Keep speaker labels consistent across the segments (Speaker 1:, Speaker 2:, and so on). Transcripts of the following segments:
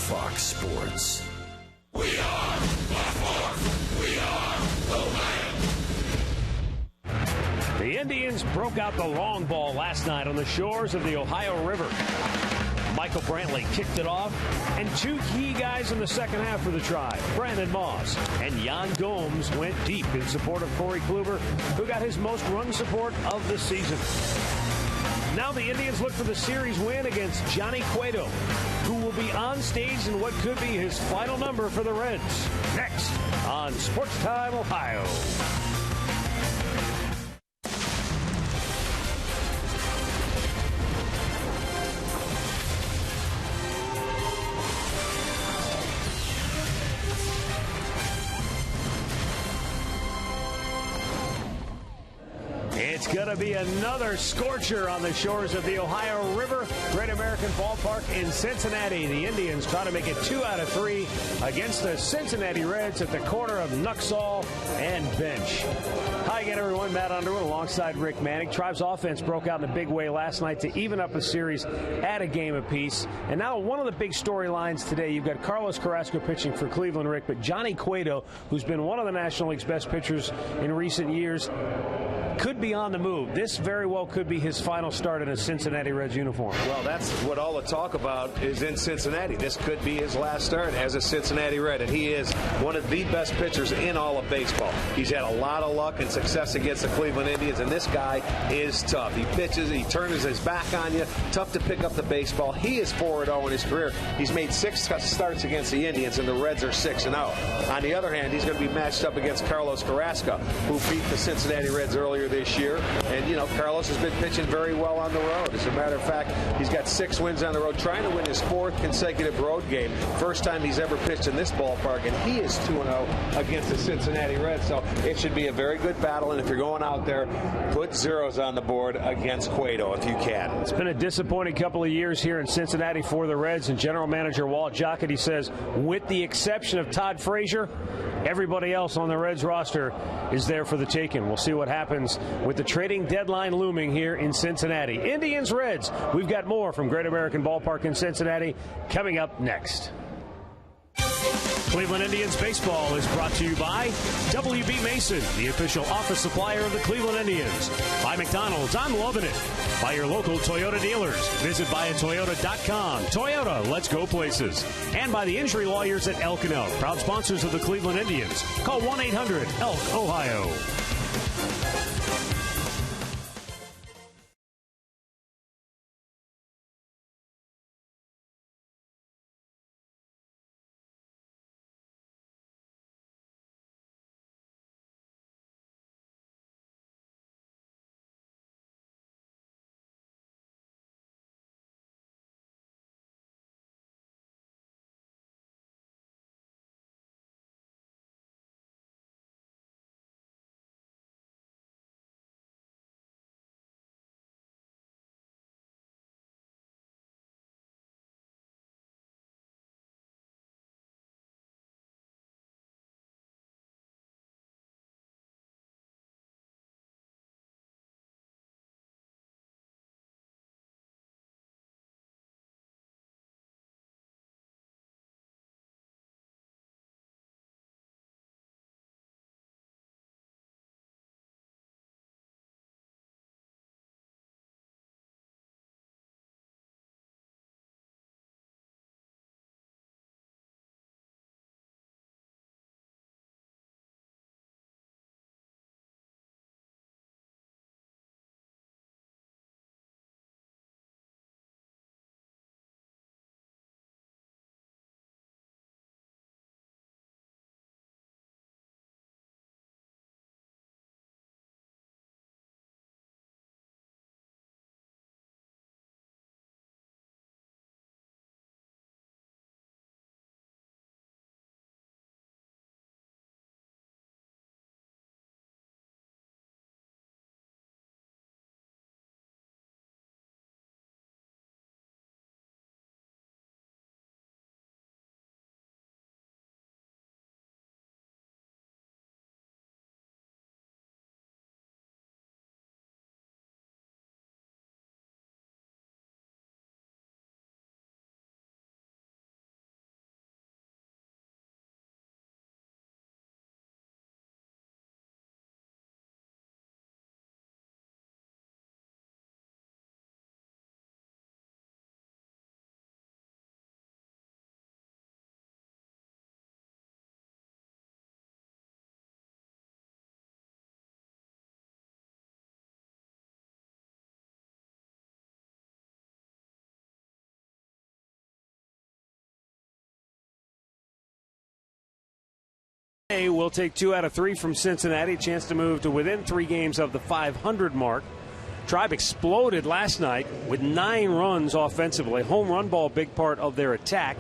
Speaker 1: Fox Sports.
Speaker 2: We are Baltimore. We are Oakland.
Speaker 3: The Indians broke out the long ball last night on the shores of the Ohio River. Michael Brantley kicked it off, and two key guys in the second half for the Tribe, Brandon Moss and Yan Gomes, went deep in support of Corey Kluber, who got his most run support of the season. Now the Indians look for the series win against Johnny Cueto, who will be on stage in what could be his final number for the Reds. Next on Sports Time Ohio. It's going to be another scorcher on the shores of the Ohio River. Great American Ballpark in Cincinnati. The Indians try to make it 2 out of 3 against the Cincinnati Reds at the corner of Nuxall and Bench. Hi again, everyone. Matt Underwood alongside Rick Manning. Tribe's offense broke out in a big way last night to even up the series at a game apiece. And now one of the big storylines today, you've got Carlos Carrasco pitching for Cleveland, Rick, but Johnny Cueto, who's been one of the National League's best pitchers in recent years, could be on the move. This very well could be his final start in a Cincinnati Reds uniform.
Speaker 4: Well, that's what all the talk about is in Cincinnati. This could be his last start as a Cincinnati Red, and he is one of the best pitchers in all of baseball. He's had a lot of luck and success against the Cleveland Indians, and this guy is tough. He pitches, he turns his back on you, tough to pick up the baseball. He is 4-0 in his career. He's made 6 starts against the Indians, and the Reds are 6-0. On the other hand, he's going to be matched up against Carlos Carrasco, who beat the Cincinnati Reds earlier this year. And, you know, Carlos has been pitching very well on the road. As a matter of fact, he's got 6 wins on the road, trying to win his 4th consecutive road game. First time he's ever pitched in this ballpark, and he is 2-0 against the Cincinnati Reds. So it should be a very good battle, and if you're going out there, put zeros on the board against Cueto if you can.
Speaker 3: It's been a disappointing couple of years here in Cincinnati for the Reds, and General Manager Walt Jocketty says, with the exception of Todd Frazier, everybody else on the Reds roster is there for the taking. We'll see what happens with the trading deadline looming here in Cincinnati. Indians, Reds, we've got more from Great American Ballpark in Cincinnati coming up next. Cleveland Indians baseball is brought to you by WB Mason, the official office supplier of the Cleveland Indians. By McDonald's, I'm loving it. By your local Toyota dealers. Visit buyatoyota.com. Toyota, let's go places. And by the injury lawyers at Elk & Elk, proud sponsors of the Cleveland Indians. Call 1-800-ELK, Ohio. Will take 2 out of 3 from Cincinnati, a chance to move to within 3 games of the 500 mark. Tribe exploded last night with 9 runs offensively. Home run ball, big part of their attack.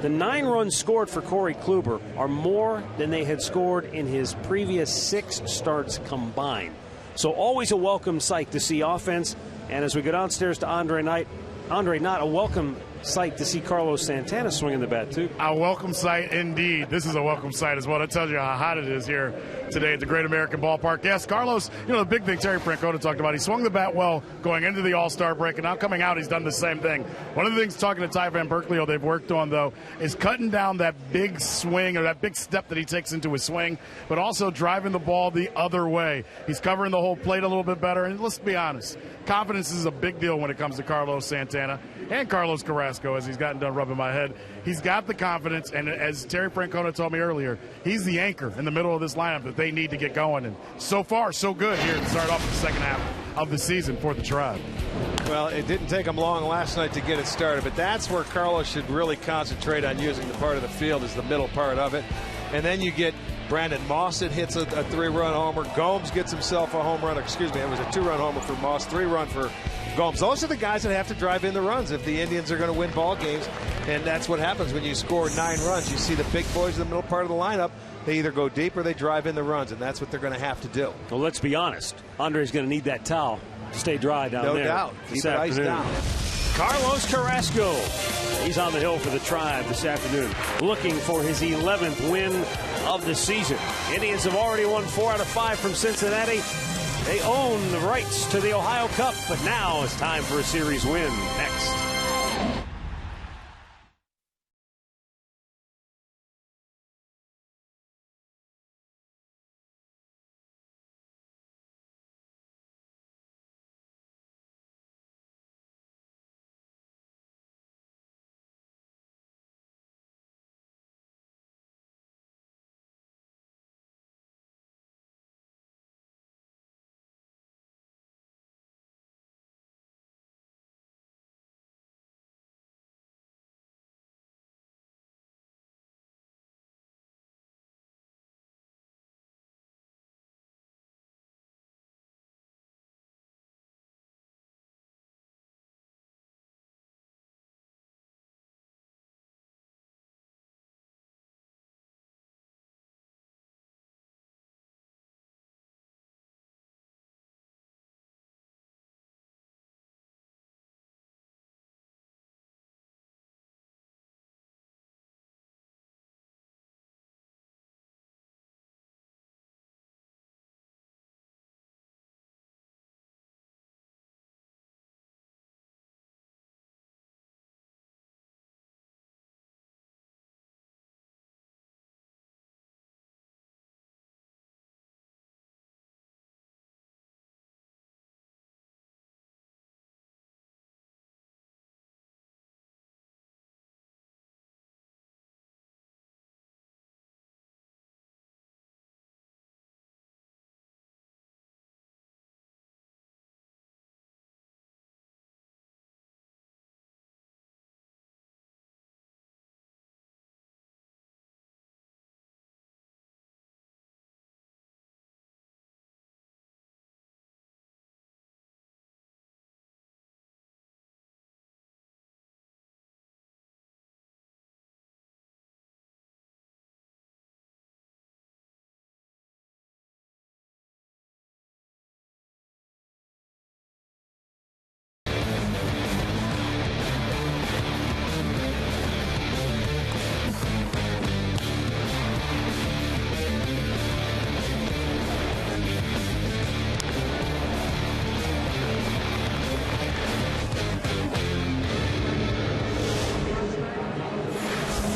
Speaker 3: The 9 runs scored for Corey Kluber are more than they had scored in his previous 6 starts combined. So always a welcome sight to see offense. And as we go downstairs to Andre Knott, a welcome sight to see Carlos Santana swinging the bat, too.
Speaker 1: A welcome sight indeed. This is a welcome sight as well. That tells you how hot it is here today at the Great American Ballpark. Yes, Carlos, the big thing Terry Francona talked about, he swung the bat well going into the All-Star break, and now coming out, he's done the same thing. One of the things, talking to Ty Van Berkeley, they've worked on, though, is cutting down that big swing or that big step that he takes into his swing, but also driving the ball the other way. He's covering the whole plate a little bit better, and let's be honest, confidence is a big deal when it comes to Carlos Santana and Carlos Carrasco, as he's gotten done rubbing my head. He's got the confidence, and as Terry Francona told me earlier, he's the anchor in the middle of this lineup that they need to get going. And so far, so good here to start off the second half of the season for the Tribe.
Speaker 4: Well, it didn't take him long last night to get it started, but that's where Carlos should really concentrate on using the part of the field is the middle part of it. And then you get Brandon Moss that hits a 3-run homer. Gomes gets himself a home run. Excuse me, it was a 2-run homer for Moss, 3-run for Gomes. Those are the guys that have to drive in the runs if the Indians are going to win ball games. And that's what happens when you score 9 runs. You see the big boys in the middle part of the lineup. They either go deep or they drive in the runs, and that's what they're going to have to do.
Speaker 3: Well, let's be honest. Andre's going to need that towel to stay dry down there.
Speaker 4: No doubt. Keep it iced down.
Speaker 3: Carlos Carrasco. He's on the hill for the Tribe this afternoon, looking for his 11th win of the season. Indians have already won 4 out of 5 from Cincinnati. They own the rights to the Ohio Cup, but now it's time for a series win. Next.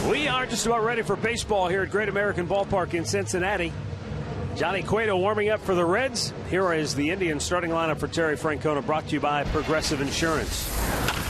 Speaker 3: We are just about ready for baseball here at Great American Ballpark in Cincinnati. Johnny Cueto warming up for the Reds. Here is the Indians starting lineup for Terry Francona, brought to you by Progressive Insurance.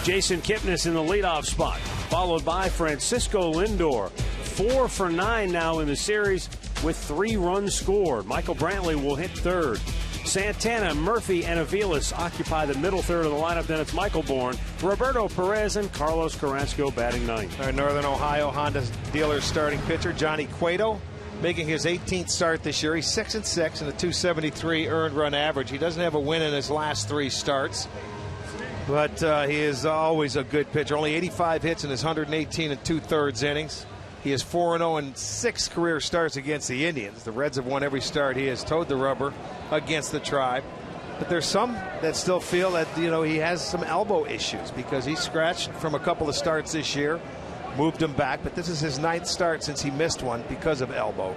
Speaker 3: Jason Kipnis in the leadoff spot, followed by Francisco Lindor. 4 for 9 now in the series with 3 runs scored. Michael Brantley will hit third. Santana, Murphy, and Aviles occupy the middle third of the lineup. Then it's Michael Bourne, Roberto Perez, and Carlos Carrasco batting ninth.
Speaker 4: Our Northern Ohio Honda dealer starting pitcher, Johnny Cueto. making his 18th start this year. He's 6-6 and a 273 earned run average. He doesn't have a win in his last 3 starts, but he is always a good pitcher. Only 85 hits in his 118 2/3 innings. He is 4-0 in 6 career starts against the Indians. The Reds have won every start he has towed the rubber against the Tribe. But there's some that still feel that, he has some elbow issues because he scratched from a couple of starts this year, moved him back, but this is his 9th start since he missed one because of elbow.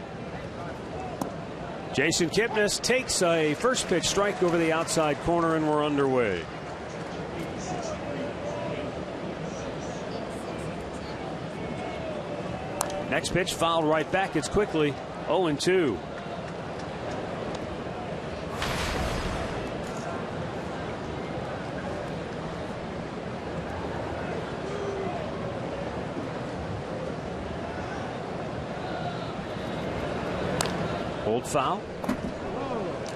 Speaker 3: Jason Kipnis takes a first pitch strike over the outside corner, and we're underway. Next pitch fouled right back. It's quickly 0-2. Hold foul.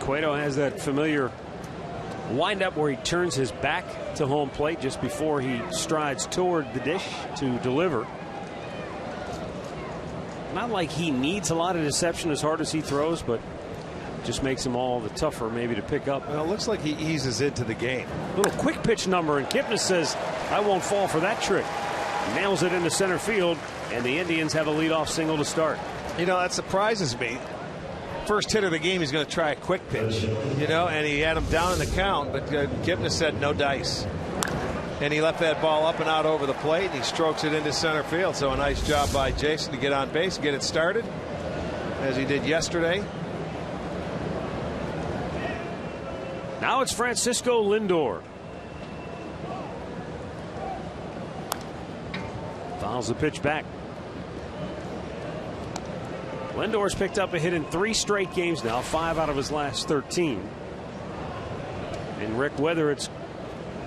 Speaker 3: Cueto has that familiar windup where he turns his back to home plate just before he strides toward the dish to deliver. Not like he needs a lot of deception as hard as he throws, but just makes him all the tougher maybe to pick up.
Speaker 4: Well, it looks like he eases into the game.
Speaker 3: Little quick pitch number, and Kipnis says, I won't fall for that trick. Nails it into center field, and the Indians have a leadoff single to start.
Speaker 4: That surprises me. First hit of the game, he's going to try a quick pitch, and he had him down in the count, but Kipnis said no dice. And he left that ball up and out over the plate, and he strokes it into center field. So a nice job by Jason to get on base, get it started, as he did yesterday.
Speaker 3: Now it's Francisco Lindor. Fouls the pitch back. Lindor's picked up a hit in 3 straight games now, 5 out of his last 13. And Rick, whether it's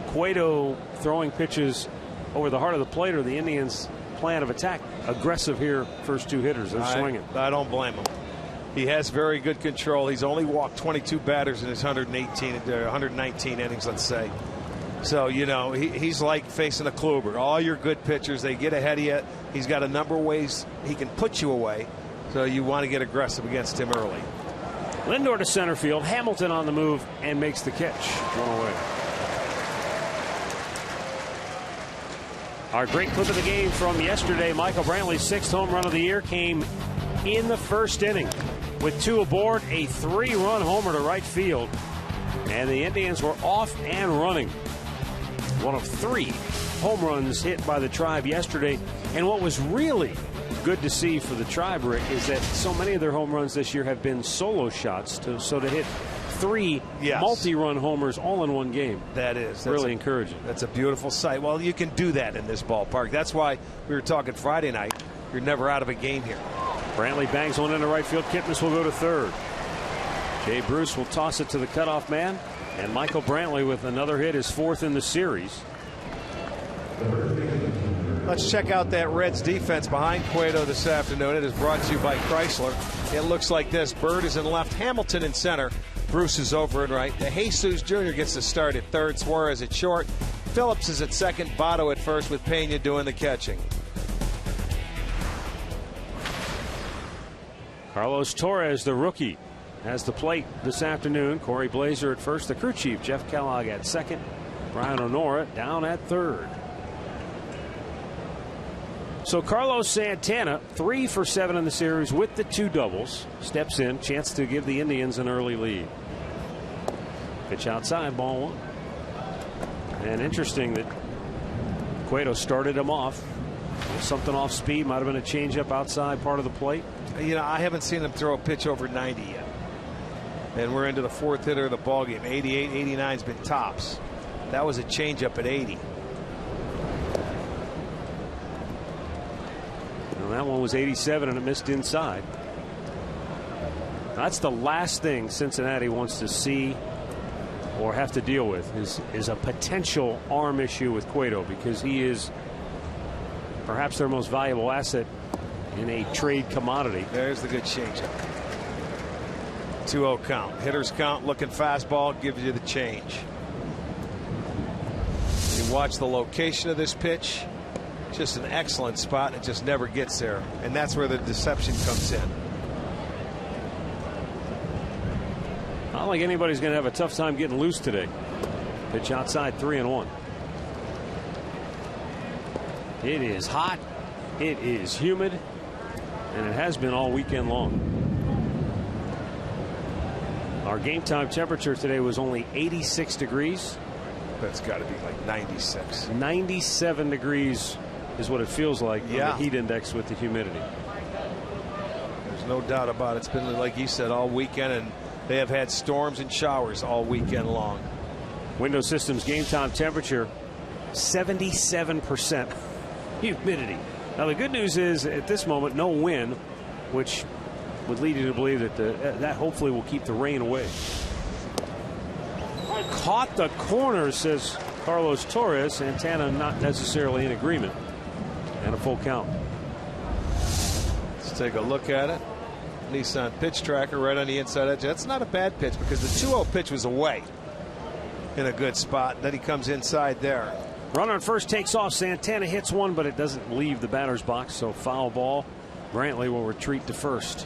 Speaker 3: Cueto throwing pitches over the heart of the plate or the Indians' plan of attack, aggressive here, first 2 hitters. They're swinging.
Speaker 4: I don't blame him. He has very good control. He's only walked 22 batters in his 119 innings, let's say. So, he's like facing a Kluber. All your good pitchers, they get ahead of you. He's got a number of ways he can put you away. So you want to get aggressive against him early.
Speaker 3: Lindor to center field. Hamilton on the move and makes the catch. Thrown away. Our great clip of the game from yesterday, Michael Brantley's 6th home run of the year came in the first inning. With 2 aboard, a 3-run homer to right field. And the Indians were off and running. One of 3 home runs hit by the Tribe yesterday. And what was really good to see for the Tribe, Rick, is that so many of their home runs this year have been solo shots. So to hit 3 multi-run homers all in one game. That's really encouraging.
Speaker 4: That's a beautiful sight. Well, you can do that in this ballpark. That's why we were talking Friday night. You're never out of a game here.
Speaker 3: Brantley bangs one into right field. Kipnis will go to third. Jay Bruce will toss it to the cutoff man. And Michael Brantley with another hit, his 4th in the series.
Speaker 4: Let's check out that Reds defense behind Cueto this afternoon. It is brought to you by Chrysler. It looks like this. Bird is in left, Hamilton in center. Bruce is over and right. De Jesus Jr. gets the start at third, Suarez at short. Phillips is at second, Votto at first, with Pena doing the catching.
Speaker 3: Carlos Torres, the rookie, has the plate this afternoon. Corey Blazer at first. The crew chief, Jeff Kellogg, at second. Brian Honora down at third. So Carlos Santana, 3 for 7 in the series with the 2 doubles. Steps in, chance to give the Indians an early lead. Pitch outside, ball 1. And interesting that Cueto started him off. Something off speed, might have been a changeup outside part of the plate.
Speaker 4: I haven't seen him throw a pitch over 90 yet. And we're into the 4th hitter of the ballgame. 88, 89's been tops. That was a changeup at 80.
Speaker 3: That one was 87 and it missed inside. That's the last thing Cincinnati wants to see or have to deal with is a potential arm issue with Cueto, because he is perhaps their most valuable asset in a trade commodity.
Speaker 4: There's the good changeup. 2-0 count. Hitters count, looking fastball, gives you the change. You watch the location of this pitch. Just an excellent spot. It just never gets there. And that's where the deception comes in.
Speaker 3: Not like anybody's going to have a tough time getting loose today. Pitch outside, 3-1. It is hot. It is humid. And it has been all weekend long. Our game time temperature today was only 86 degrees.
Speaker 5: That's got to be like 96.
Speaker 3: 97 degrees is what it feels like on the heat index with the humidity.
Speaker 5: There's no doubt about it. It's been, like you said, all weekend, and they have had storms and showers all weekend long.
Speaker 3: Windows Systems game time temperature 77% humidity. Now the good news is at this moment no wind, which would lead you to believe that that hopefully will keep the rain away. Caught the corner, says Carlos Torres. Santana not necessarily in agreement. And a full count.
Speaker 5: Let's take a look at it. Nissan pitch tracker right on the inside edge. That's not a bad pitch because the 2-0 pitch was away in a good spot. Then he comes inside there.
Speaker 3: Runner on first takes off. Santana hits one, but it doesn't leave the batter's box. So foul ball. Brantley will retreat to first.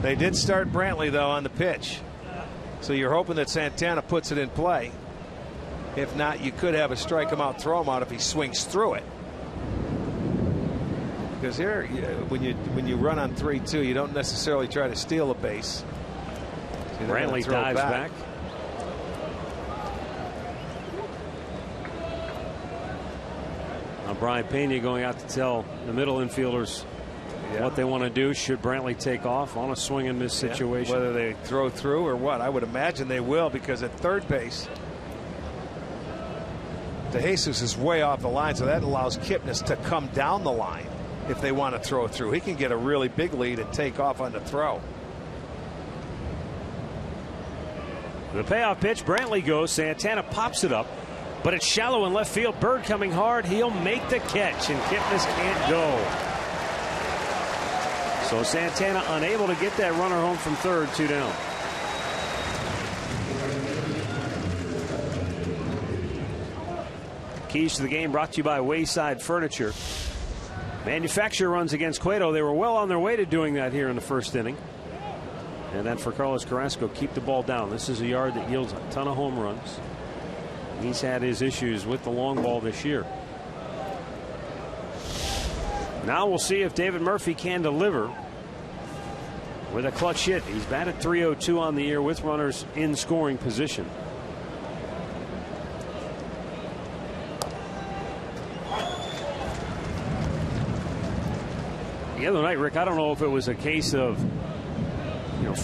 Speaker 5: They did start Brantley, though, on the pitch. So you're hoping that Santana puts it in play. If not, you could have a strike him out, throw him out if he swings through it. Because here, when you run on 3-2, you don't necessarily try to steal a base. So
Speaker 3: Brantley dives back. Now Brian Pena going out to tell the middle infielders what they want to do. Should Brantley take off on a swing and miss situation?
Speaker 5: Whether they throw through or what. I would imagine they will, because at third base, DeJesus is way off the line, so that allows Kipnis to come down the line if they want to throw through. He can get a really big lead and take off on the throw.
Speaker 3: The payoff pitch, Brantley goes. Santana pops it up, but it's shallow in left field. Bird coming hard. He'll make the catch, and Kipnis can't go. So Santana unable to get that runner home from third, 2 down. Keys to the game brought to you by Wayside Furniture. Manufacturer runs against Cueto. They were well on their way to doing that here in the first inning. And then for Carlos Carrasco, keep the ball down. This is a yard that yields a ton of home runs. He's had his issues with the long ball this year. Now we'll see if David Murphy can deliver with a clutch hit. He's batted .302 on the year with runners in scoring position. The other night, Rick, I don't know if it was a case of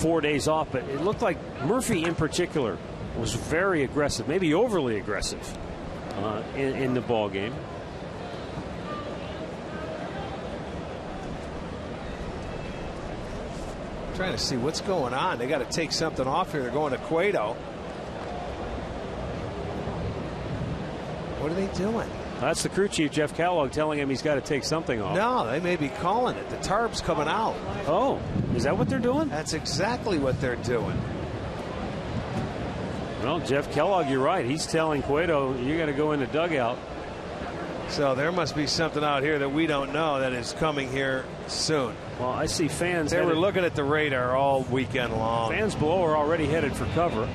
Speaker 3: 4 days off, but it looked like Murphy in particular was very aggressive, maybe overly aggressive in the ball game.
Speaker 5: Trying to see what's going on. They got to take something off here. They're going to Cueto. What are they doing?
Speaker 3: That's the crew chief, Jeff Kellogg, telling him he's got to take something off.
Speaker 5: No, they may be calling it. The tarp's coming out.
Speaker 3: Oh, is that what they're doing?
Speaker 5: That's exactly what they're doing.
Speaker 3: Well, Jeff Kellogg, you're right. He's telling Cueto, you got to go in the dugout.
Speaker 5: So there must be something out here that we don't know that is coming here soon.
Speaker 3: Well, I see fans.
Speaker 5: They were looking at the radar all weekend long.
Speaker 3: Fans below are already headed for cover.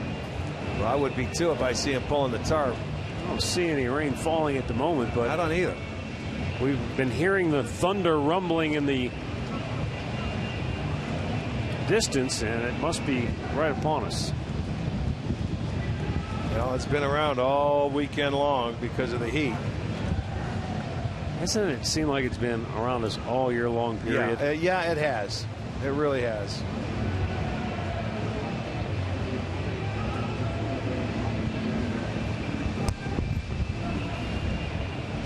Speaker 5: Well, I would be too if I see him pulling the tarp.
Speaker 3: I don't see any rain falling at the moment, but
Speaker 5: I don't either.
Speaker 3: We've been hearing the thunder rumbling in the distance, and it must be right upon us.
Speaker 5: Well, it's been around all weekend long because of the heat.
Speaker 3: Doesn't it seem like it's been around us all year long period?
Speaker 5: Yeah, it has. It really has.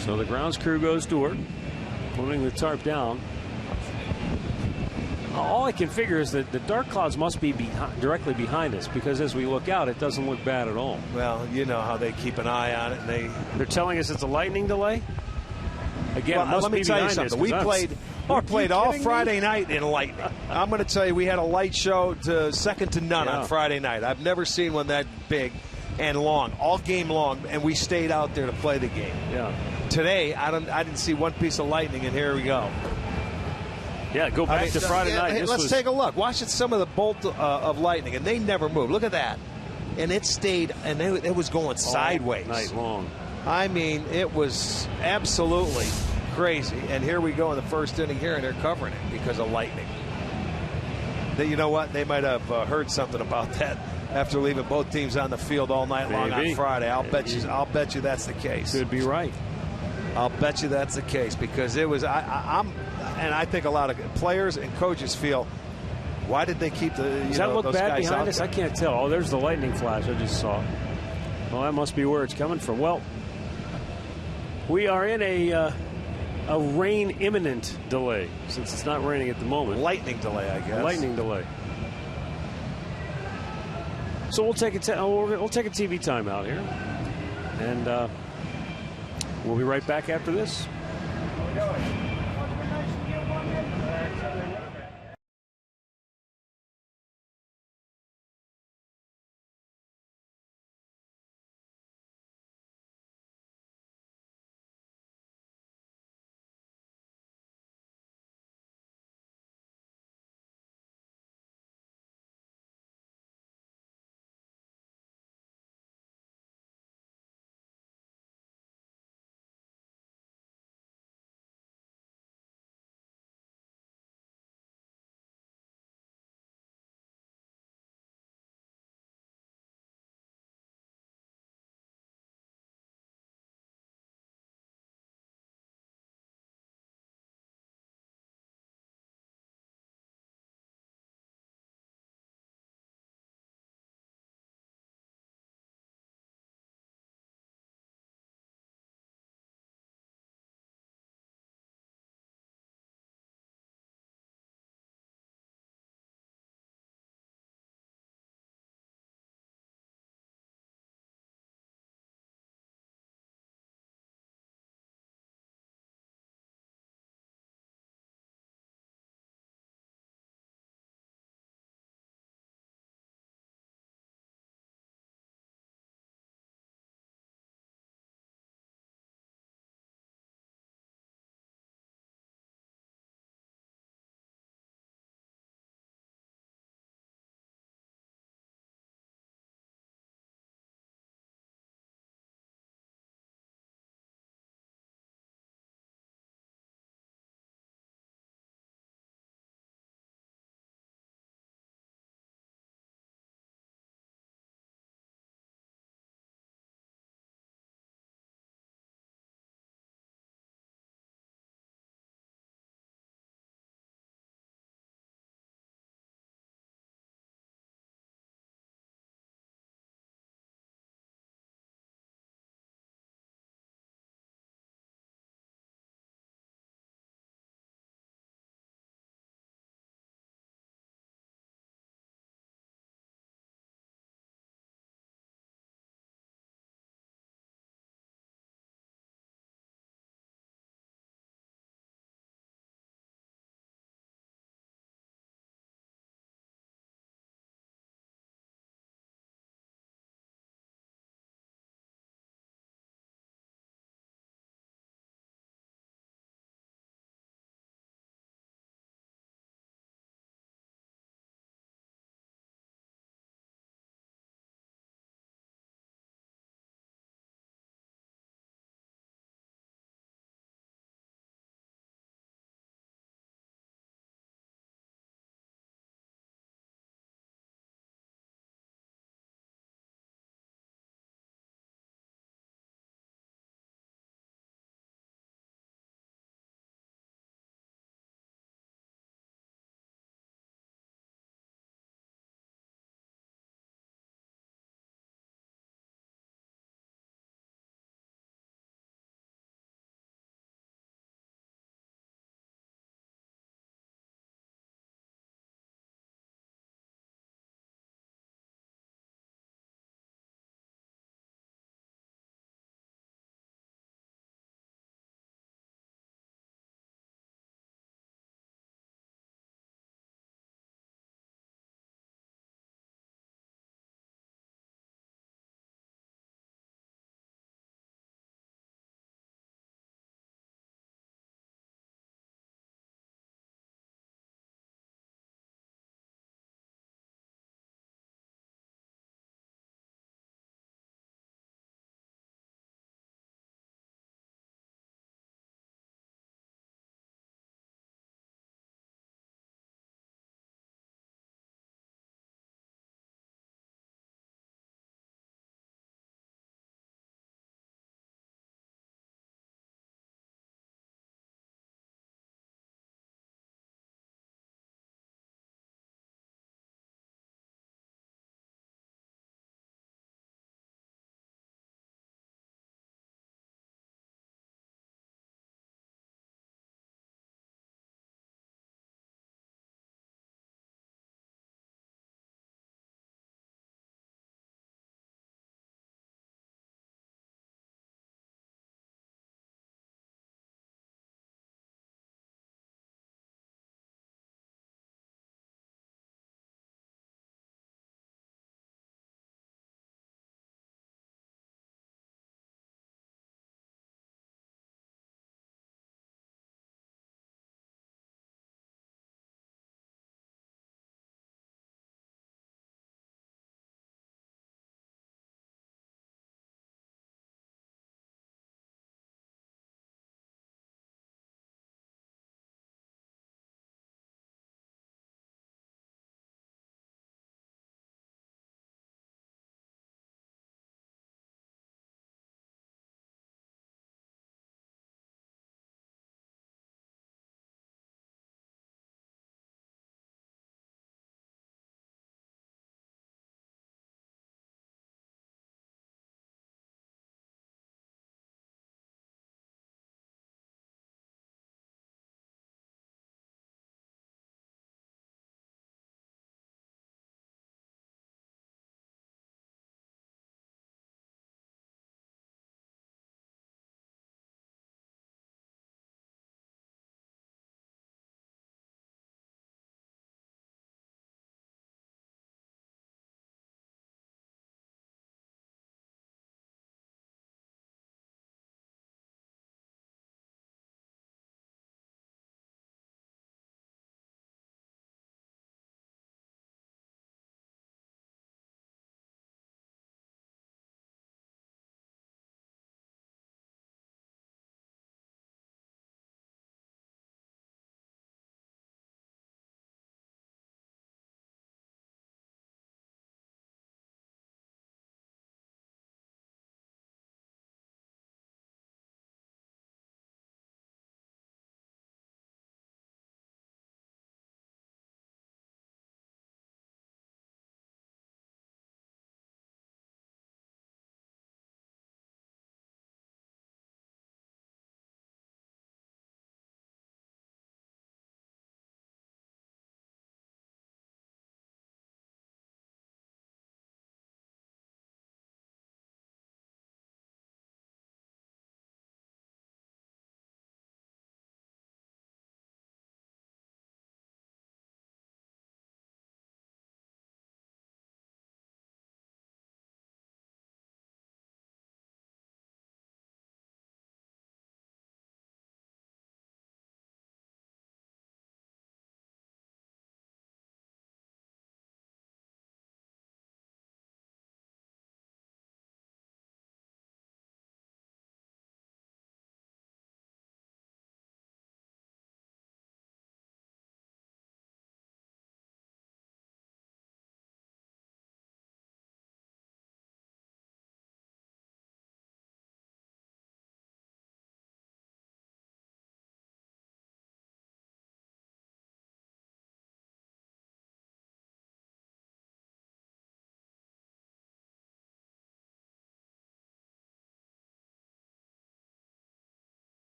Speaker 3: So the grounds crew goes to work, putting the tarp down. All I can figure is that the dark clouds must be directly behind us, because as we look out, it doesn't look bad at all.
Speaker 5: Well, you know how they keep an eye on it.
Speaker 3: They're telling us it's a lightning delay? Again,
Speaker 5: well, let me tell you something. We played all Friday night in lightning. I'm going to tell you, we had a light show second to none on Friday night. I've never seen one that big and long, all game long, and we stayed out there to play the game.
Speaker 3: Yeah.
Speaker 5: Today, I didn't see one piece of lightning, and here we go.
Speaker 3: Yeah, go back to Friday night.
Speaker 5: Hey, let's take a look. Watch some of the bolt of lightning, and they never moved. Look at that. And it stayed, and it was going sideways.
Speaker 3: Night long.
Speaker 5: I mean, it was absolutely crazy. And here we go in the first inning here, and they're covering it because of lightning. You know what? They might have heard something about that after leaving both teams on the field all night long on Friday. I'll bet you that's the case.
Speaker 3: Could be right.
Speaker 5: I'll bet you that's the case because it was. I think a lot of players and coaches feel, why did they keep
Speaker 3: Does that look bad behind us? I can't tell. Oh, there's the lightning flash I just saw. Well, that must be where it's coming from. Well, we are in a rain imminent delay since it's not raining at the moment.
Speaker 5: Lightning delay, I guess.
Speaker 3: Lightning delay. So we'll take a TV timeout here, and we'll be right back after this.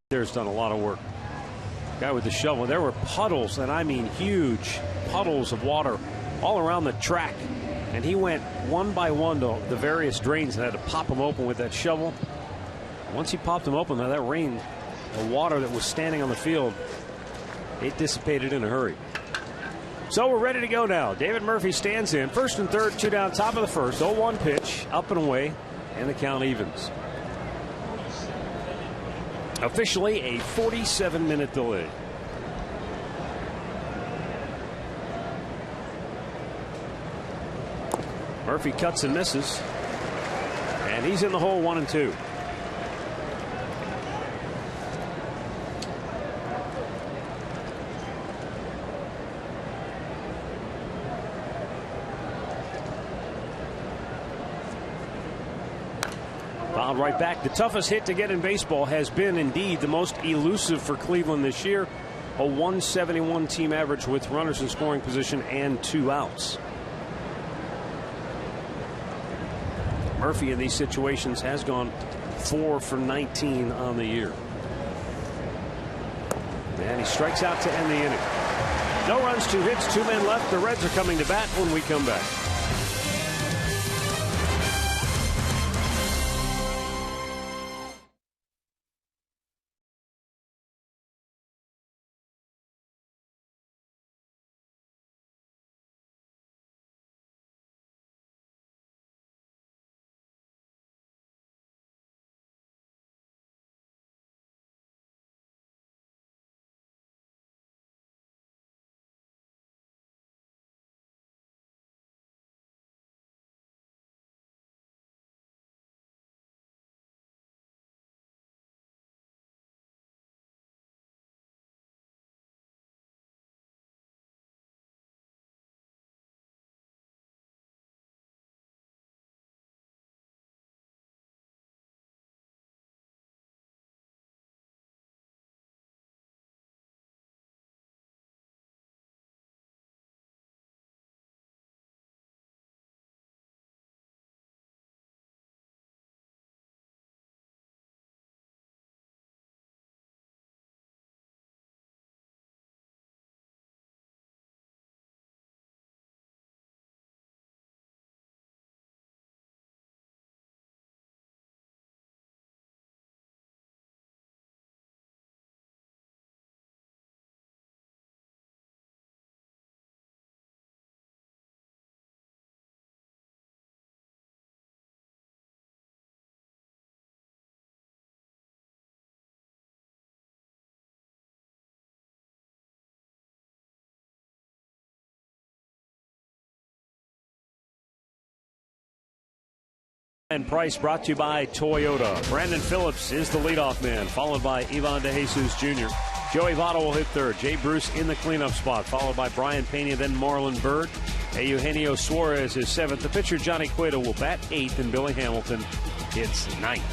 Speaker 3: There's done a lot of work. Guy with the shovel. There were puddles, and I mean huge puddles of water all around the track. And he went one by one to the various drains and had to pop them open with that shovel. Once he popped them open, that rain, the water that was standing on the field, it dissipated in a hurry. So we're ready to go now. David Murphy stands in. First and third, 2 down, top of the first. 0-1 pitch, up and away, and the count evens. Officially a 47-minute delay. Murphy cuts and misses, and he's in the hole 1-2. Fouled right back. The toughest hit to get in baseball has been indeed the most elusive for Cleveland this year. A 171 team average with runners in scoring position and 2 outs. Murphy in these situations has gone 4 for 19 on the year. And he strikes out to end the inning. No runs, 2 hits, 2 men left. The Reds are coming to bat when we come back. And Price brought to you by Toyota. Brandon Phillips is the leadoff man, followed by Ivan DeJesus Jr. Joey Votto will hit third. Jay Bruce in the cleanup spot, followed by Brian Pena, then Marlon Byrd. Eugenio Suarez is seventh. The pitcher Johnny Cueto will bat eighth, and Billy Hamilton hits ninth.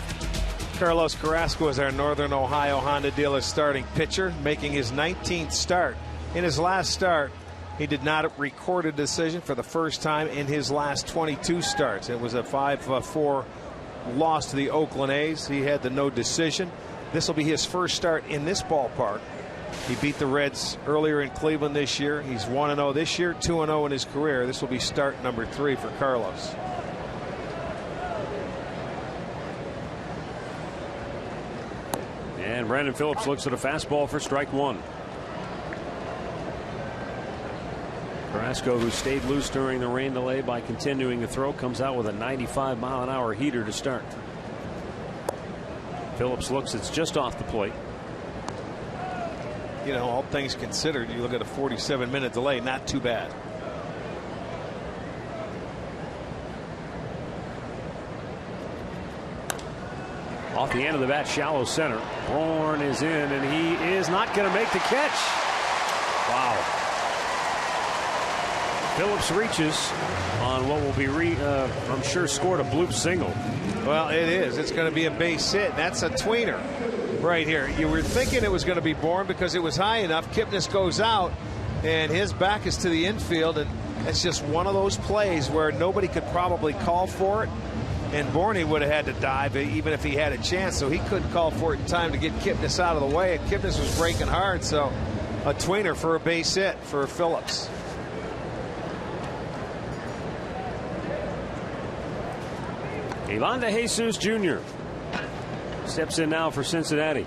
Speaker 5: Carlos Carrasco is our Northern Ohio Honda dealer starting pitcher, making his 19th start. In his last start, he did not record a decision for the first time in his last 22 starts. It was a 5-4 loss to the Oakland A's. He had the no decision. This will be his first start in this ballpark. He beat the Reds earlier in Cleveland this year. He's 1-0 this year, 2-0 in his career. This will be start number 3 for Carlos.
Speaker 3: And Brandon Phillips looks at a fastball for strike one. Carrasco, who stayed loose during the rain delay by continuing to throw, comes out with a 95-mile-an-hour heater to start. Phillips looks, it's just off the plate.
Speaker 5: You know, all things considered, you look at a 47-minute delay, not too bad.
Speaker 3: Off the end of the bat, shallow center. Bourne is in, and he is not going to make the catch. Wow. Phillips reaches on what will be, I'm sure, scored a bloop single.
Speaker 5: Well, it is. It's going to be a base hit. That's a tweener right here. You were thinking it was going to be Bourne because it was high enough. Kipnis goes out, and his back is to the infield, and it's just one of those plays where nobody could probably call for it. And Borney would have had to dive even if he had a chance, so he couldn't call for it in time to get Kipnis out of the way, and Kipnis was breaking hard, so a tweener for a base hit for Phillips.
Speaker 3: Ivan de Jesus Jr. steps in now for Cincinnati.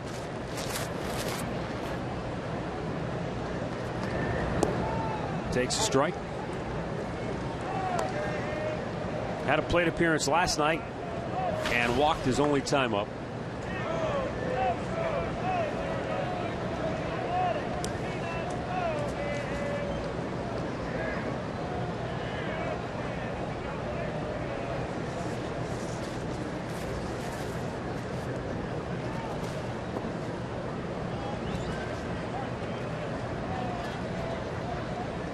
Speaker 3: Takes a strike. Had a plate appearance last night and walked his only time up.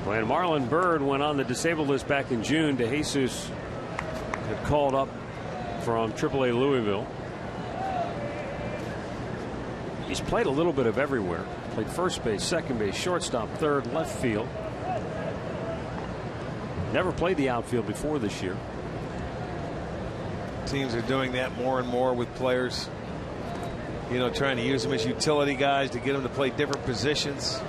Speaker 3: When Marlon Byrd went on the disabled list back in June, de Jesus got called up from AAA Louisville. He's played a little bit of everywhere. Played first base, second base, shortstop, third, left field. Never played the outfield before this year.
Speaker 5: Teams are doing that more and more with players. You know, trying to use them as utility guys to get them to play different positions.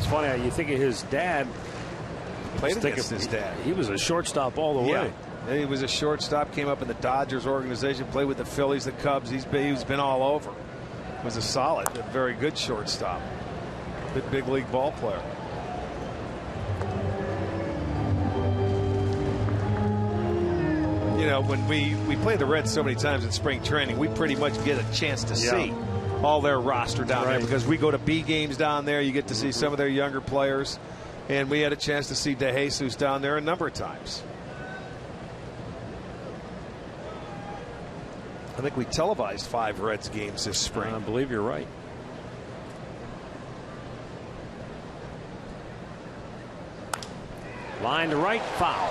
Speaker 3: Funny how you think of his dad.
Speaker 5: Played against his dad.
Speaker 3: He was a shortstop all the way.
Speaker 5: He was a shortstop, came up in the Dodgers organization, played with the Phillies, the Cubs. He's been all over. Was a solid, a very good shortstop. Good big league ball player. You know, when we play the Reds so many times in spring training, we pretty much get a chance to see all their roster down there, because we go to B games down there. You get to see some of their younger players, and we had a chance to see de Jesus down there a number of times. I think we televised 5 Reds games this spring.
Speaker 3: I believe you're right. Line to right, foul.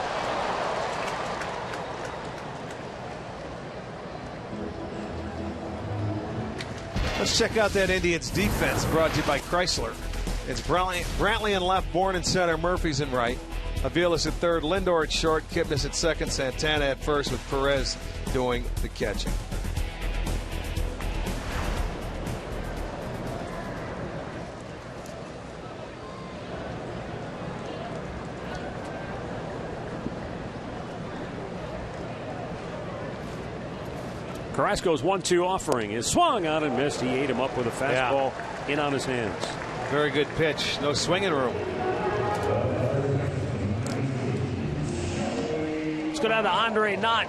Speaker 5: Let's check out that Indians defense, brought to you by Chrysler. It's Brantley in left, Bourne in center, Murphy's in right, Aviles at third, Lindor at short, Kipnis at second, Santana at first, with Perez doing the catching.
Speaker 3: Carrasco's 1-2 offering is swung out and missed. He ate him up with a fastball in on his hands.
Speaker 5: Very good pitch. No swinging room.
Speaker 3: Let's go down to Andre Knott,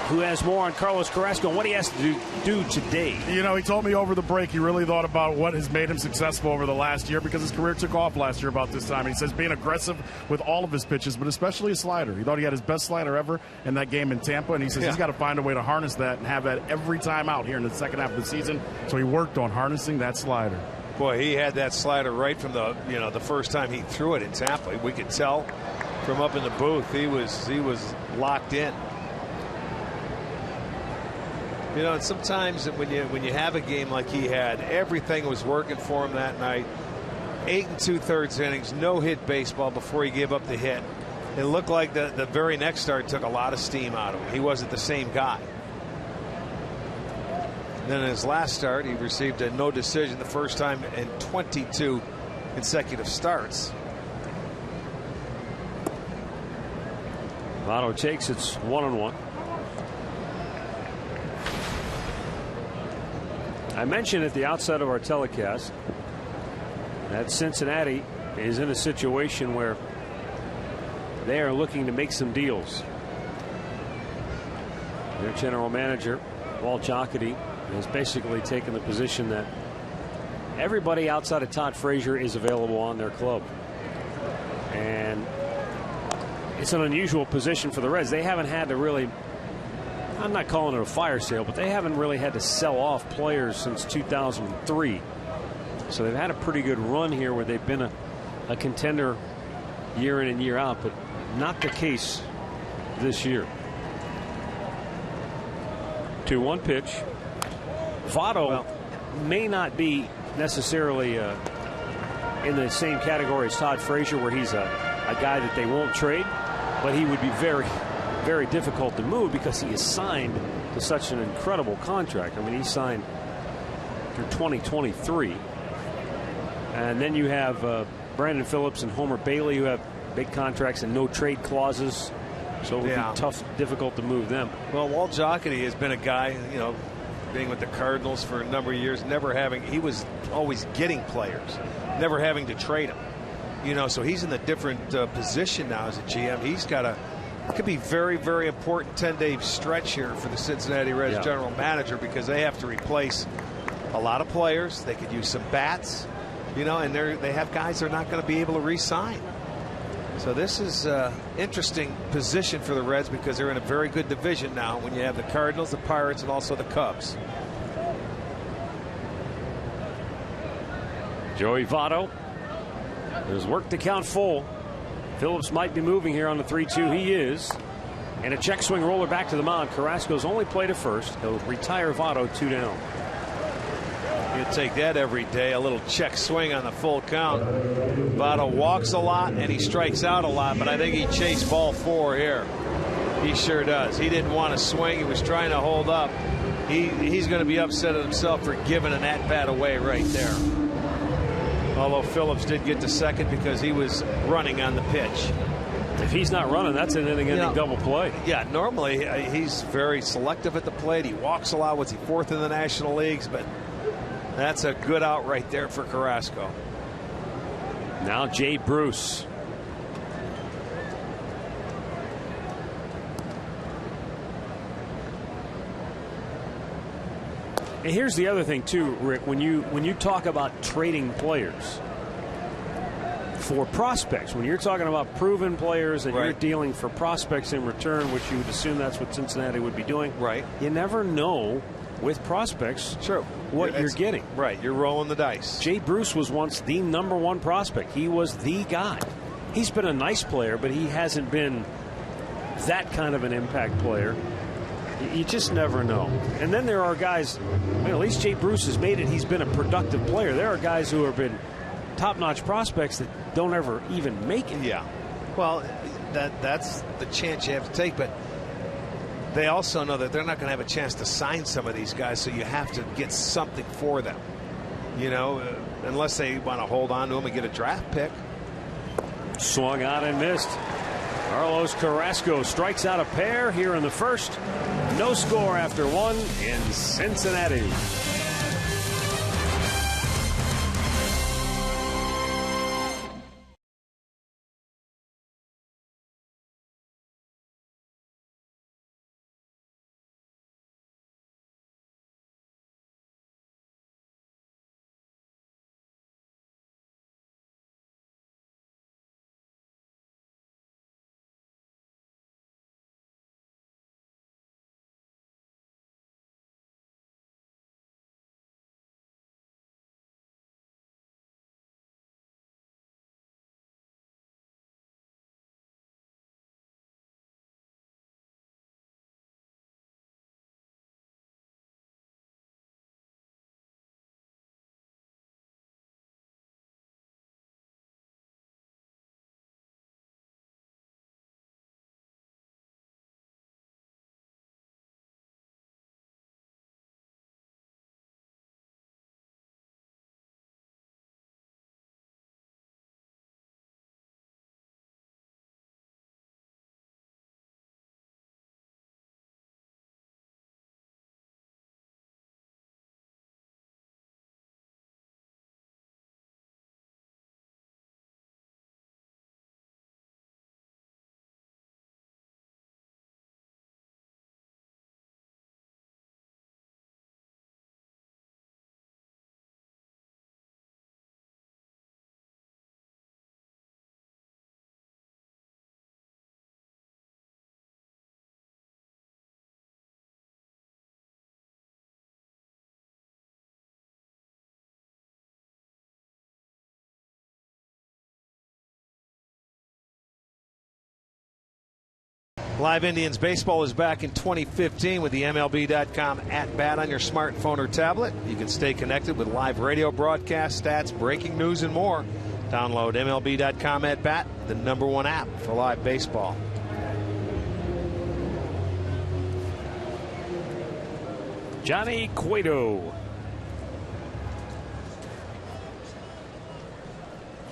Speaker 3: who has more on Carlos Carrasco and what he has to do today.
Speaker 1: You know, he told me over the break he really thought about what has made him successful over the last year, because his career took off last year about this time. And he says being aggressive with all of his pitches, but especially a slider. He thought he had his best slider ever in that game in Tampa, and he says he's got to find a way to harness that and have that every time out here in the second half of the season. So he worked on harnessing that slider.
Speaker 5: Boy, he had that slider right from the first time he threw it in Tampa. We could tell from up in the booth he was locked in. You know, and sometimes when you have a game like he had, everything was working for him that night. 8 2/3 innings, no hit baseball before he gave up the hit. It looked like the very next start took a lot of steam out of him. He wasn't the same guy. Then in his last start, he received a no decision, the first time in 22 consecutive starts.
Speaker 3: Votto takes it's 1-1. I mentioned at the outset of our telecast that Cincinnati is in a situation where they are looking to make some deals. Their general manager, Walt Jocketty, has basically taken the position that everybody outside of Todd Frazier is available on their club. And it's an unusual position for the Reds. They haven't had to really, I'm not calling it a fire sale, but they haven't really had to sell off players since 2003. So they've had a pretty good run here where they've been a contender year in and year out, but not the case this year. 2-1 pitch. Votto may not be necessarily in the same category as Todd Frazier, where he's a guy that they won't trade, but he would be very, very difficult to move because he is signed to such an incredible contract. I mean, he signed through 2023. And then you have Brandon Phillips and Homer Bailey, who have big contracts and no trade clauses. So it would be tough, difficult to move them.
Speaker 5: Well, Walt Jocketty has been a guy, you know, being with the Cardinals for a number of years, he was always getting players, never having to trade them. You know, so he's in a different position now as a GM. He's got it could be very, very important 10-day stretch here for the Cincinnati Reds general manager, because they have to replace a lot of players. They could use some bats, you know, and they have guys they're not going to be able to re-sign. So this is an interesting position for the Reds, because they're in a very good division now when you have the Cardinals, the Pirates, and also the Cubs.
Speaker 3: Joey Votto. There's work to count full. Phillips might be moving here on the 3-2. He is. And a check swing roller back to the mound. Carrasco's only played at first. He'll retire Votto 2 down.
Speaker 5: You take that every day, a little check swing on the full count. Votto walks a lot and he strikes out a lot, but I think he chased ball 4 here. He sure does. He didn't want to swing. He was trying to hold up. He's going to be upset at himself for giving an at-bat away right there. Although Phillips did get to second because he was running on the pitch.
Speaker 3: If he's not running, that's an inning-ending double play.
Speaker 5: Yeah, normally he's very selective at the plate. He walks a lot. Was he 4th in the National Leagues? But that's a good out right there for Carrasco.
Speaker 3: Now Jay Bruce. And here's the other thing too, Rick. When you talk about trading players for prospects, when you're talking about proven players and you're dealing for prospects in return, which you would assume that's what Cincinnati would be doing.
Speaker 5: Right.
Speaker 3: You never know with prospects what you're getting.
Speaker 5: Right. You're rolling the dice.
Speaker 3: Jay Bruce was once the #1 prospect. He was the guy. He's been a nice player, but he hasn't been that kind of an impact player. You just never know. And then there are guys, at least Jay Bruce has made it. He's been a productive player. There are guys who have been top-notch prospects that don't ever even make it.
Speaker 5: Yeah. Well, that's the chance you have to take, but they also know that they're not going to have a chance to sign some of these guys, so you have to get something for them. You know, unless they want to hold on to them and get a draft pick.
Speaker 3: Swung out and missed. Carlos Carrasco strikes out a pair here in the first. No score after 1 in Cincinnati.
Speaker 5: Live Indians baseball is back in 2015 with the MLB.com at-bat on your smartphone or tablet. You can stay connected with live radio broadcasts, stats, breaking news, and more. Download MLB.com at bat, the #1 app for live baseball.
Speaker 3: Johnny Cueto.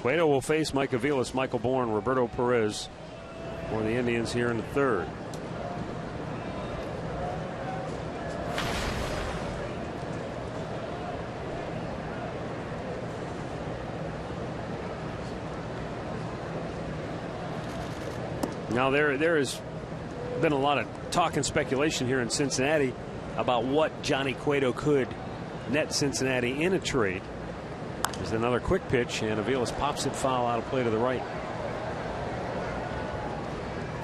Speaker 3: Cueto will face Mike Aviles, Michael Bourne, Roberto Perez for the Indians here in the third. Now there has been a lot of talk and speculation here in Cincinnati about what Johnny Cueto could net Cincinnati in a trade. There's another quick pitch, and Aviles pops it foul out of play to the right.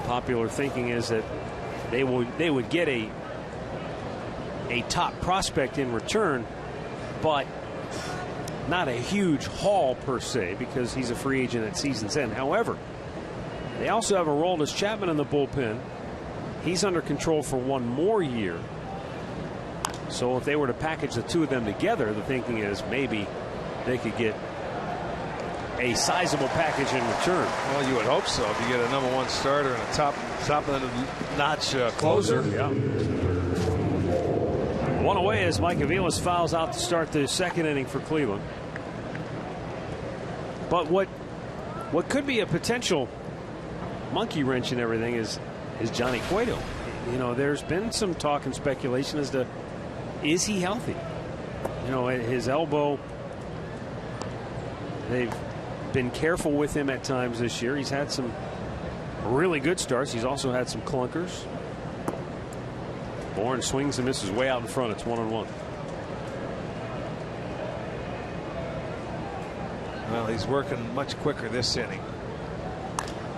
Speaker 3: Popular thinking is that they would get a top prospect in return, but not a huge haul per se, because he's a free agent at season's end. However, they also have Aroldis Chapman in the bullpen. He's under control for 1 more year. So if they were to package the two of them together, the thinking is maybe they could get a sizable package in return.
Speaker 5: Well, you would hope so. If you get a #1 starter and a top of the notch closer.
Speaker 3: Yeah. One away as Mike Aviles fouls out to start the second inning for Cleveland. But what could be a potential monkey wrench in everything is Johnny Cueto. You know, there's been some talk and speculation as to, is he healthy? You know, his elbow, they've been careful with him at times this year. He's had some really good starts. He's also had some clunkers. Bourne swings and misses way out in front. It's 1-1.
Speaker 5: Well, he's working much quicker this inning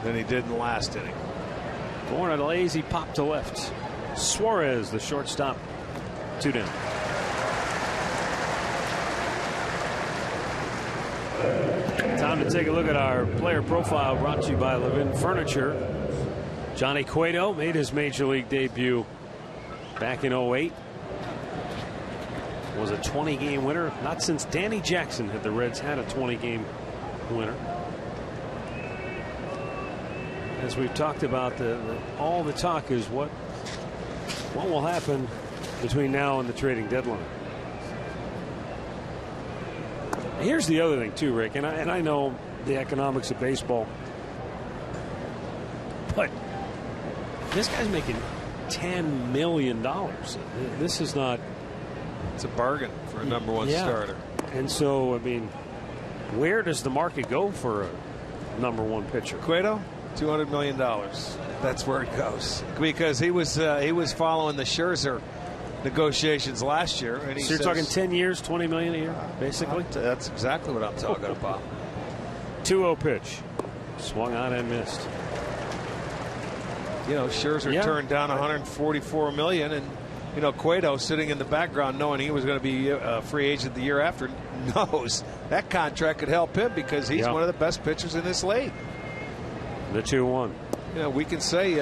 Speaker 5: than he did in the last inning.
Speaker 3: Bourne a lazy pop to left. Suarez, the shortstop, 2 down. Time to take a look at our player profile, brought to you by Levin Furniture. Johnny Cueto made his major league debut back in 08. Was a 20-game winner. Not since Danny Jackson had the Reds had a 20-game winner. As we've talked about, all the talk is what will happen between now and the trading deadline. Here's the other thing too, Rick, and I know the economics of baseball, but this guy's making $10 million. This is not.
Speaker 5: It's a bargain for a #1 starter.
Speaker 3: And so, I mean, where does the market go for a #1 pitcher?
Speaker 5: Cueto, $200 million. That's where it goes, because he was following the Scherzer negotiations last year. And
Speaker 3: so you're talking 10 years, $20 million a year, basically?
Speaker 5: That's exactly what I'm talking about.
Speaker 3: 2-0 pitch. Swung on and missed.
Speaker 5: You know, Scherzer turned down $144 million, and you know, Cueto, sitting in the background knowing he was going to be a free agent the year after, knows that contract could help him because he's one of the best pitchers in this league.
Speaker 3: The 2-1.
Speaker 5: You know, we can say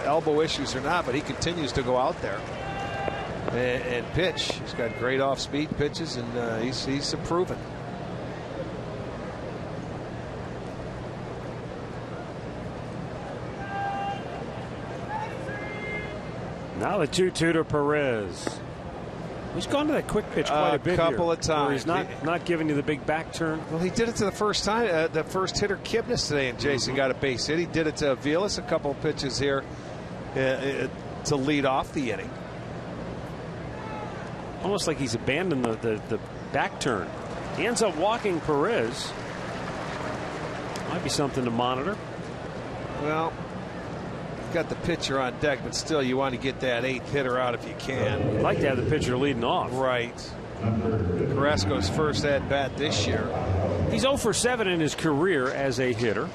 Speaker 5: elbow issues or not, but he continues to go out there and pitch. He's got great off-speed pitches, and he's improving.
Speaker 3: Now the 2-2 to Perez. He's gone to that quick pitch quite a bit.
Speaker 5: A couple of times.
Speaker 3: He's not giving you the big back turn.
Speaker 5: Well, he did it to the first time. The first hitter, Kipnis, today, and Jason got a base hit. He did it to Aviles a couple of pitches here to lead off the inning.
Speaker 3: Almost like he's abandoned the back turn. He ends up walking Perez. Might be something to monitor.
Speaker 5: Well, got the pitcher on deck, but still you want to get that 8th hitter out if you can.
Speaker 3: You'd like to have the pitcher leading off.
Speaker 5: Right. Carrasco's first at bat this year.
Speaker 3: He's 0 for 7 in his career as a hitter.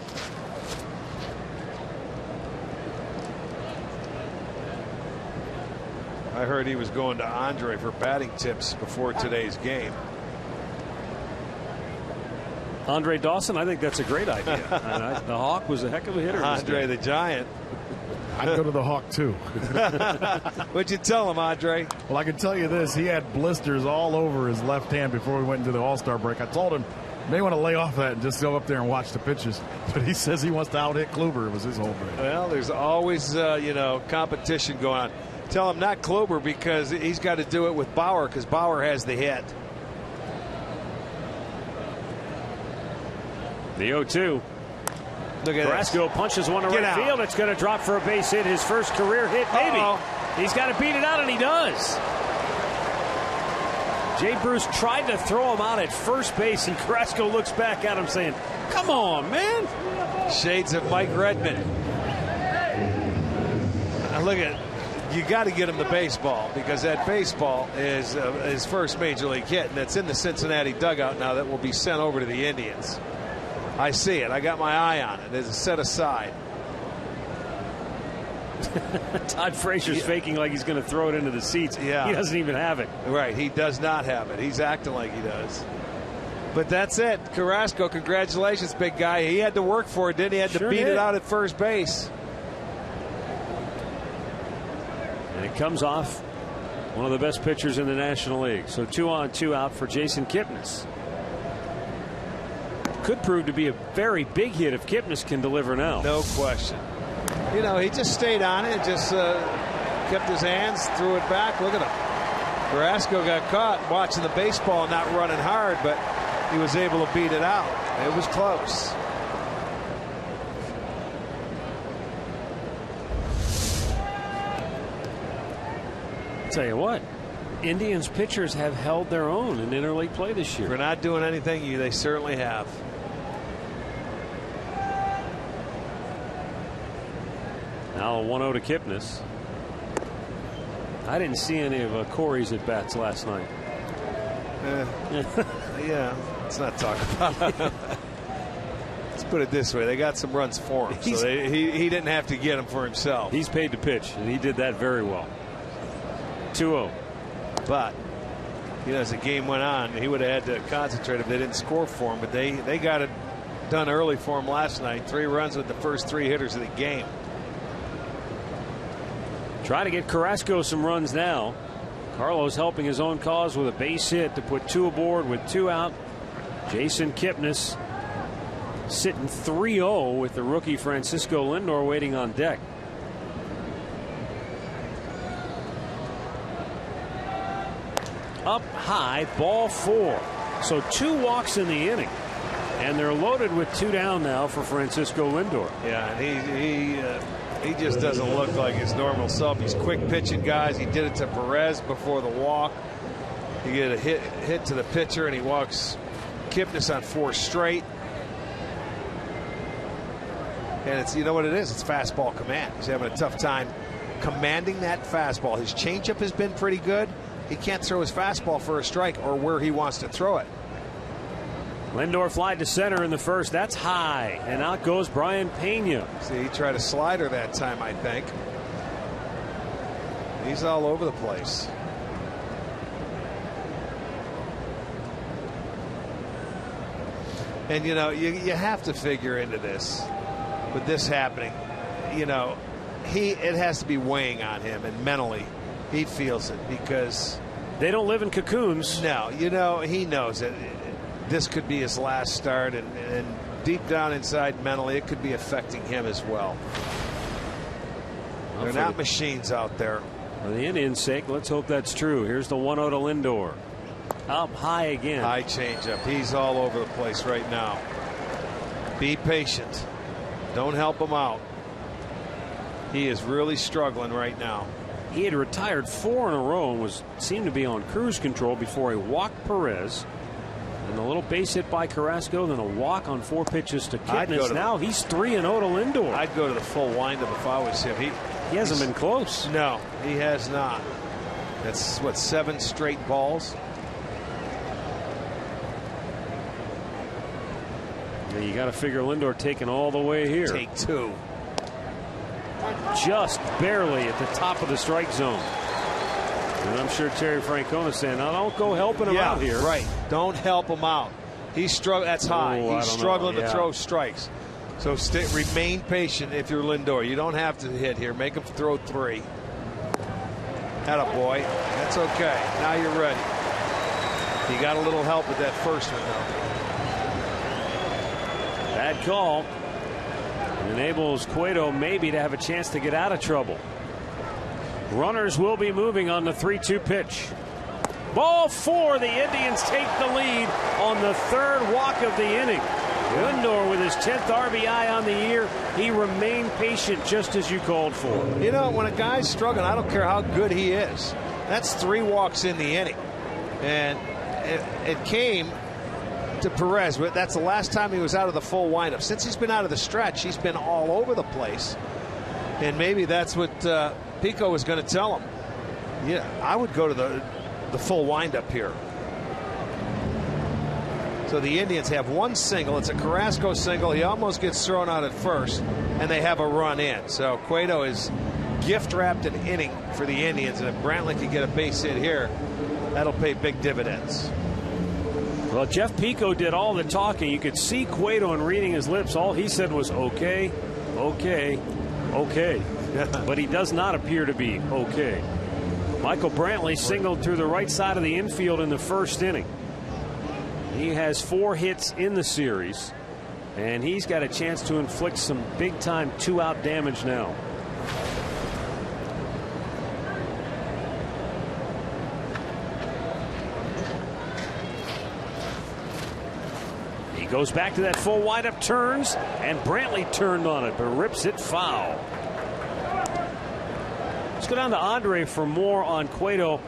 Speaker 5: I heard he was going to Andre for batting tips before today's game.
Speaker 3: Andre Dawson, I think that's a great idea. The Hawk was a heck of a hitter.
Speaker 5: Andre the Giant.
Speaker 1: I'd go to the Hawk too.
Speaker 5: What'd you tell him, Andre?
Speaker 1: Well, I can tell you this: he had blisters all over his left hand before we went into the All-Star break. I told him, May want to lay off that and just go up there and watch the pitches. But he says he wants to out-hit Kluber. It was his whole thing.
Speaker 5: Well, there's always, competition going on. Tell him not Kluber because he's got to do it with Bauer because Bauer has the hit.
Speaker 3: The 0-2.
Speaker 5: Look at
Speaker 3: Carrasco punches one to right field. It's going to drop for a base hit. His first career hit, maybe. He's got to beat it out, and he does. Jay Bruce tried to throw him out at first base, and Carrasco looks back at him saying, come on, man.
Speaker 5: Shades of Mike Redmond. Now look at, you got to get him the baseball because that baseball is his first major league hit, and it's in the Cincinnati dugout now that will be sent over to the Indians. I see it. I got my eye on it. It's set aside.
Speaker 3: Todd Frazier's faking like he's going to throw it into the seats.
Speaker 5: Yeah.
Speaker 3: He doesn't even have it.
Speaker 5: Right. He does not have it. He's acting like he does. But that's it. Carrasco, congratulations, big guy. He had to work for it, didn't he? He had to beat it out at first base.
Speaker 3: And it comes off one of the best pitchers in the National League. So 2 on, 2 out for Jason Kipnis. Could prove to be a very big hit if Kipnis can deliver now.
Speaker 5: No question. He just stayed on it, just kept his hands, threw it back. Look at him. Carrasco got caught watching the baseball, not running hard, but he was able to beat it out. It was close.
Speaker 3: I'll tell you what, Indians pitchers have held their own in interleague play this year.
Speaker 5: We're not doing anything. They certainly have.
Speaker 3: Now a 1-0 to Kipnis. I didn't see any of Corey's at bats last night.
Speaker 5: Yeah, let's not talk about it. Let's put it this way: they got some runs for him, so he didn't have to get them for himself.
Speaker 3: He's paid to pitch, and he did that very well. 2-0.
Speaker 5: But as the game went on, he would have had to concentrate if they didn't score for him. But they got it done early for him last night. 3 runs with the first 3 hitters of the game.
Speaker 3: Try to get Carrasco some runs now. Carlos helping his own cause with a base hit to put 2 aboard with 2 out. Jason Kipnis sitting 3-0 with the rookie Francisco Lindor waiting on deck. Up high, ball 4. So 2 walks in the inning. And they're loaded with 2 down now for Francisco Lindor.
Speaker 5: Yeah, and he just doesn't look like his normal self. He's quick pitching guys. He did it to Perez before the walk. He get a hit to the pitcher, and he walks Kipnis on 4 straight. And it's, what it is? It's fastball command. He's having a tough time commanding that fastball. His changeup has been pretty good. He can't throw his fastball for a strike or where he wants to throw it.
Speaker 3: Lindor flied to center in the first. That's high. And out goes Brian Pena.
Speaker 5: See, he tried a slider that time, I think. He's all over the place. And, you have to figure into this. With this happening, it has to be weighing on him, and mentally he feels it because
Speaker 3: they don't live in cocoons.
Speaker 5: No, he knows it. This could be his last start, and deep down inside mentally it could be affecting him as well. They're not machines out there.
Speaker 3: For the Indians' sake, let's hope that's true. Here's the 1-0 to Lindor. Up high again.
Speaker 5: High changeup. He's all over the place right now. Be patient. Don't help him out. He is really struggling right now.
Speaker 3: He had retired 4 in a row and seemed to be on cruise control before he walked Perez. And a little base hit by Carrasco, then a walk on 4 pitches to Kipnis. Now he's 3-0 to Lindor.
Speaker 5: I'd go to the full windup if I was him.
Speaker 3: He hasn't been close.
Speaker 5: No, he has not. That's, 7 straight balls?
Speaker 3: Yeah, you got to figure Lindor taking all the way here.
Speaker 5: Take 2.
Speaker 3: Just barely at the top of the strike zone. And I'm sure Terry Francona's saying, now don't go helping him out here.
Speaker 5: Right. Don't help him out. He's struggling. That's high. He's struggling to throw strikes. So remain patient if you're Lindor. You don't have to hit here. Make him throw 3. Attaboy. That's okay. Now you're ready. You got a little help with that first one, though.
Speaker 3: Bad call. It enables Cueto maybe to have a chance to get out of trouble. Runners will be moving on the 3-2 pitch. Ball 4. The Indians take the lead on the third walk of the inning. Lindor with his 10th RBI on the year. He remained patient just as you called for.
Speaker 5: You know, when a guy's struggling, I don't care how good he is. That's 3 walks in the inning. And it came to Perez. That's the last time he was out of the full windup. Since he's been out of the stretch, he's been all over the place. And maybe that's what Pico was going to tell him. Yeah, I would go to the full windup here. So the Indians have one single. It's a Carrasco single. He almost gets thrown out at first, and they have a run in. So Cueto is gift-wrapped an inning for the Indians, and if Brantley can get a base hit here, that'll pay big dividends.
Speaker 3: Well, Jeff Pico did all the talking. You could see Cueto and reading his lips. All he said was, okay, okay, okay. But he does not appear to be okay. Michael Brantley singled through the right side of the infield in the first inning. He has 4 hits in the series, and he's got a chance to inflict some big-time 2-out damage now. He goes back to that full windup, turns, and Brantley turned on it, but rips it foul. Let's go down to Andre for more on Cueto.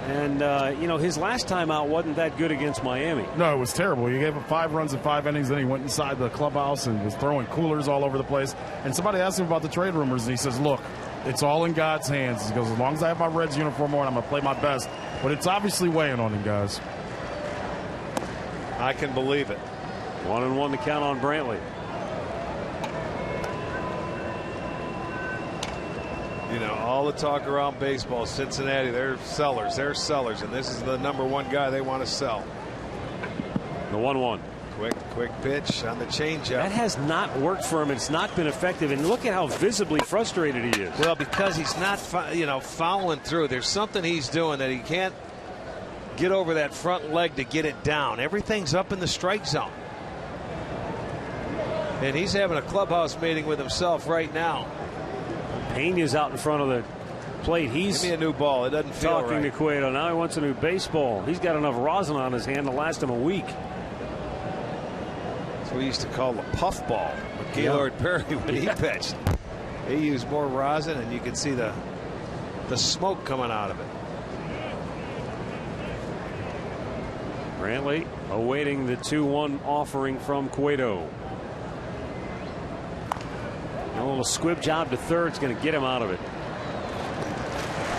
Speaker 3: And, you know, his last time out wasn't that good against Miami.
Speaker 1: No, it was terrible. He gave him 5 runs in 5 innings. Then he went inside the clubhouse and was throwing coolers all over the place. And somebody asked him about the trade rumors, and he says, look, it's all in God's hands. He goes, as long as I have my Reds uniform on, I'm going to play my best. But it's obviously weighing on him, guys.
Speaker 5: I can believe it.
Speaker 3: 1-1 to count on Brantley.
Speaker 5: You know, all the talk around baseball, Cincinnati, they're sellers. They're sellers, and this is the #1 guy they want to sell.
Speaker 3: The 1-1.
Speaker 5: Quick pitch on the changeup.
Speaker 3: That has not worked for him. It's not been effective. And look at how visibly frustrated he is.
Speaker 5: Well, because he's not, following through. There's something he's doing that he can't get over that front leg to get it down. Everything's up in the strike zone. And he's having a clubhouse meeting with himself right now.
Speaker 3: Pena's out in front of the plate. He's
Speaker 5: give me a new ball. It doesn't feel
Speaker 3: talking
Speaker 5: right.
Speaker 3: to Cueto. Now he wants a new baseball. He's got enough rosin on his hand to last him a week.
Speaker 5: That's what we used to call the puff ball with Gaylord Perry when he pitched. He used more rosin, and you can see the smoke coming out of it.
Speaker 3: Brantley awaiting the 2-1 offering from Cueto. A little squib job to third is going to get him out of it.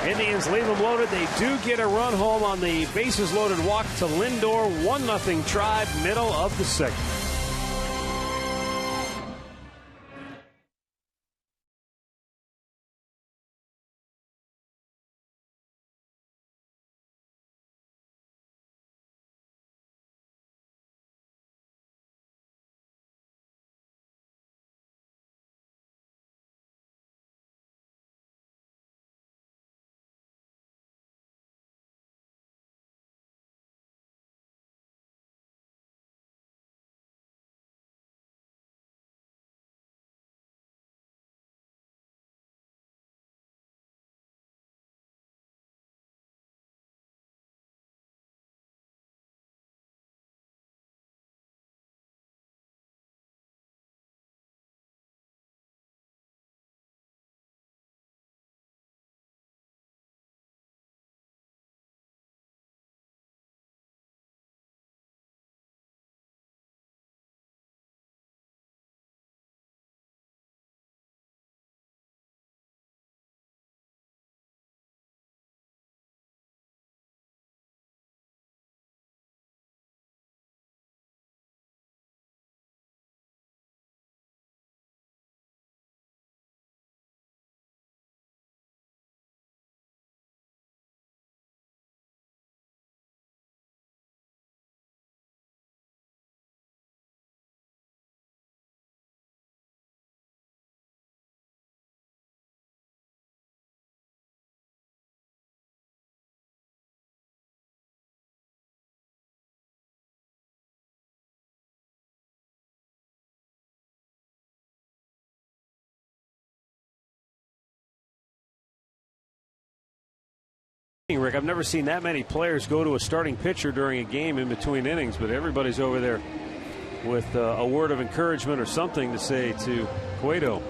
Speaker 3: Indians leave them loaded. They do get a run home on the bases loaded walk to Lindor. 1-0 Tribe, middle of the second. Rick, I've never seen that many players go to a starting pitcher during a game in between innings, but everybody's over there with a word of encouragement or something to say to Cueto.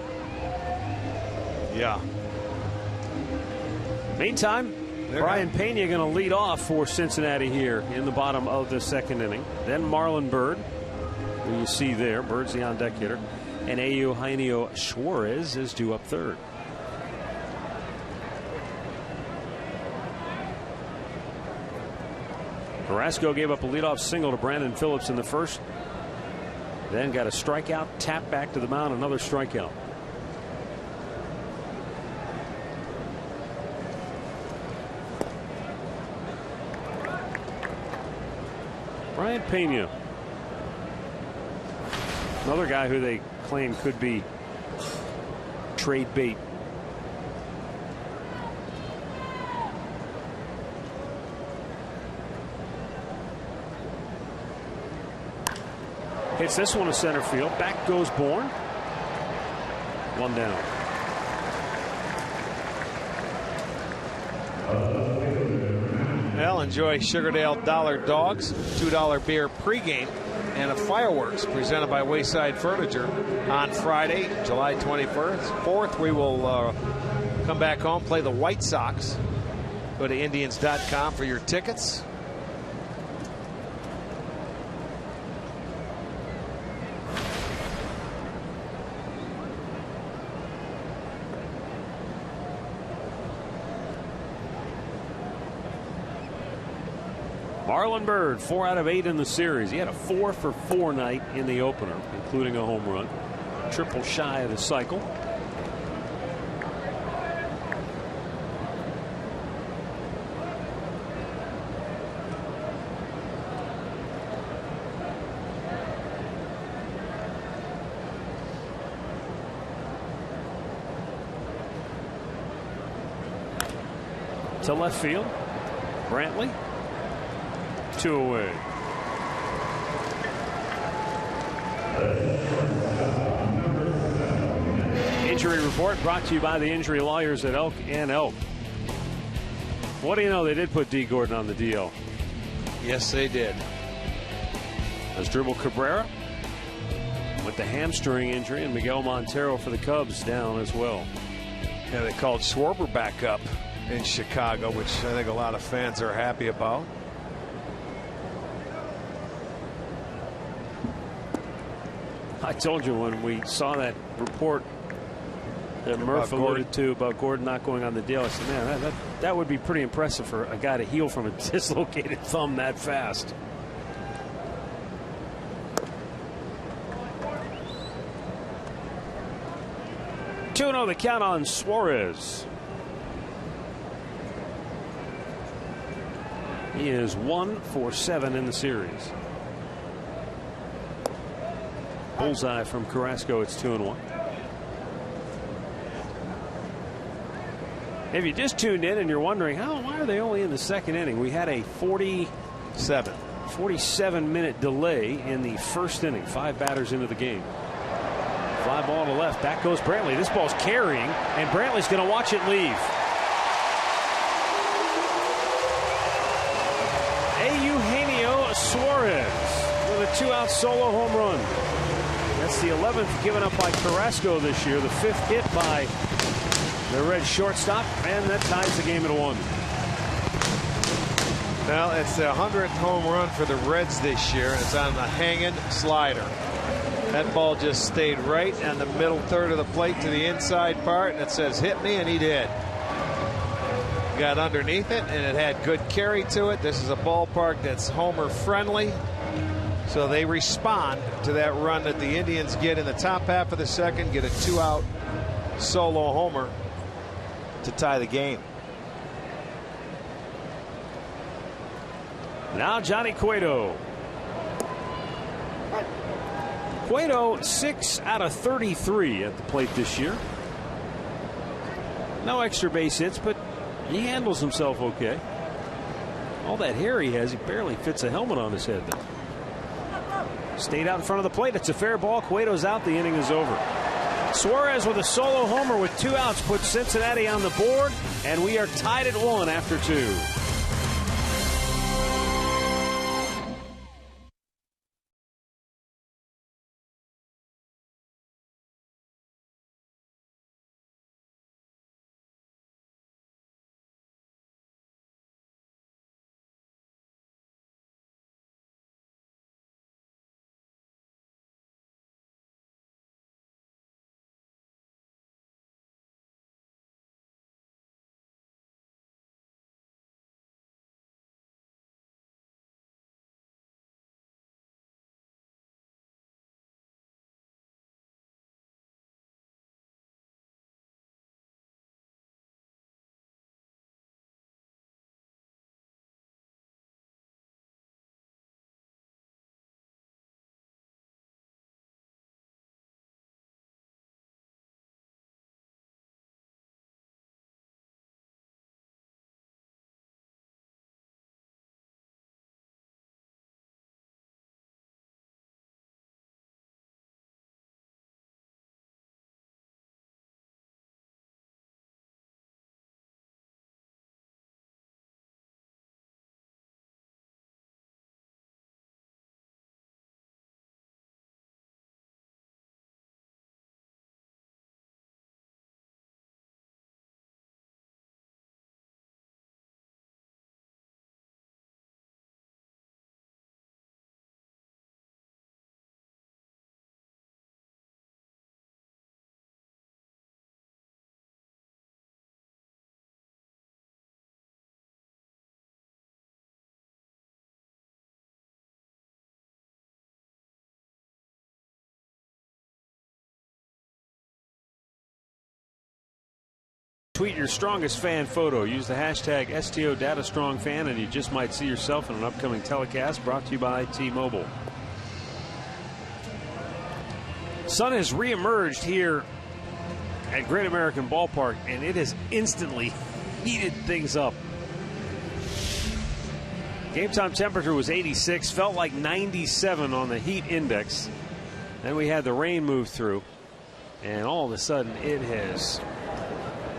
Speaker 5: Yeah.
Speaker 3: Meantime, Brian Pena going to lead off for Cincinnati here in the bottom of the second inning. Then Marlon Byrd, who you see there. Bird's the on-deck hitter. And Eugenio Suarez is due up third. Carrasco gave up a leadoff single to Brandon Phillips in the first. Then got a strikeout, tap back to the mound, another strikeout. Brian Pena, another guy who they claim could be trade bait. Hits this one to center field. Back goes Bourne. One down.
Speaker 5: Well, enjoy Sugardale Dollar Dogs, $2 beer pregame, and a fireworks presented by Wayside Furniture on Friday, July 21st. 4th, we will come back home, play the White Sox. Go to Indians.com for your tickets.
Speaker 3: Marlon Byrd, 4 out of 8 in the series. He had a 4-for-4 night in the opener, including a home run. Triple shy of the cycle. To left field, Brantley. 2 away. Injury report brought to you by the injury lawyers at Elk and Elk. What do you know? They did put D. Gordon on the DL.
Speaker 5: Yes, they did.
Speaker 3: Asdrubal Cabrera with the hamstring injury, and Miguel Montero for the Cubs down as well.
Speaker 5: Yeah, they called Schwarber back up in Chicago, which I think a lot of fans are happy about.
Speaker 3: I told you when we saw that report that Murph alluded to about Gordon not going on the deal, I said, man, that would be pretty impressive for a guy to heal from a dislocated thumb that fast. Two the count on Suarez. He is 1 for 7 in the series. Bullseye from Carrasco. It's 2-1. If you just tuned in and you're wondering why are they only in the second inning, we had a 47-minute delay in the first inning. 5 batters into the game. Fly ball to left. Back goes Brantley. This ball's carrying, and Brantley's going to watch it leave. Eugenio Suarez with a 2-out solo home run. That's the 11th given up by Carrasco this year, the 5th hit by the Red shortstop, and that ties the game at 1.
Speaker 5: Well, it's the 100th home run for the Reds this year, and it's on the hanging slider. That ball just stayed right on the middle third of the plate to the inside part, and it says hit me, and he did. Got underneath it, and it had good carry to it. This is a ballpark that's homer friendly. So they respond to that run that the Indians get in the top half of the second, get a 2-out solo homer to tie the game.
Speaker 3: Now Johnny Cueto. Cueto 6 out of 33 at the plate this year. No extra base hits, but he handles himself okay. All that hair he has, he barely fits a helmet on his head though. Stayed out in front of the plate. It's a fair ball. Cueto's out. The inning is over. Suarez with a solo homer with 2 outs puts Cincinnati on the board, and we are tied at 1 after 2. Tweet your strongest fan photo. Use the hashtag STODataStrongFan, and you just might see yourself in an upcoming telecast brought to you by T-Mobile. Sun has reemerged here at Great American Ballpark, and it has instantly heated things up. Game time temperature was 86, felt like 97 on the heat index. Then we had the rain move through, and all of a sudden it has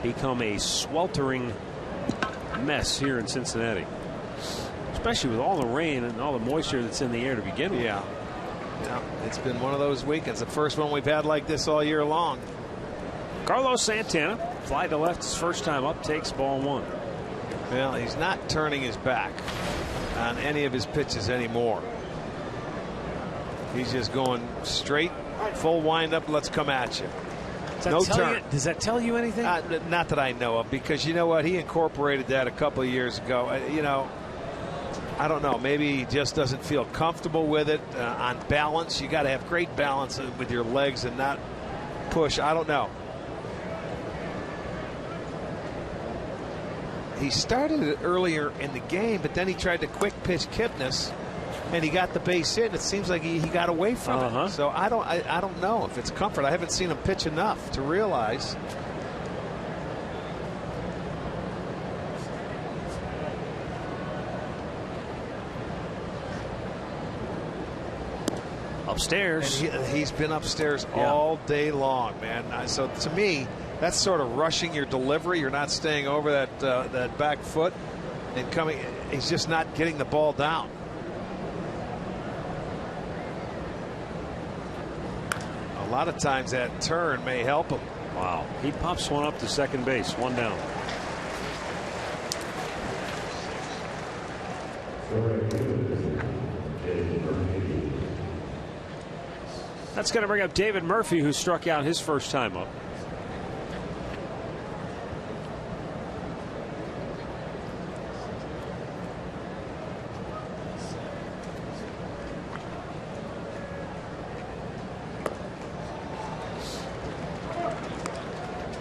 Speaker 3: become a sweltering mess here in Cincinnati, especially with all the rain and all the moisture that's in the air to begin with.
Speaker 5: Yeah, it's been one of those weekends, the first one we've had like this all year long.
Speaker 3: Carlos Santana, fly to left his first time up, takes ball 1.
Speaker 5: Well, he's not turning his back on any of his pitches anymore. He's just going straight, full windup, let's come at you. No turn.
Speaker 3: Does that tell you anything?
Speaker 5: Not that I know of, because you know what? He incorporated that a couple of years ago. You know, I don't know. Maybe he just doesn't feel comfortable with it on balance. You got to have great balance with your legs and not push. I don't know. He started it earlier in the game, but then he tried to quick pitch Kipnis, and he got the base hit. It seems like he got away from it. So I don't know if it's comfort. I haven't seen him pitch enough to realize.
Speaker 3: Upstairs.
Speaker 5: And he's been upstairs all day long, man. So to me, that's sort of rushing your delivery. You're not staying over that back foot and coming. He's just not getting the ball down. A lot of times that turn may help him.
Speaker 3: Wow. He pops one up to second base, 1 down. That's going to bring up David Murphy, who struck out his first time up.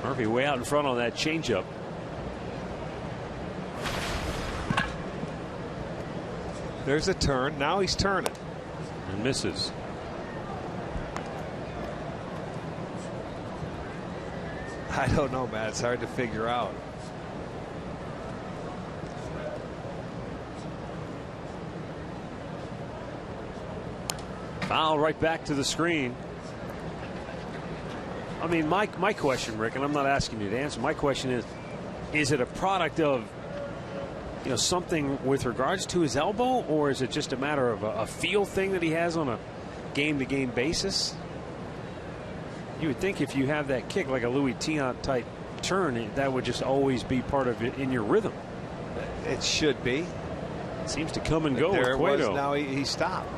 Speaker 3: Murphy way out in front on that changeup.
Speaker 5: There's a turn. Now he's turning.
Speaker 3: And misses.
Speaker 5: I don't know, Matt. It's hard to figure out.
Speaker 3: Foul right back to the screen. I mean, my question, Rick, and I'm not asking you to answer. My question is it a product of something with regards to his elbow, or is it just a matter of a feel thing that he has on a game-to-game basis? You would think if you have that kick like a Louis Tiant type turn, that would just always be part of it in your rhythm.
Speaker 5: It should be.
Speaker 3: It seems to come and go
Speaker 5: there
Speaker 3: with Cueto.
Speaker 5: Was, now he stopped.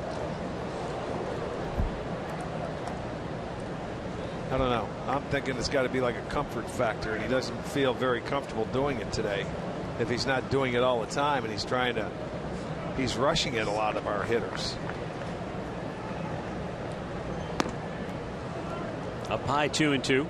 Speaker 5: I don't know. I'm thinking it's got to be like a comfort factor, and he doesn't feel very comfortable doing it today. If he's not doing it all the time, and he's rushing at a lot of our hitters.
Speaker 3: Up high, 2-2.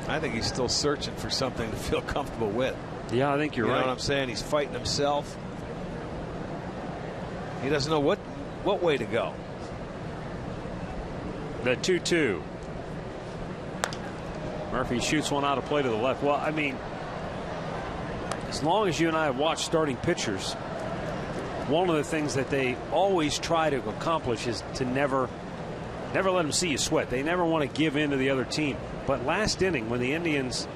Speaker 5: I think he's still searching for something to feel comfortable with.
Speaker 3: Yeah, I think you're right.
Speaker 5: You know what I'm saying? He's fighting himself. He doesn't know what way to go.
Speaker 3: The 2-2. Murphy shoots one out of play to the left. Well, I mean, as long as you and I have watched starting pitchers, one of the things that they always try to accomplish is to never let them see you sweat. They never want to give in to the other team. But last inning, when the Indians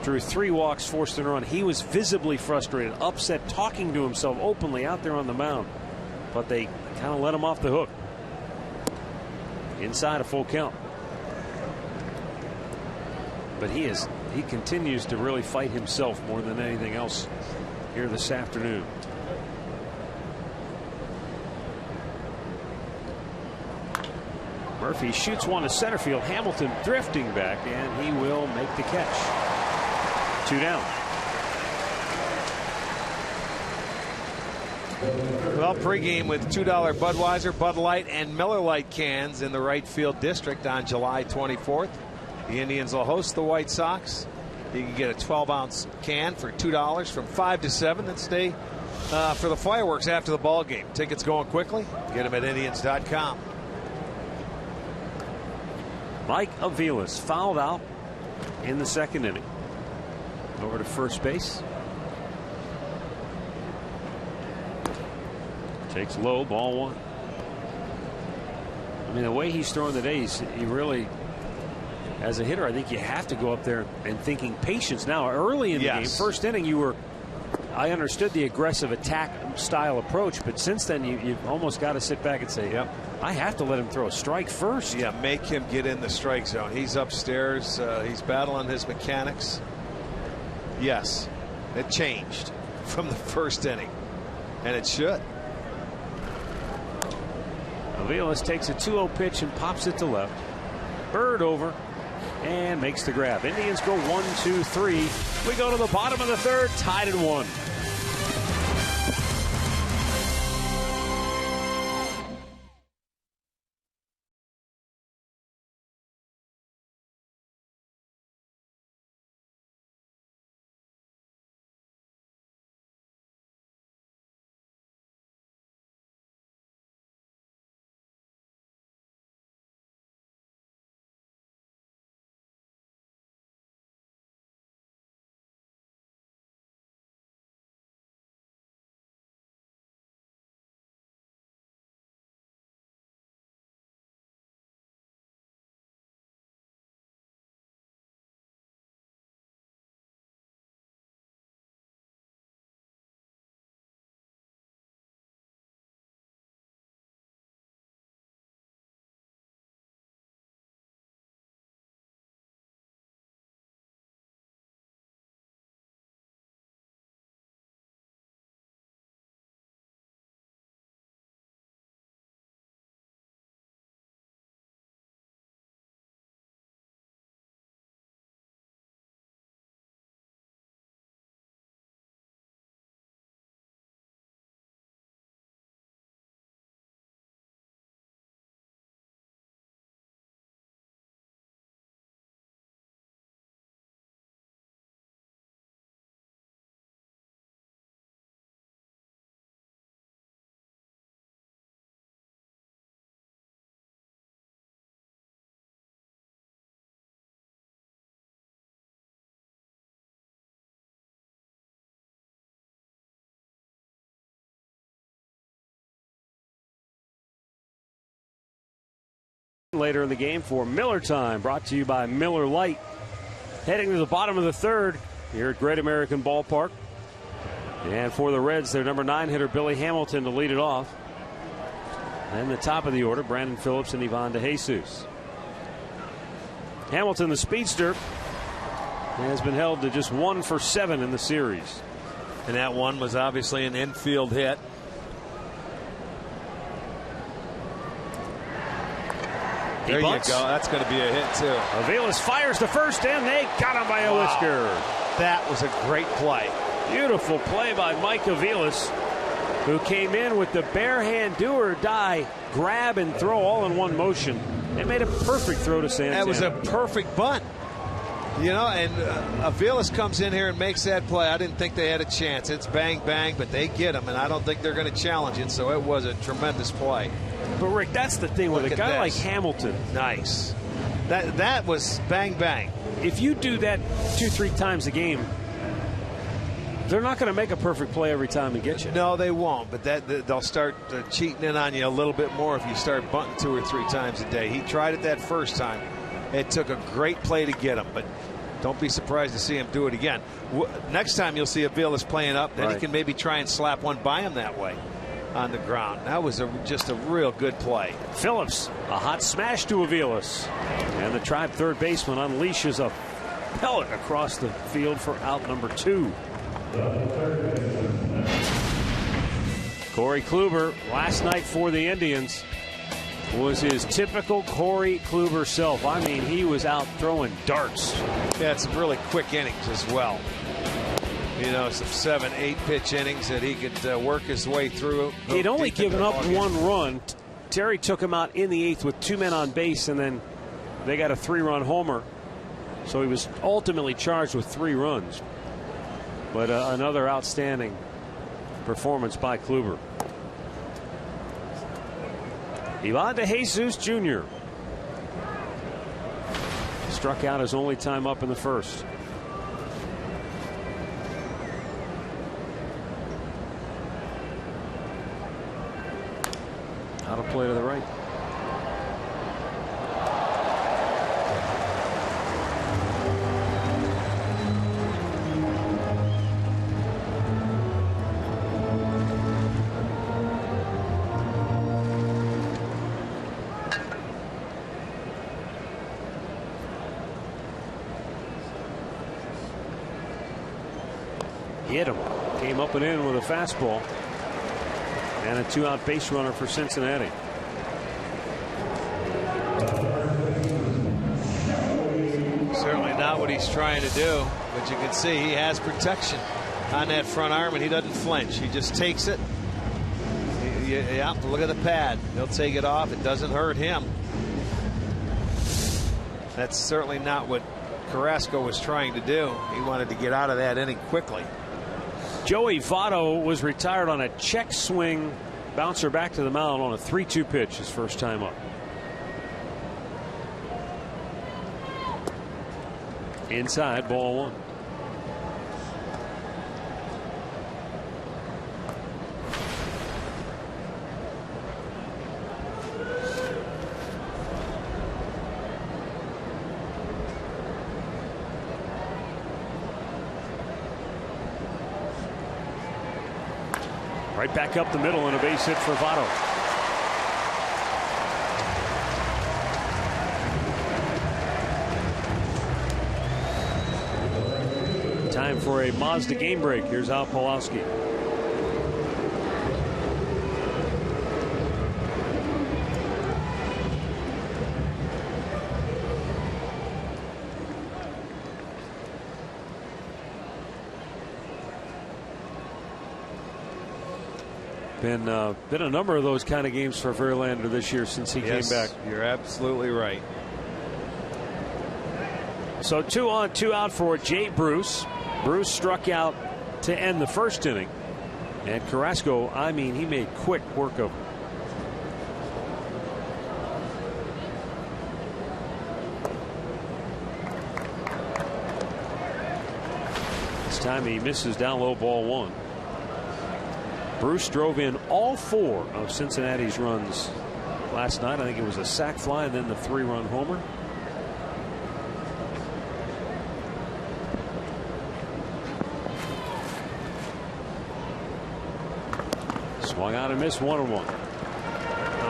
Speaker 3: drew 3 walks, forced a run, he was visibly frustrated, upset, talking to himself openly out there on the mound. But they kind of let him off the hook. Inside a full count. But he continues to really fight himself more than anything else here this afternoon. Murphy shoots one to center field. Hamilton drifting back, and he will make the catch. 2 down.
Speaker 5: Well, pregame with $2 Budweiser, Bud Light, and Miller Lite cans in the right field district on July 24th. The Indians will host the White Sox. You can get a 12-ounce can for $2 from 5 to 7. Then stay for the fireworks after the ball game. Tickets going quickly. Get them at Indians.com.
Speaker 3: Mike Aviles fouled out in the second inning. Over to first base. Takes low, ball 1. I mean, the way he's throwing today, he really, as a hitter, I think you have to go up there and thinking patience. Now, early in the game, first inning, I understood the aggressive attack style approach, but since then, you've almost got to sit back and say, yep, I have to let him throw a strike first.
Speaker 5: Yeah, make him get in the strike zone. He's upstairs. He's battling his mechanics. Yes, it changed from the first inning, and it should.
Speaker 3: Aviles takes a 2-0 pitch and pops it to left. Bird over and makes the grab. Indians go 1-2-3. We go to the bottom of the third, tied at 1. Later in the game for Miller Time, brought to you by Miller Lite. Heading to the bottom of the third here at Great American Ballpark. And for the Reds, their number 9 hitter, Billy Hamilton, to lead it off. And the top of the order, Brandon Phillips and Ivan DeJesus. Hamilton, the speedster, has been held to just 1 for 7 in the series.
Speaker 5: And that one was obviously an infield hit. There you go. That's going to be a hit, too.
Speaker 3: Aviles fires to first, and they got him by a whisker.
Speaker 5: That was a great play.
Speaker 3: Beautiful play by Mike Aviles, who came in with the bare hand do-or-die grab and throw all in one motion. They made a perfect throw to Santana.
Speaker 5: That was a perfect bunt. You know, and Aviles comes in here and makes that play. I didn't think they had a chance. It's bang, bang, but they get him, and I don't think they're going to challenge it, so it was a tremendous play.
Speaker 3: But, Rick, that's the thing with a guy like Hamilton.
Speaker 5: Nice. That was bang, bang.
Speaker 3: If you do that 2-3 times a game, they're not going to make a perfect play every time and get you.
Speaker 5: No, they won't, but they'll start cheating in on you a little bit more if you start bunting 2 or 3 times a day. He tried it that first time. It took a great play to get him, but don't be surprised to see him do it again. Next time you'll see Aviles playing up, then he can maybe try and slap one by him that way on the ground. That was just a real good play.
Speaker 3: Phillips, a hot smash to Aviles. And the Tribe third baseman unleashes a pellet across the field for out number 2. Corey Kluber, last night for the Indians, was his typical Corey Kluber self. I mean, he was out throwing darts.
Speaker 5: Yeah, some really quick innings as well. You know, some 7-8 pitch innings that he could work his way through.
Speaker 3: He'd only given up 1 run. Terry took him out in the 8th with 2 men on base, and then they got a 3-run homer. So he was ultimately charged with 3 runs. But another outstanding performance by Kluber. Ivan DeJesus Jr. struck out his only time up in the first. Out of play to the right. Hit him. Came up and in with a fastball. And a 2-out base runner for Cincinnati.
Speaker 5: Certainly not what he's trying to do, but you can see he has protection on that front arm, and he doesn't flinch. He just takes it. Yeah, look at the pad. He'll take it off. It doesn't hurt him. That's certainly not what Carrasco was trying to do. He wanted to get out of that inning quickly.
Speaker 3: Joey Votto was retired on a check swing bouncer back to the mound on a 3-2 pitch his first time up. Inside, ball 1. Right back up the middle and a base hit for Votto. Time for a Mazda game break. Here's Al Pawlowski. Been a number of those kind of games for Verlander this year since he came back.
Speaker 5: You're absolutely right.
Speaker 3: So 2 on, 2 out for Jay Bruce. Bruce struck out to end the first inning. And Carrasco, I mean, he made quick work of him. This time he misses down low, ball 1. Bruce drove in all 4 of Cincinnati's runs last night. I think it was a sac fly and then the 3-run homer. Swung out and missed, 1-1.
Speaker 5: Well,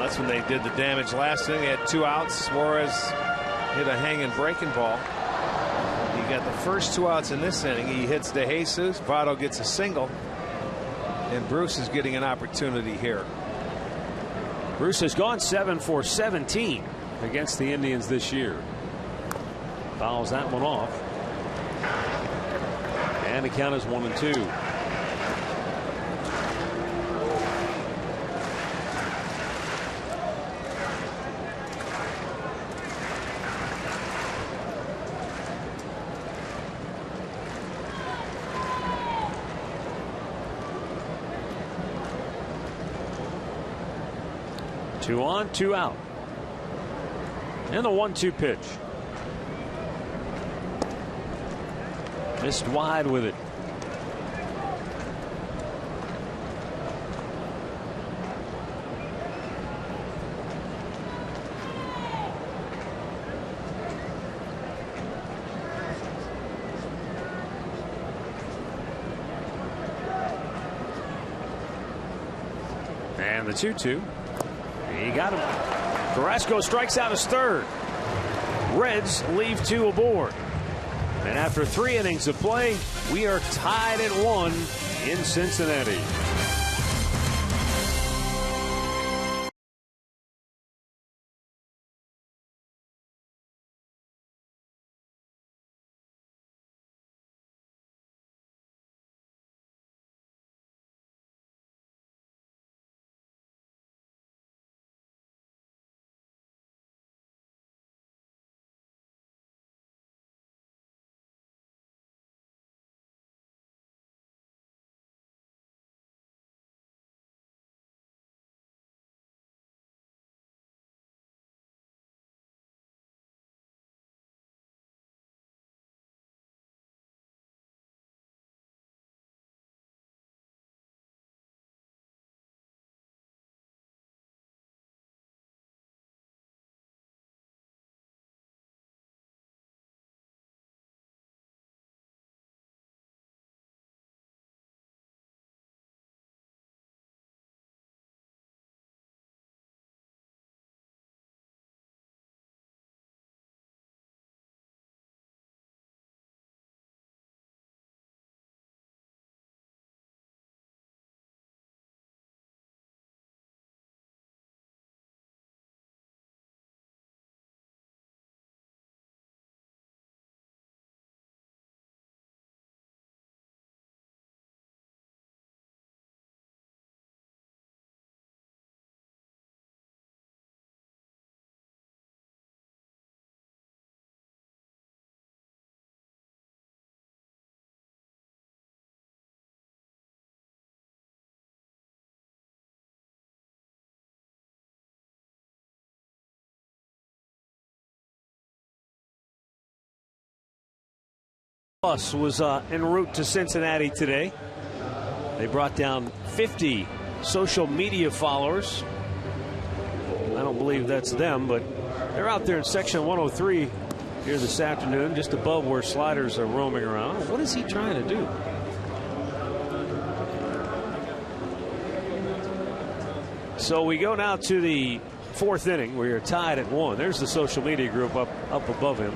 Speaker 5: that's when they did the damage last inning. They had 2 outs. Suarez hit a hanging breaking ball. He got the first 2 outs in this inning. He hits De Jesus. Votto gets a single. And Bruce is getting an opportunity here.
Speaker 3: Bruce has gone 7 for 17 against the Indians this year. Fouls that one off. And the count is 1-2. Two on, 2 out. And the 1-2 pitch. Missed wide with it. And the 2-2. He got him. Carrasco strikes out his third. Reds leave 2 aboard. And after 3 innings of play, we are tied at 1 in Cincinnati. Bus was en route to Cincinnati today. They brought down 50 social media followers. I don't believe that's them, but they're out there in section 103 here this afternoon, just above where sliders are roaming around. What is he trying to do? So we go now to the 4th inning. We are tied at 1. There's the social media group up above him.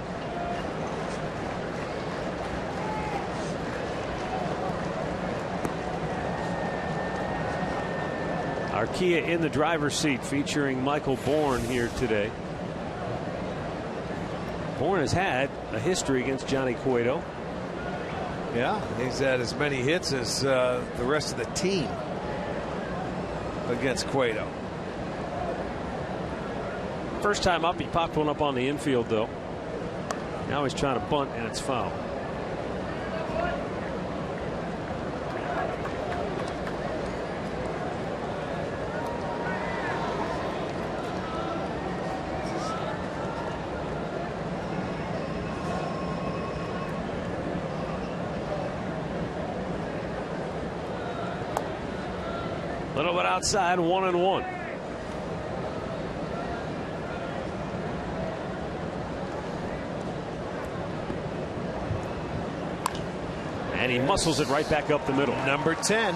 Speaker 3: Our Kia in the driver's seat featuring Michael Bourne here today. Bourne has had a history against Johnny Cueto.
Speaker 5: Yeah, he's had as many hits as the rest of the team against Cueto.
Speaker 3: First time up, he popped one up on the infield, though. Now he's trying to bunt, and it's foul. Little bit outside, 1-1. And he muscles it right back up the middle.
Speaker 5: Number 10.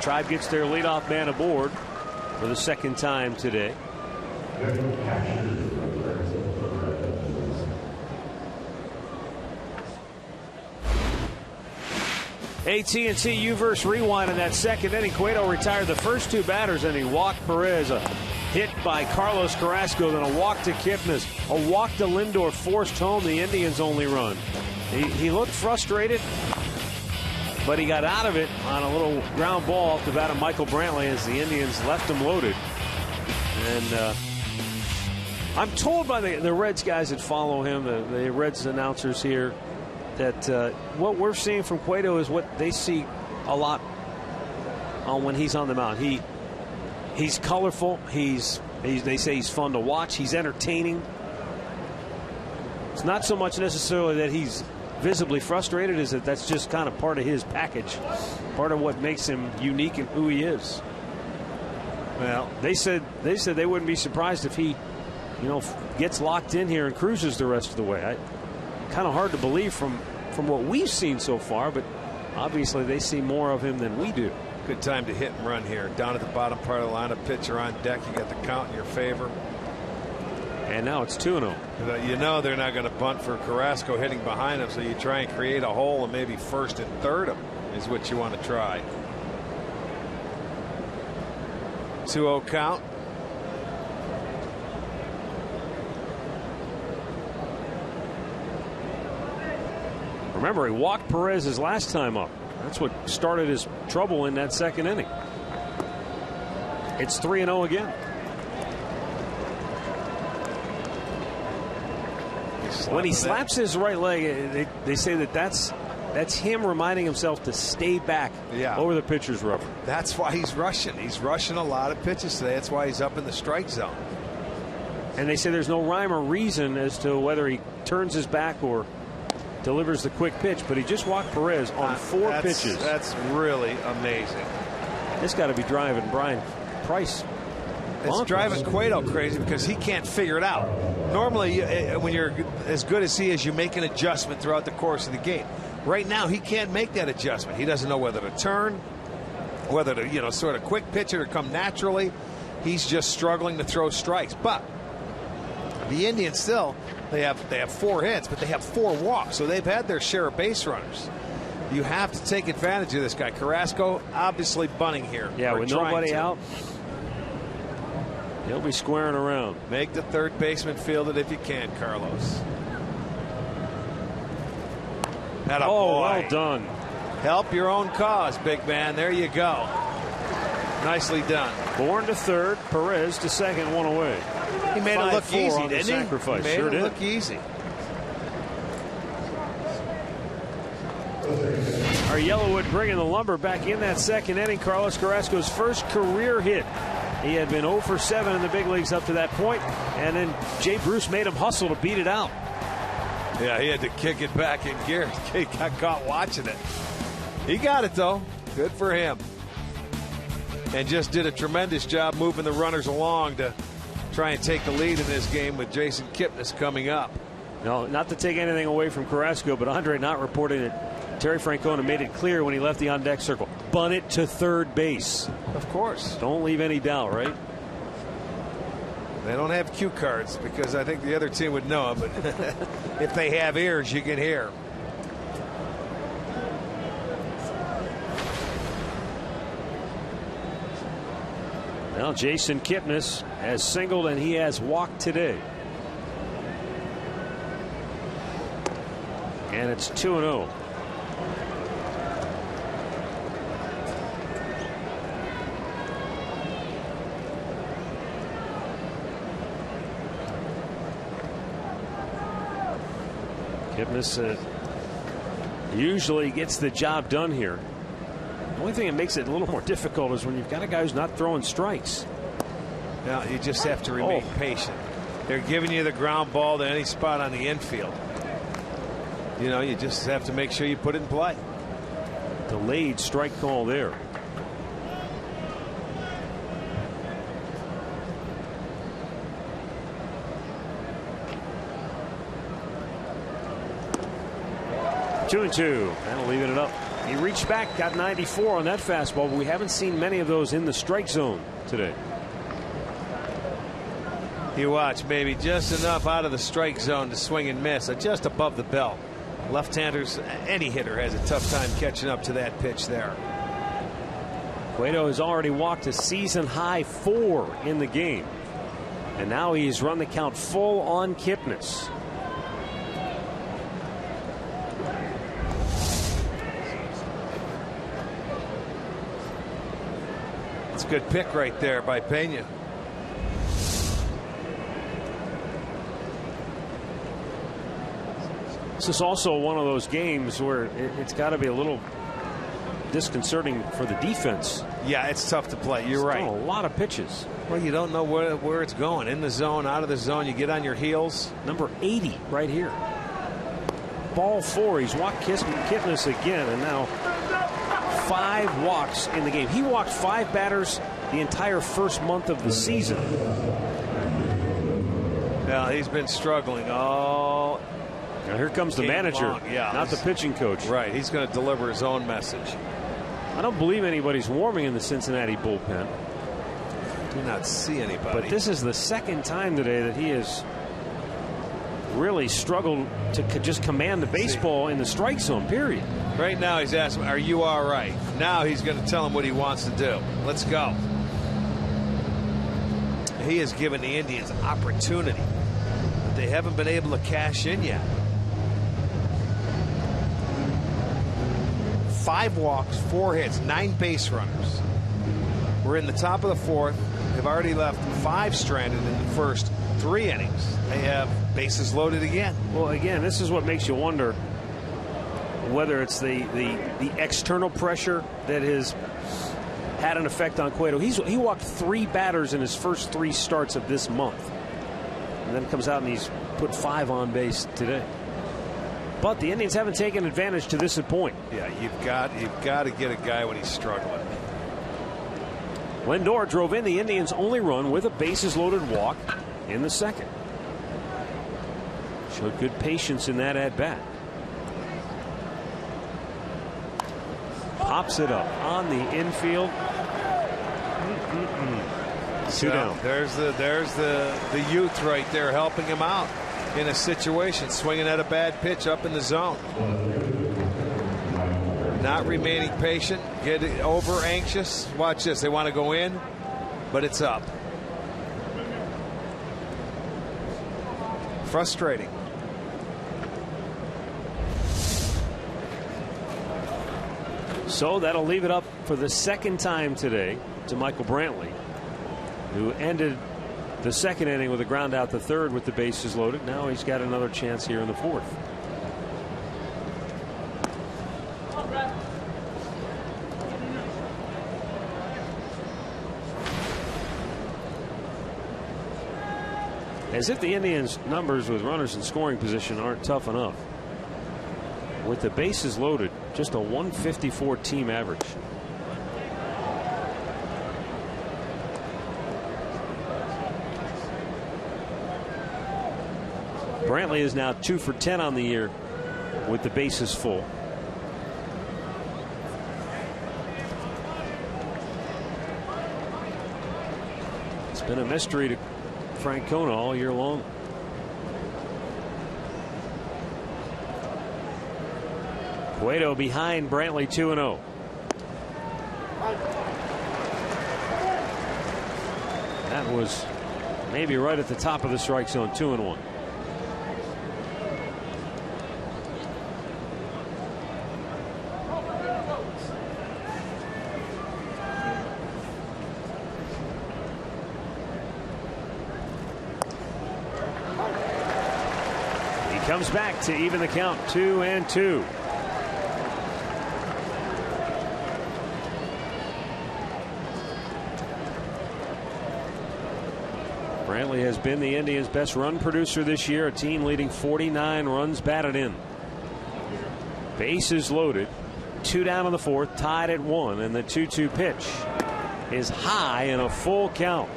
Speaker 3: Tribe gets their leadoff man aboard for the second time today. AT&T U-verse rewind in that second inning. Cueto retired the first 2 batters, and he walked Perez. A hit by Carlos Carrasco, then a walk to Kipnis. A walk to Lindor forced home the Indians' only run. He looked frustrated, but he got out of it on a little ground ball off the bat of Michael Brantley as the Indians left him loaded. And I'm told by the Reds guys that follow him, the Reds announcers here, that what we're seeing from Cueto is what they see a lot when he's on the mound. He's colorful. They say he's fun to watch. He's entertaining. It's not so much necessarily that he's visibly frustrated, is that that's just kind of part of his package, part of what makes him unique and who he is. Well, they said they wouldn't be surprised if he, gets locked in here and cruises the rest of the way. Kind of hard to believe from what we've seen so far, but obviously they see more of him than we do.
Speaker 5: Good time to hit and run here. Down at the bottom part of the lineup, pitcher on deck. You got the count in your favor.
Speaker 3: And now it's 2-0.
Speaker 5: You know they're not going to bunt for Carrasco hitting behind him, so you try and create a hole, and maybe first and third him is what you want to try. 2-0 count.
Speaker 3: Remember, he walked Perez his last time up. That's what started his trouble in that second inning. It's 3-0 again. When he slaps his right leg, they say that's him reminding himself to stay back over the pitcher's rubber.
Speaker 5: That's why he's rushing. He's rushing a lot of pitches today. That's why he's up in the strike zone.
Speaker 3: And they say there's no rhyme or reason as to whether he turns his back or delivers the quick pitch, but he just walked Perez on 4 pitches.
Speaker 5: That's really amazing.
Speaker 3: This got to be driving Brian Price.
Speaker 5: It's driving Cueto crazy because he can't figure it out. Normally, when you're as good as he is, you make an adjustment throughout the course of the game. Right now, he can't make that adjustment. He doesn't know whether to turn, whether to, sort of quick pitch it or come naturally. He's just struggling to throw strikes. But the Indians still, they have 4 hits, but they have 4 walks, so they've had their share of base runners. You have to take advantage of this guy. Carrasco obviously bunting here.
Speaker 3: Yeah, with nobody out, he'll be squaring around.
Speaker 5: Make the third baseman field it if you can, Carlos.
Speaker 3: Well done.
Speaker 5: Help your own cause, big man. There you go. Nicely done.
Speaker 3: Bourne to third, Perez to second, 1 away.
Speaker 5: He made it look easy, didn't he?
Speaker 3: Sacrifice.
Speaker 5: Made
Speaker 3: Sure
Speaker 5: it
Speaker 3: did.
Speaker 5: look easy.
Speaker 3: Our Yellowwood bringing the lumber back in that second inning. Carlos Carrasco's first career hit. He had been 0 for 7 in the big leagues up to that point, and then Jay Bruce made him hustle to beat it out.
Speaker 5: Yeah, he had to kick it back in gear. He got caught watching it. He got it, though. Good for him. And just did a tremendous job moving the runners along to try and take the lead in this game with Jason Kipnis coming up.
Speaker 3: No, not to take anything away from Carrasco, but Andre Knott reported that Terry Francona made it clear when he left the on-deck circle. Bunt it to third base.
Speaker 5: Of course.
Speaker 3: Don't leave any doubt, right?
Speaker 5: They don't have cue cards because I think the other team would know them, but if they have ears, you can hear.
Speaker 3: Well, Jason Kipnis has singled and he has walked today. And it's 2-0. Kipnis usually gets the job done here. The only thing that makes it a little more difficult is when you've got a guy who's not throwing strikes.
Speaker 5: Now you just have to remain patient. They're giving you the ground ball to any spot on the infield. You just have to make sure you put it in play.
Speaker 3: Delayed strike call there. 2-2. That'll leave it up. He reached back, got 94 on that fastball, but we haven't seen many of those in the strike zone today.
Speaker 5: You watch, maybe just enough out of the strike zone to swing and miss, just above the belt. Left-handers, any hitter has a tough time catching up to that pitch there.
Speaker 3: Cueto has already walked a season-high 4 in the game. And now he's run the count full on Kipnis.
Speaker 5: It's a good pick right there by Pena.
Speaker 3: This is also one of those games where it's got to be a little disconcerting for the defense.
Speaker 5: Yeah, it's tough to play. You're right.
Speaker 3: A lot of pitches.
Speaker 5: Well, you don't know where it's going. In the zone, out of the zone, you get on your heels.
Speaker 3: Number 80 right here. Ball 4. He's walked Kipnis again, and now 5 walks in the game. He walked 5 batters the entire first month of the season.
Speaker 5: Now he's been struggling all.
Speaker 3: Now here comes the manager, not the pitching coach.
Speaker 5: Right, he's going to deliver his own message.
Speaker 3: I don't believe anybody's warming in the Cincinnati bullpen.
Speaker 5: Do not see anybody.
Speaker 3: But this is the second time today that he has really struggled to just command the baseball in the strike zone, period.
Speaker 5: Right now he's asking, are you all right? Now he's going to tell him what he wants to do. Let's go. He has given the Indians opportunity, but they haven't been able to cash in yet. 5 walks, 4 hits, 9 base runners. We're in the top of the 4th. They've already left 5 stranded in the first 3 innings. They have bases loaded again.
Speaker 3: Well, again, this is what makes you wonder whether it's the external pressure that has had an effect on Cueto. He walked 3 batters in his first 3 starts of this month, and then comes out and he's put 5 on base today. But the Indians haven't taken advantage to this point.
Speaker 5: Yeah, you've got to get a guy when he's struggling.
Speaker 3: Lindor drove in the Indians' only run with a bases-loaded walk in the second. Showed good patience in that at-bat. Pops it up on the infield. 2 down.
Speaker 5: There's the youth right there helping him out in a situation, swinging at a bad pitch up in the zone. Not remaining patient, get over anxious. Watch this, they want to go in, but it's up. Frustrating.
Speaker 3: So that'll leave it up for the second time today to Michael Brantley, who ended the second inning with a ground out the third with the bases loaded. Now he's got another chance here in the 4th. As if the Indians' numbers with runners in scoring position aren't tough enough. With the bases loaded, just a 154 team average. Brantley is now 2 for 10 on the year with the bases full. It's been a mystery to Francona all year long. Cueto behind Brantley 2-0. That was maybe right at the top of the strike zone. 2-1. Comes back to even the count. 2-2. Brantley has been the Indians' best run producer this year, a team leading 49 runs batted in. Bases loaded, 2 down in the 4th, tied at 1, and the 2-2 pitch is high in a full count.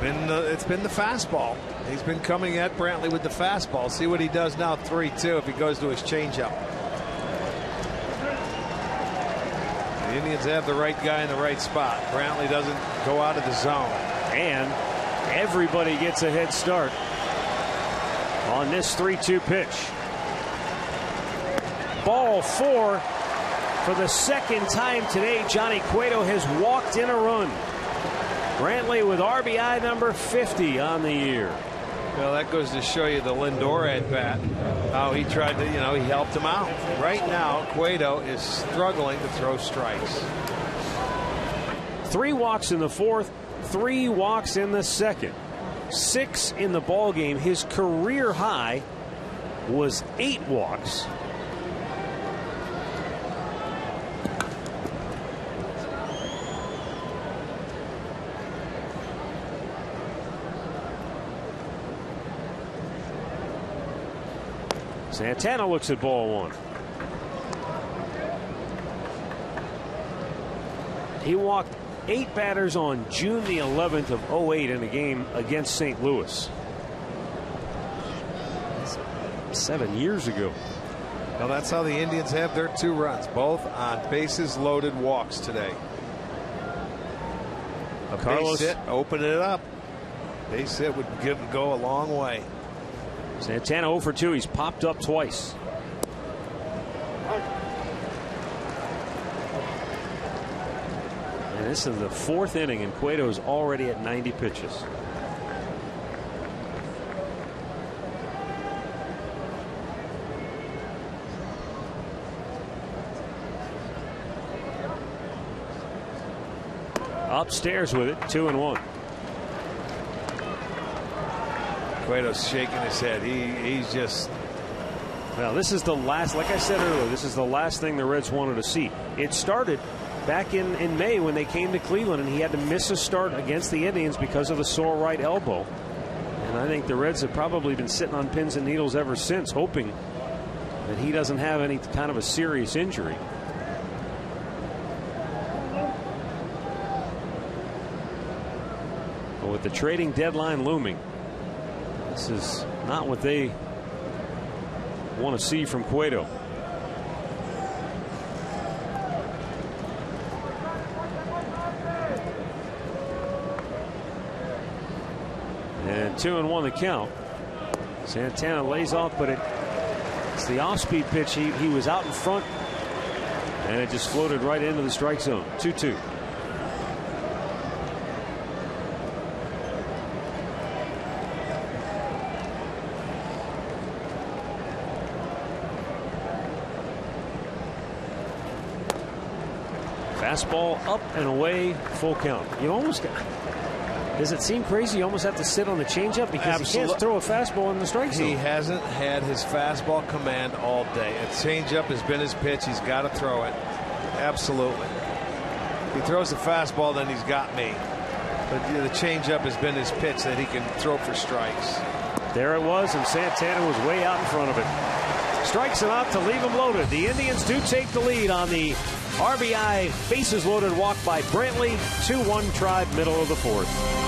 Speaker 5: It's been the fastball. He's been coming at Brantley with the fastball. See what he does now. 3-2 if he goes to his changeup. The Indians have the right guy in the right spot. Brantley doesn't go out of the zone.
Speaker 3: And everybody gets a head start on this 3-2 pitch. Ball 4. For the second time today, Johnny Cueto has walked in a run. Brantley with RBI number 50 on the year.
Speaker 5: Well, that goes to show you the Lindor at bat. How he tried to, he helped him out. Right now, Cueto is struggling to throw strikes.
Speaker 3: 3 walks in the 4th, 3 walks in the 2nd. 6 in the ball game. His career high was 8 walks. Santana looks at ball 1. He walked 8 batters on June the 11th of 08 in a game against St. Louis. 7 years ago.
Speaker 5: Well, that's how the Indians have their 2 runs, both on bases loaded walks today. A
Speaker 3: Carlos,
Speaker 5: base hit, open it up. Base hit would go a long way.
Speaker 3: Santana 0 for 2. He's popped up twice. And this is the 4th inning, and Cueto is already at 90 pitches. Upstairs with it, 2-1.
Speaker 5: Cueto's shaking his head. He's just.
Speaker 3: Well, this is the last, like I said earlier, this is the last thing the Reds wanted to see. It started back in May when they came to Cleveland, and he had to miss a start against the Indians because of the sore right elbow. And I think the Reds have probably been sitting on pins and needles ever since, hoping that he doesn't have any kind of a serious injury. But with the trading deadline looming, this is not what they want to see from Cueto. And 2-1 the count. Santana lays off, but it's the off-speed pitch. He was out in front, and it just floated right into the strike zone. 2-2. Fastball up and away, full count. You almost got. Does it seem crazy? You almost have to sit on the changeup because he can't throw a fastball in the strike zone.
Speaker 5: He hasn't had his fastball command all day. A changeup has been his pitch. He's got to throw it. Absolutely. If he throws the fastball, then he's got me. But the changeup has been his pitch that he can throw for strikes.
Speaker 3: There it was, and Santana was way out in front of it. Strikes him out to leave him loaded. The Indians do take the lead on the RBI bases loaded walk by Brantley. 2-1 Tribe, middle of the 4th.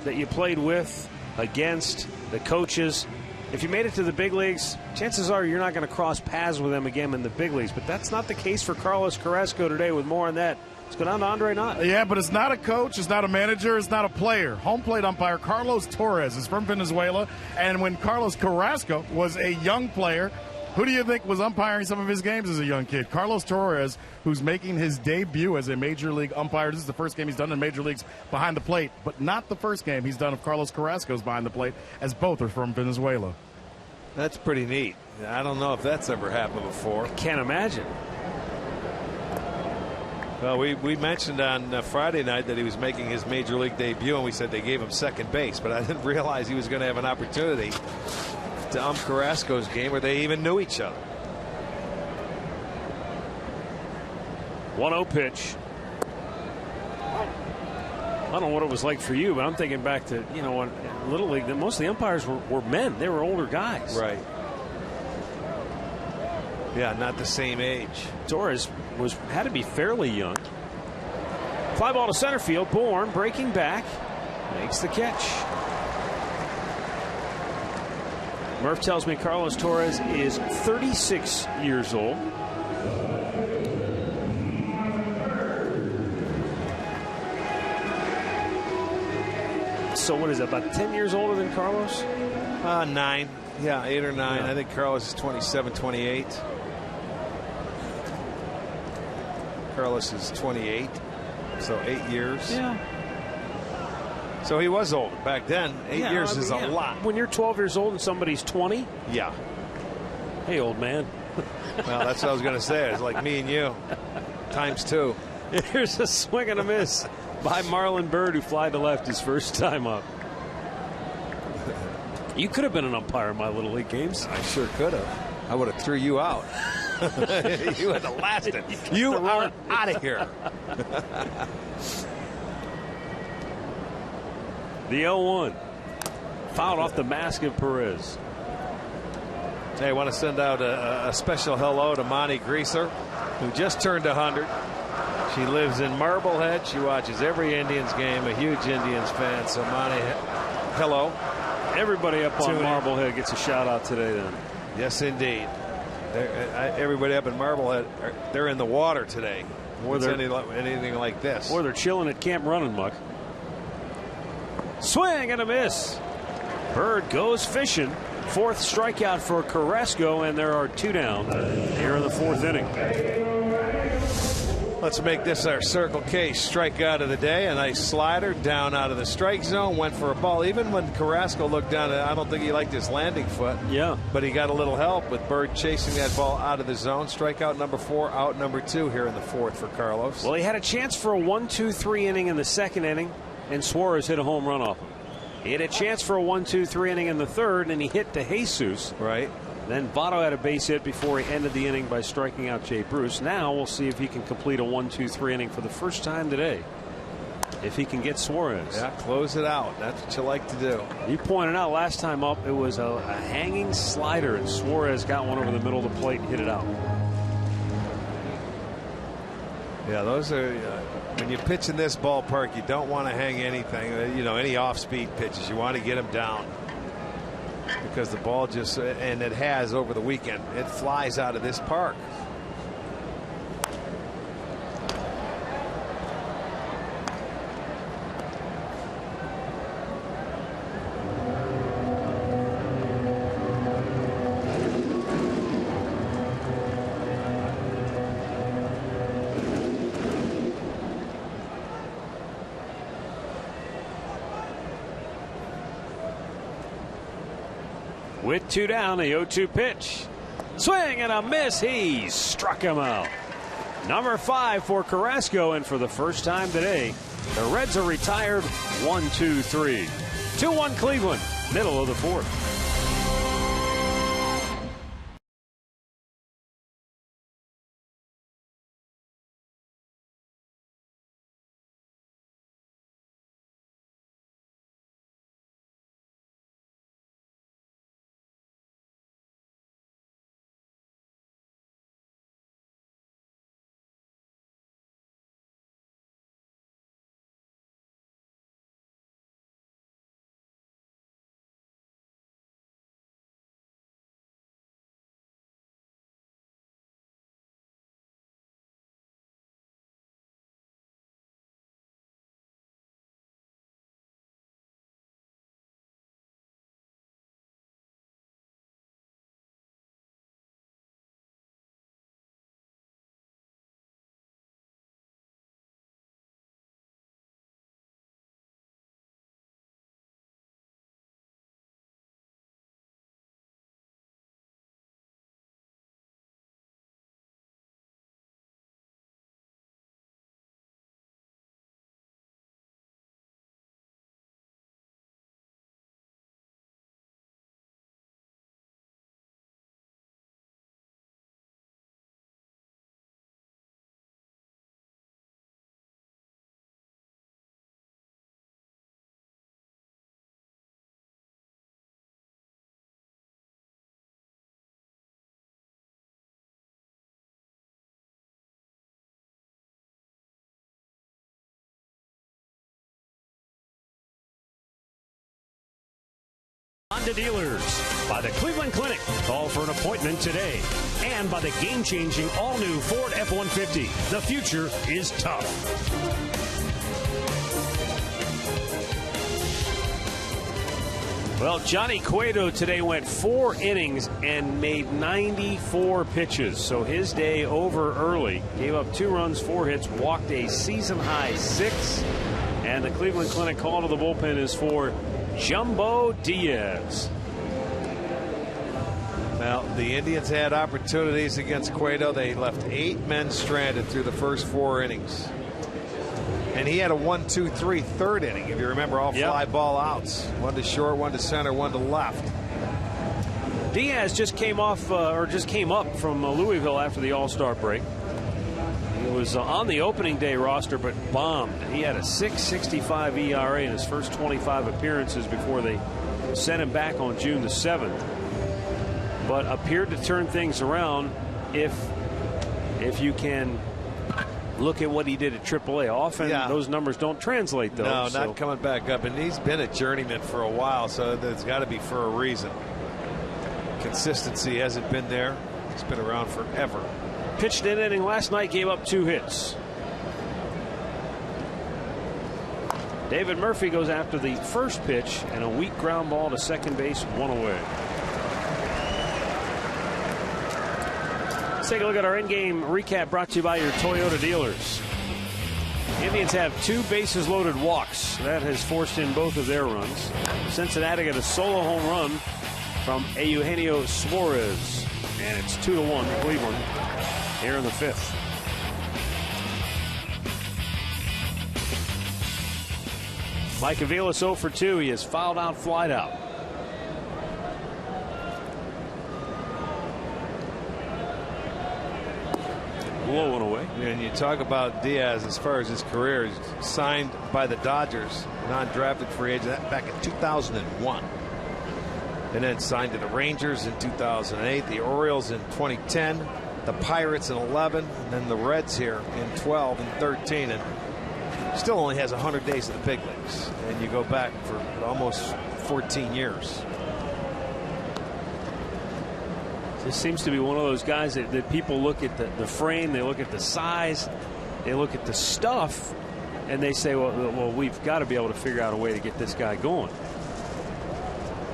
Speaker 3: that you played with, against, the coaches. If you made it to the big leagues, chances are you're not going to cross paths with them again in the big leagues. But that's not the case for Carlos Carrasco today. With more on that, let's go down to Andre Knott.
Speaker 1: Yeah, but it's not a coach, it's not a manager, it's not a player. Home plate umpire Carlos Torres is from Venezuela, and when Carlos Carrasco was a young player, who do you think was umpiring some of his games as a young kid? Carlos Torres, who's making his debut as a major league umpire. This is the first game he's done in major leagues behind the plate, but not the first game he's done of Carlos Carrasco's behind the plate, as both are from Venezuela.
Speaker 5: That's pretty neat. I don't know if that's ever happened before.
Speaker 3: Can't imagine.
Speaker 5: Well, we mentioned on Friday night that he was making his major league debut, and we said they gave him second base, but I didn't realize he was going to have an opportunity to ump Carrasco's game where they even knew each other.
Speaker 3: 1-0 pitch. I don't know what it was like for you, but I'm thinking back to, when Little League, that most of the umpires were men. They were older guys.
Speaker 5: Right. Yeah, not the same age.
Speaker 3: Torres had to be fairly young. Fly ball to center field. Bourne breaking back. Makes the catch. Murph tells me Carlos Torres is 36 years old. So what is it, about 10 years older than Carlos?
Speaker 5: 9. Yeah, 8 or 9.
Speaker 3: Yeah.
Speaker 5: I think Carlos is 27, 28. Carlos is 28. So 8 years.
Speaker 3: Yeah.
Speaker 5: So he was older back then. 8 years is a lot.
Speaker 3: When you're 12 years old and somebody's 20?
Speaker 5: Yeah.
Speaker 3: Hey, old man.
Speaker 5: Well, that's what I was going to say. It's like me and you. Times 2.
Speaker 3: Here's a swing and a miss by Marlon Byrd, who flied to left his first time up. You could have been an umpire in my Little League games.
Speaker 5: I sure could have. I would have threw you out. You would have lasted. You are out of here.
Speaker 3: The 0-1. Fouled off the mask of Perez.
Speaker 5: Hey, I want to send out a special hello to Monty Greaser, who just turned 100. She lives in Marblehead. She watches every Indians game, a huge Indians fan. So, Monty, hello.
Speaker 3: Everybody up on Marblehead gets a shout out today then.
Speaker 5: Yes, indeed. Everybody up in Marblehead, they're in the water today.
Speaker 3: Or they're
Speaker 5: anything like this.
Speaker 3: Or they're chilling at Camp Running Muck. Swing and a miss. Bird goes fishing. Fourth strikeout for Carrasco, and there are 2 down here in the 4th inning.
Speaker 5: Let's make this our Circle K strikeout of the day. A nice slider down out of the strike zone. Went for a ball. Even when Carrasco looked down, I don't think he liked his landing foot.
Speaker 3: Yeah.
Speaker 5: But he got a little help with Bird chasing that ball out of the zone. Strikeout number 4, out number 2 here in the 4th for Carlos.
Speaker 3: Well, he had a chance for a 1-2-3 inning in the 2nd inning, and Suarez hit a home run off him. He had a chance for a 1-2-3 inning in the 3rd, and he hit to Jesus.
Speaker 5: Right.
Speaker 3: Then Votto had a base hit before he ended the inning by striking out Jay Bruce. Now we'll see if he can complete a 1-2-3 inning for the first time today. If he can get Suarez.
Speaker 5: Yeah, close it out. That's what you like to do.
Speaker 3: You pointed out last time up it was a hanging slider, and Suarez got one over the middle of the plate and hit it out.
Speaker 5: Yeah, those are when you pitch in this ballpark, you don't want to hang anything, any off-speed pitches. You want to get them down. Because the ball just, and it has over the weekend, it flies out of this park.
Speaker 3: With 2 down, the 0-2 pitch. Swing and a miss. He struck him out. Number 5 for Carrasco, and for the first time today, the Reds are retired 1-2-3. 2-1 Cleveland, middle of the 4th. Toyota dealers. By the Cleveland Clinic. Call for an appointment today. And by the game-changing all-new Ford F-150. The future is tough. Well, Johnny Cueto today went 4 innings and made 94 pitches. So his day over early. Gave up 2 runs, 4 hits, walked a season-high 6. And the Cleveland Clinic call to the bullpen is for Jumbo Diaz.
Speaker 5: Well, the Indians had opportunities against Cueto. They left 8 men stranded through the first 4 innings. And he had a 1-2-3 third inning, if you remember, all fly ball outs. 1 to short, 1 to center, 1 to left.
Speaker 3: Diaz just came off, or just came up from Louisville after the All-Star break. He was on the opening day roster, but bombed. He had a 6.65 ERA in his first 25 appearances before they sent him back on June the 7th. But appeared to turn things around if you can look at what he did at AAA. Often those numbers don't translate, though.
Speaker 5: No, not coming back up. And he's been a journeyman for a while, so it's got to be for a reason. Consistency hasn't been there. He's been around forever.
Speaker 3: Pitched an inning last night, gave up 2 hits. David Murphy goes after the first pitch and a weak ground ball to second base, 1 away. Let's take a look at our in-game recap brought to you by your Toyota dealers. Indians have 2 bases loaded walks. That has forced in both of their runs. Cincinnati got a solo home run from Eugenio Suarez. And it's 2-1 Cleveland here in the 5th. Mike Aviles 0 for 2. He is fouled out, flied out. Low one away.
Speaker 5: And you talk about Diaz as far as his career. He's signed by the Dodgers, non-drafted free agent, back in 2001. And then signed to the Rangers in 2008, the Orioles in 2010, the Pirates in 11, and then the Reds here in 12 and 13. And still only has 100 days in the big leagues. And you go back for almost 14 years.
Speaker 3: This seems to be one of those guys that people look at the frame, they look at the size, they look at the stuff, and they say, well, we've got to be able to figure out a way to get this guy going.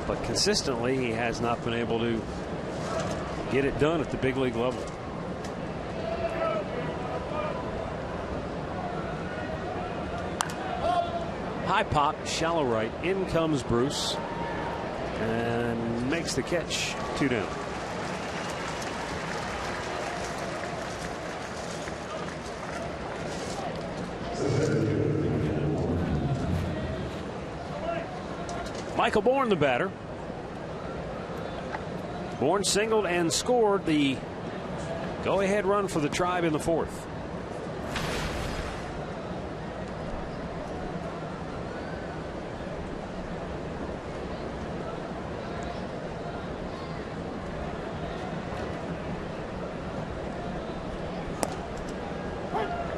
Speaker 3: But consistently, he has not been able to get it done at the big league level. High pop, shallow right. In comes Bruce and makes the catch. 2 down. Michael Bourne, the batter. Bourne singled and scored the go-ahead run for the Tribe in the 4th.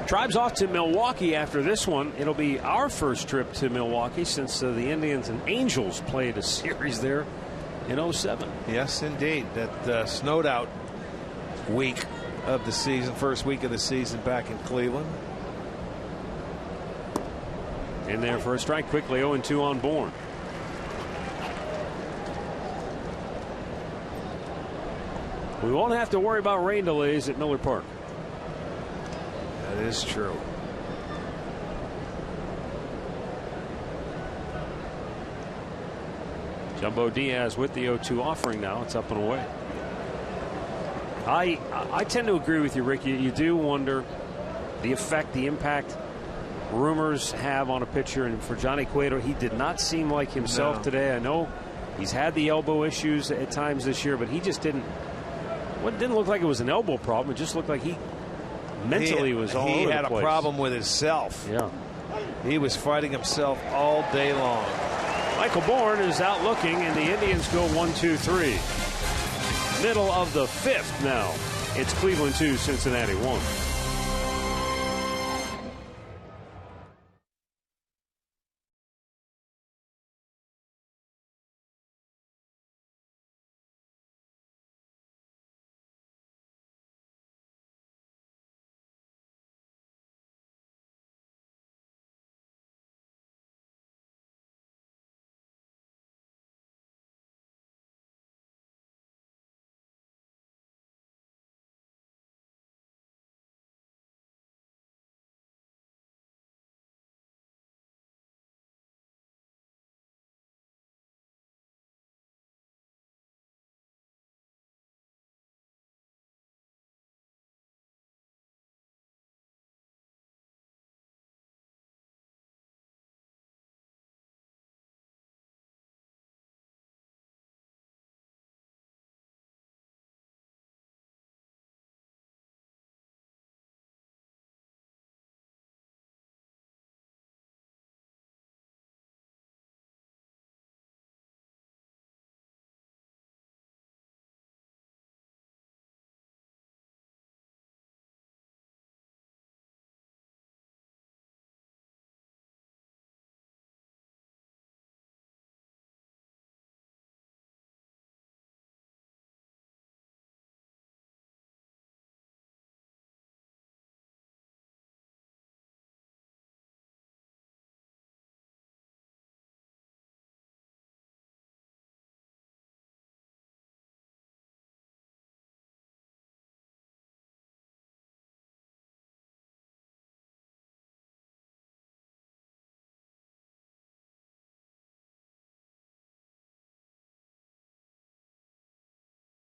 Speaker 3: Tribe's off to Milwaukee after this one. It'll be our first trip to Milwaukee since the Indians and Angels played a series there in 07.
Speaker 5: Yes, indeed. That snowed out week of the season, first week of the season back in Cleveland.
Speaker 3: In there for a strike quickly. 0-2 on Bourne. We won't have to worry about rain delays at Miller Park.
Speaker 5: That is true.
Speaker 3: Jumbo Diaz with the 0-2 offering now. It's up and away. I tend to agree with you, Rick. You do wonder the effect, the impact rumors have on a pitcher. And for Johnny Cueto, he did not seem like himself today. I know he's had the elbow issues at times this year, but he just didn't. Well, it didn't look like it was an elbow problem. It just looked like he mentally was all over the place.
Speaker 5: He had a problem with himself.
Speaker 3: Yeah.
Speaker 5: He was fighting himself all day long.
Speaker 3: Michael Bourne is out looking, and the Indians go 1-2-3. Middle of the 5th now. It's Cleveland 2, Cincinnati 1.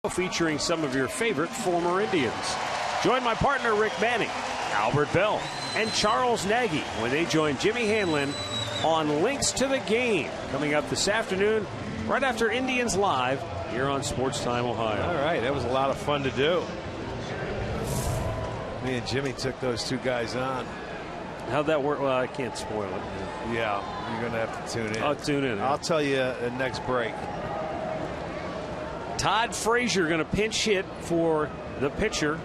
Speaker 3: featuring some of your favorite former Indians. Join my partner Rick Manning, Albert Bell, and Charles Nagy when they join Jimmy Hanlon on Links to the Game coming up this afternoon right after Indians Live here on Sports Time Ohio.
Speaker 5: All right, that was a lot of fun to do. Me and Jimmy took those two guys on.
Speaker 3: How'd that work? Well, I can't spoil it.
Speaker 5: Yeah, you're going to have to tune in.
Speaker 3: I'll tune in.
Speaker 5: I'll tell you next break.
Speaker 3: Todd Frazier going to pinch hit for the pitcher,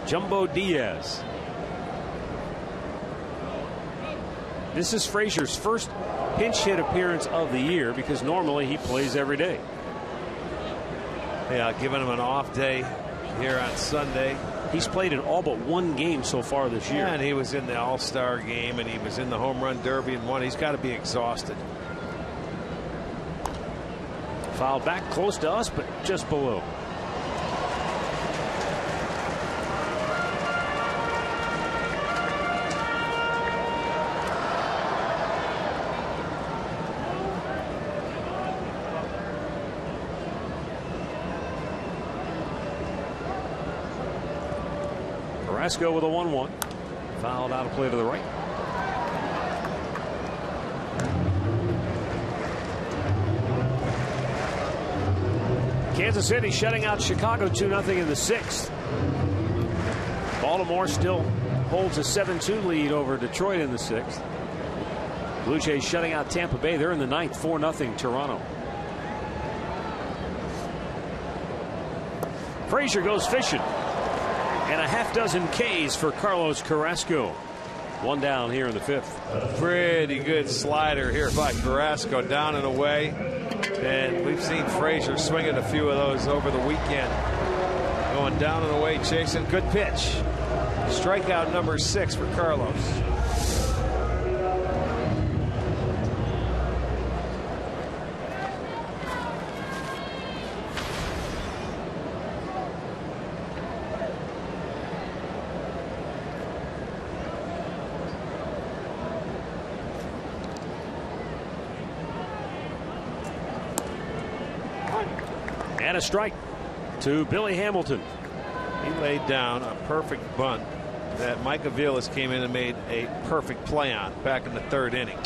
Speaker 3: Jumbo Diaz. This is Frazier's first pinch hit appearance of the year because normally he plays every day.
Speaker 5: Yeah, giving him an off day here on Sunday.
Speaker 3: He's played in all but one game so far this year.
Speaker 5: Yeah, and he was in the All-Star game and he was in the Home Run Derby and won. He's got to be exhausted.
Speaker 3: Foul back close to us, but just below. Carrasco with a 1-1. Fouled out of play to the right. Kansas City shutting out Chicago 2-0 in the 6th. Baltimore still holds a 7-2 lead over Detroit in the 6th. Blue Jays shutting out Tampa Bay. They're in the 9th, 4-0 Toronto. Frazier goes fishing. And a half dozen Ks for Carlos Carrasco. One down here in the 5th.
Speaker 5: Pretty good slider here by Carrasco, down and away. And we've seen Frazier swinging a few of those over the weekend. Going down and away, chasing. Good pitch. Strikeout number 6 for Carlos.
Speaker 3: And a strike to Billy Hamilton.
Speaker 5: He laid down a perfect bunt that Mike Aviles came in and made a perfect play on back in the 3rd inning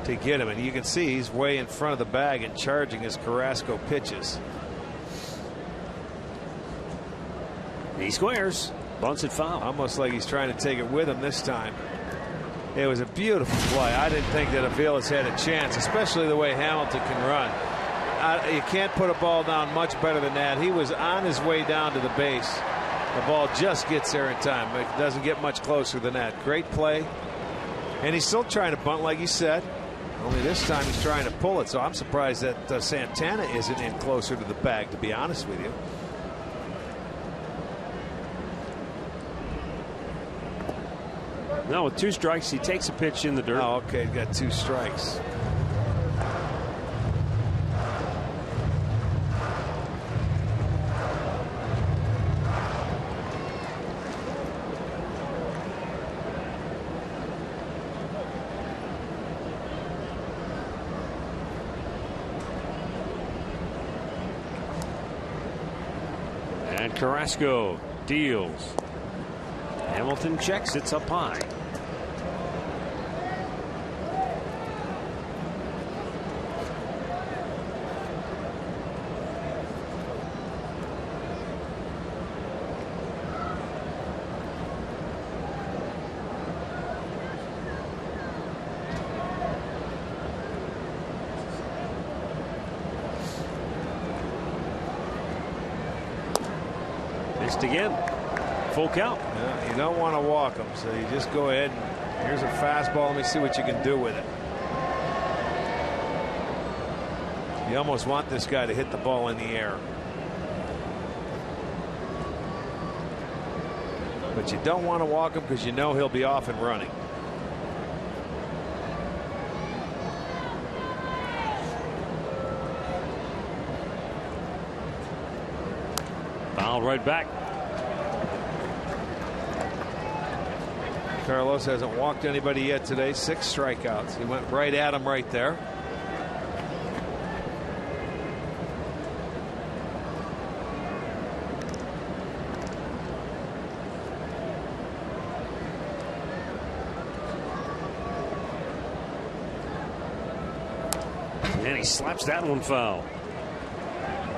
Speaker 5: to get him. And you can see he's way in front of the bag and charging as Carrasco pitches.
Speaker 3: He squares. Bunts it foul.
Speaker 5: Almost like he's trying to take it with him this time. It was a beautiful play. I didn't think that Aviles had a chance, especially the way Hamilton can run. You can't put a ball down much better than that. He was on his way down to the base. The ball just gets there in time. It doesn't get much closer than that. Great play. And he's still trying to bunt like he said. Only this time he's trying to pull it. So I'm surprised that Santana isn't in closer to the bag, to be honest with you.
Speaker 3: No, with 2 strikes, he takes a pitch in the dirt.
Speaker 5: Oh, okay. Got 2 strikes.
Speaker 3: And Carrasco deals. Hamilton checks. It's up high. Missed again. Full count.
Speaker 5: Yeah, you don't want to walk them, so you just go ahead and here's a fastball. Let me see what you can do with it. You almost want this guy to hit the ball in the air. But you don't want to walk him because you know he'll be off and running.
Speaker 3: Foul right back.
Speaker 5: Carlos hasn't walked anybody yet today. 6 strikeouts. He went right at him right there.
Speaker 3: And he slaps that one foul.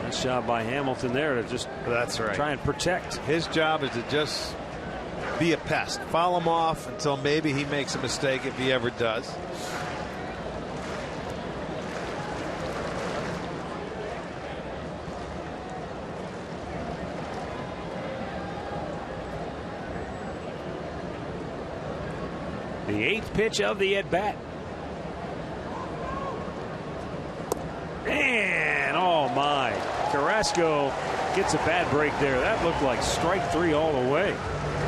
Speaker 3: Nice job by Hamilton there to just try and protect.
Speaker 5: His job is to just be a pest. Foul him off until maybe he makes a mistake, if he ever does.
Speaker 3: The 8th pitch of the at-bat. And oh my, Carrasco gets a bad break there. That looked like strike 3 all the way.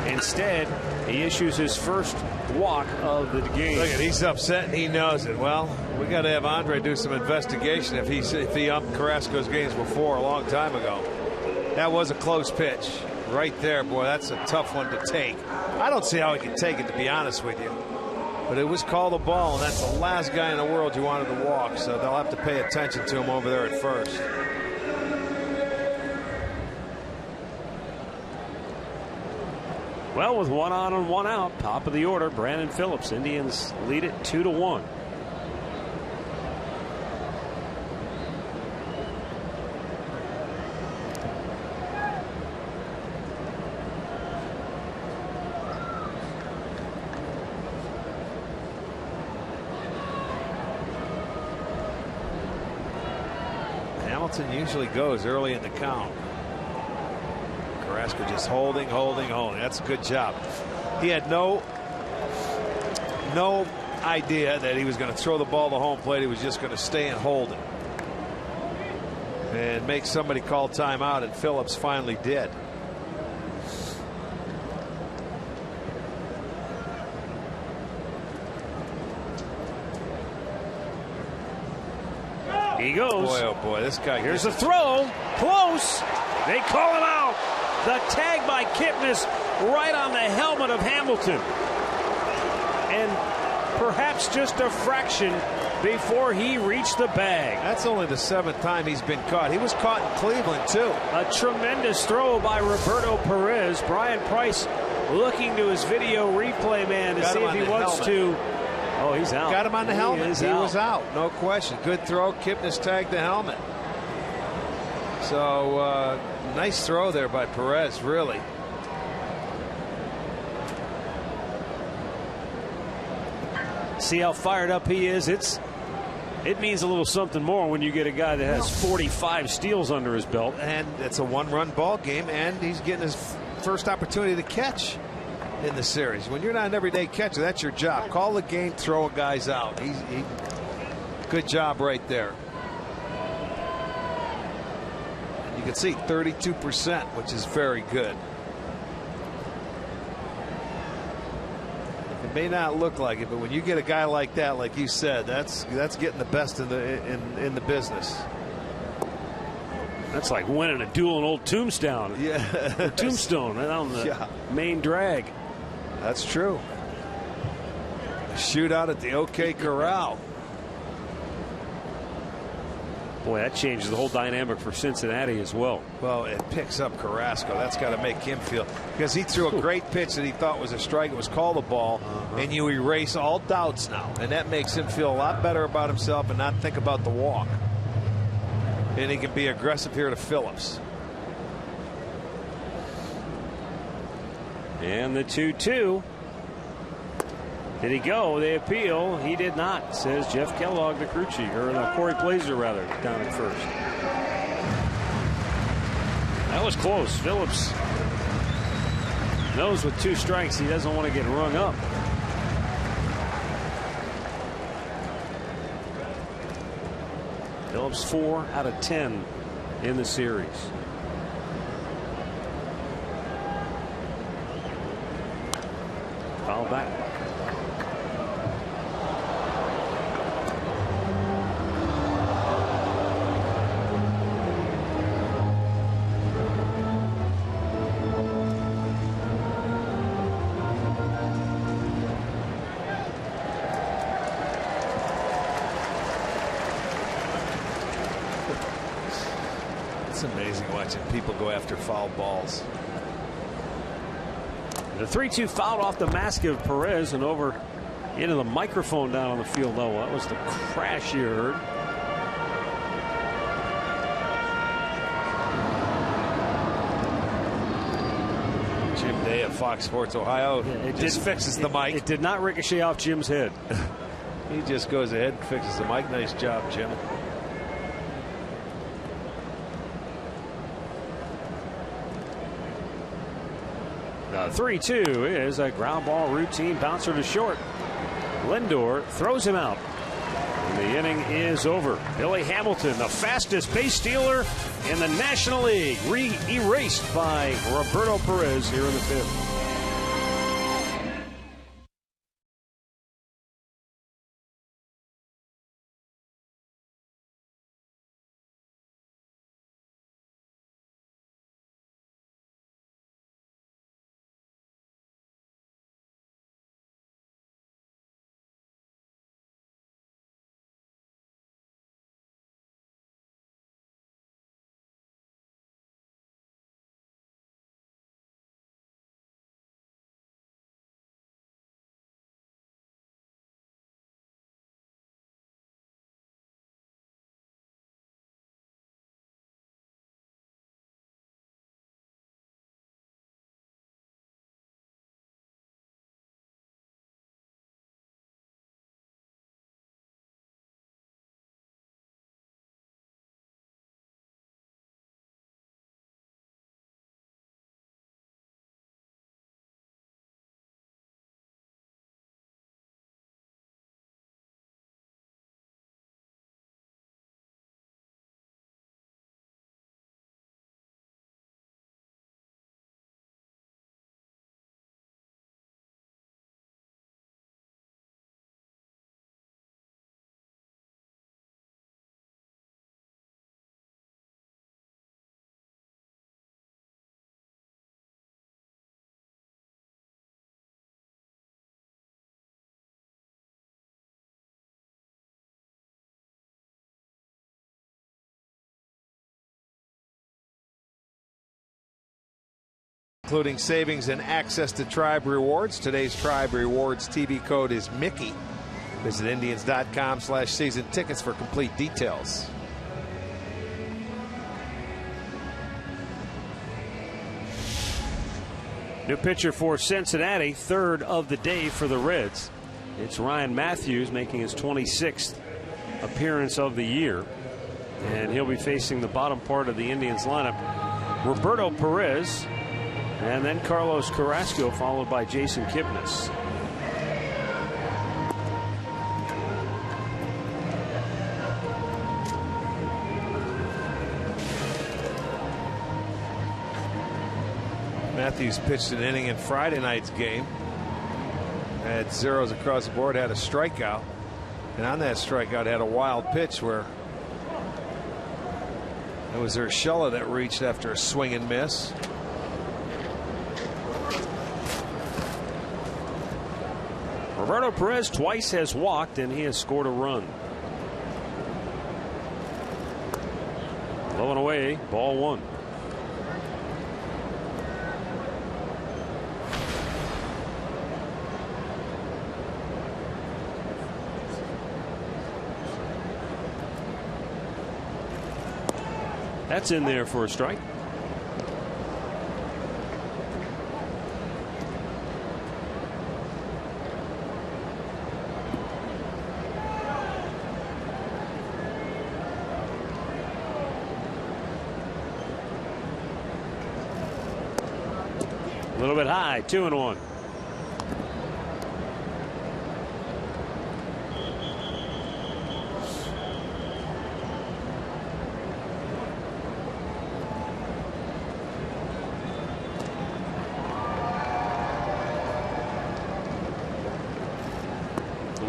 Speaker 3: Instead, he issues his first walk of the game.
Speaker 5: Look at, he's upset and he knows it. Well, we got to have Andre do some investigation if he upped Carrasco's games before a long time ago. That was a close pitch right there, boy. That's a tough one to take. I don't see how he can take it, to be honest with you. But it was called a ball, and that's the last guy in the world you wanted to walk, so they'll have to pay attention to him over there at first.
Speaker 3: Well, with 1 on and 1 out, top of the order, Brandon Phillips. Indians lead it 2-1.
Speaker 5: Hamilton usually goes early in the count. Carrasco just holding. That's a good job. He had no idea that he was going to throw the ball to home plate. He was just going to stay and hold it and make somebody call timeout, and Phillips finally did.
Speaker 3: He goes.
Speaker 5: Boy, oh boy, this guy.
Speaker 3: Here's a throw. Close. They call him out. The tag by Kipnis right on the helmet of Hamilton. And perhaps just a fraction before he reached the bag.
Speaker 5: That's only the 7th time he's been caught. He was caught in Cleveland, too.
Speaker 3: A tremendous throw by Roberto Perez. Brian Price looking to his video replay man to see if he wants to. Oh, he's out.
Speaker 5: Got him on the helmet. He
Speaker 3: out.
Speaker 5: was out. No question. Good throw. Kipnis tagged the helmet. So, nice throw there by Perez, really.
Speaker 3: See how fired up he is? It means a little something more when you get a guy that has 45 steals under his belt.
Speaker 5: And it's a 1-run ball game, and he's getting his first opportunity to catch in the series. When you're not an everyday catcher, that's your job. Call the game, throw guys out. Good job right there. You can see 32%, which is very good. It may not look like it, but when you get a guy like that, like you said, that's getting the best in the business.
Speaker 3: That's like winning a duel in Old Tombstone.
Speaker 5: Yeah,
Speaker 3: Tombstone on the main drag.
Speaker 5: That's true. Shootout at the OK Corral.
Speaker 3: Boy, that changes the whole dynamic for Cincinnati as well.
Speaker 5: Well, it picks up Carrasco. That's got to make him feel, because he threw a great pitch that he thought was a strike. It was called a ball, and you erase all doubts now, and that makes him feel a lot better about himself and not think about the walk. And he can be aggressive here to Phillips.
Speaker 3: And the 2-2. Did he go? They appeal. He did not, says Jeff Kellogg, the crew chief, or Corey Blazer, rather, down at first. That was close. Phillips knows with 2 strikes he doesn't want to get rung up. Phillips 4 out of 10 in the series. Foul back.
Speaker 5: It's amazing watching people go after foul balls.
Speaker 3: The 3-2 fouled off the mask of Perez and over into the microphone down on the field. No, that was the crash you heard.
Speaker 5: Fox Sports Ohio.
Speaker 3: It
Speaker 5: just fixes the mic.
Speaker 3: It did not ricochet off Jim's head.
Speaker 5: He just goes ahead and fixes the mic. Nice job, Jim.
Speaker 3: The 3-2 is a ground ball routine bouncer to short. Lindor throws him out. And the inning is over. Billy Hamilton, the fastest base stealer in the National League, erased by Roberto Perez here in the fifth.
Speaker 5: Including savings and access to Tribe Rewards. Today's Tribe Rewards TV code is Mickey. Visit Indians.com/season tickets for complete details.
Speaker 3: New pitcher for Cincinnati, third of the day for the Reds. It's Ryan Matthews making his 26th appearance of the year. And he'll be facing the bottom part of the Indians lineup. Roberto Perez. And then Carlos Carrasco, followed by Jason Kipnis.
Speaker 5: Matthews pitched an inning in Friday night's game. Had zeros across the board, had a strikeout. And on that strikeout had a wild pitch where it was Urshela that reached after a swing and miss.
Speaker 3: Roberto Perez twice has walked and he has scored a run. Low and away, ball one. That's in there for a strike. A little bit high, 2-1.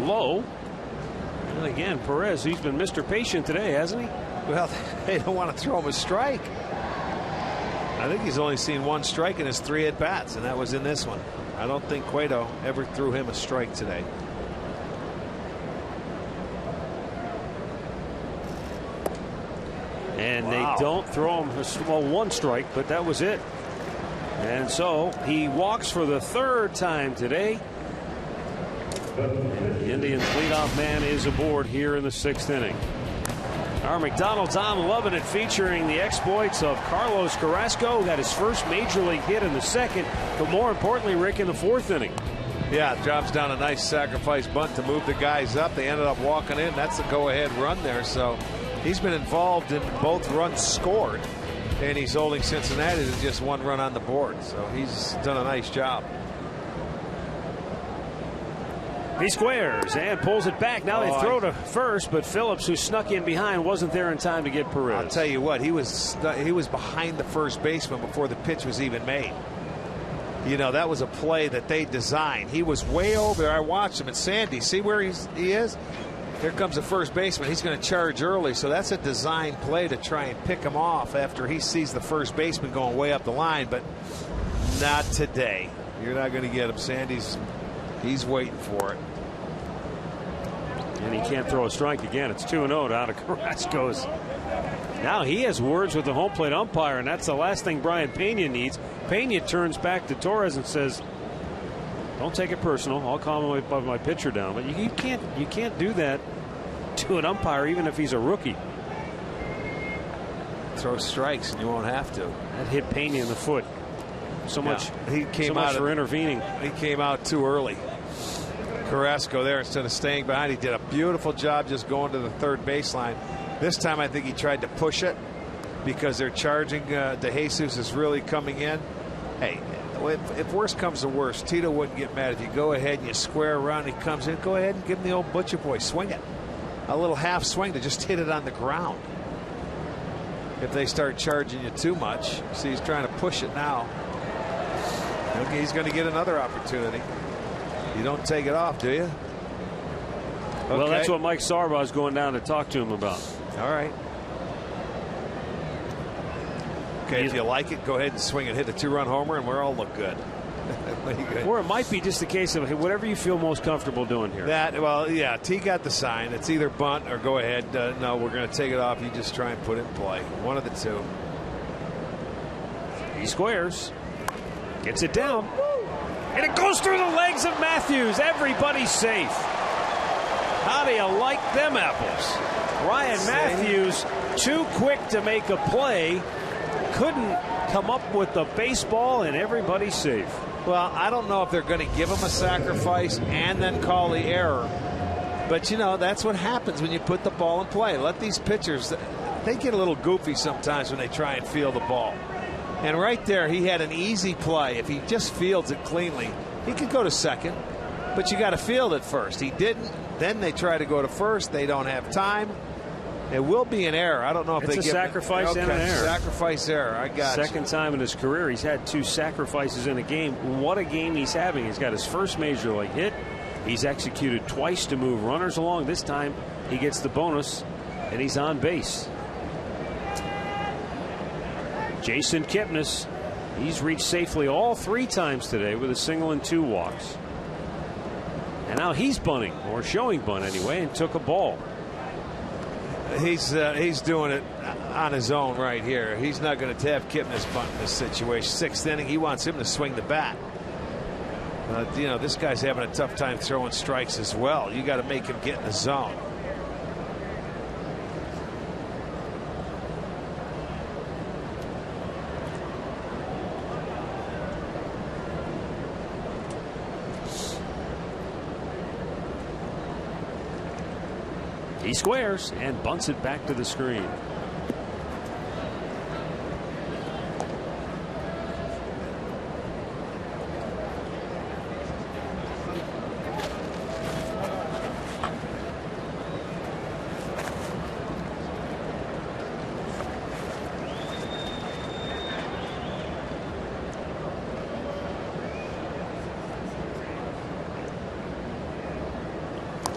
Speaker 3: Low. And again, Perez, he's been Mr. Patient today, hasn't he?
Speaker 5: Well, they don't want to throw him a strike. I think he's only seen one strike in his 3 at-bats, and that was in this one. I don't think Cueto ever threw him a strike today.
Speaker 3: And they don't throw him one strike, but that was it. And so he walks for the 3rd time today. The Indians leadoff man is aboard here in the 6th inning. All Our McDonald's I'm Loving It, featuring the exploits of Carlos Carrasco. Got his first major league hit in the second, but more importantly, Rick, in the fourth inning.
Speaker 5: Yeah, drops down a nice sacrifice bunt to move the guys up. They ended up walking in. That's the go-ahead run there. So he's been involved in both runs scored, and he's holding Cincinnati to just one run on the board. So he's done a nice job.
Speaker 3: He squares and pulls it back. Now they throw to first, but Phillips, who snuck in behind, wasn't there in time to get Perez.
Speaker 5: I'll tell you what, he was behind the first baseman before the pitch was even made. You know, that was a play that they designed. He was way over there. I watched him at Sandy. See where he is? Here comes the first baseman. He's going to charge early, so that's a design play to try and pick him off after he sees the first baseman going way up the line, but not today. You're not going to get him. Sandy's he's waiting for it.
Speaker 3: And he can't throw a strike again. It's 2-0 out of Carrasco's. Now he has words with the home plate umpire, and that's the last thing Brian Pena needs. Pena turns back to Torres and says, "Don't take it personal. I'll calm my pitcher down." But you can't do that to an umpire, even if he's a rookie.
Speaker 5: Throw strikes, and you won't have to.
Speaker 3: That hit Pena in the foot. So much.
Speaker 5: He came
Speaker 3: so
Speaker 5: out
Speaker 3: much for intervening.
Speaker 5: He came out too early. Carrasco there, instead of staying behind, he did a beautiful job just going to the third baseline. This time I think he tried to push it because they're charging. De Jesus is really coming in. Hey, if worst comes to worst, Tito wouldn't get mad if you go ahead and you square around. He comes in, go ahead and give him the old butcher boy, swing it, a little half swing to just hit it on the ground. If they start charging you too much, see, he's trying to push it now. Okay, he's going to get another opportunity. You don't take it off, do you? Okay.
Speaker 3: Well, that's what Mike Sarbaugh's going down to talk to him about.
Speaker 5: All right. Okay, if you like it, go ahead and swing and hit a 2-run homer, and we'll all look good.
Speaker 3: Or it might be just a case of, hey, whatever you feel most comfortable doing here.
Speaker 5: Well, yeah, T got the sign. It's either bunt or go ahead. No, we're going to take it off. You just try and put it in play. One of the two.
Speaker 3: He squares. Gets it down. And it goes through the legs of Matthews. Everybody's safe. How do you like them apples? Ryan Matthews, too quick to make a play. Couldn't come up with the baseball, and everybody's safe.
Speaker 5: Well, I don't know if they're going to give him a sacrifice and then call the error. But, you know, that's what happens when you put the ball in play. Let these pitchers, they get a little goofy sometimes when they try and field the ball. And right there, he had an easy play. If he just fields it cleanly, he could go to second. But you got to field it first. He didn't. Then they try to go to first. They don't have time. It will be an error. I don't know if
Speaker 3: it's
Speaker 5: they
Speaker 3: a
Speaker 5: give
Speaker 3: sacrifice and an error.
Speaker 5: Sacrifice error. I got
Speaker 3: Second time in his career he's had 2 sacrifices in a game. What a game he's having. He's got his first major league hit. He's executed twice to move runners along. This time he gets the bonus, and he's on base. Jason Kipnis, he's reached safely all 3 times today with a single and 2 walks. And now he's bunting, or showing bunt anyway, and took a ball.
Speaker 5: He's doing it on his own right here. He's not going to have Kipnis bunt in this situation. 6th inning, he wants him to swing the bat. You know, this guy's having a tough time throwing strikes as well. You got to make him get in the zone.
Speaker 3: He squares and bunts it back to the screen.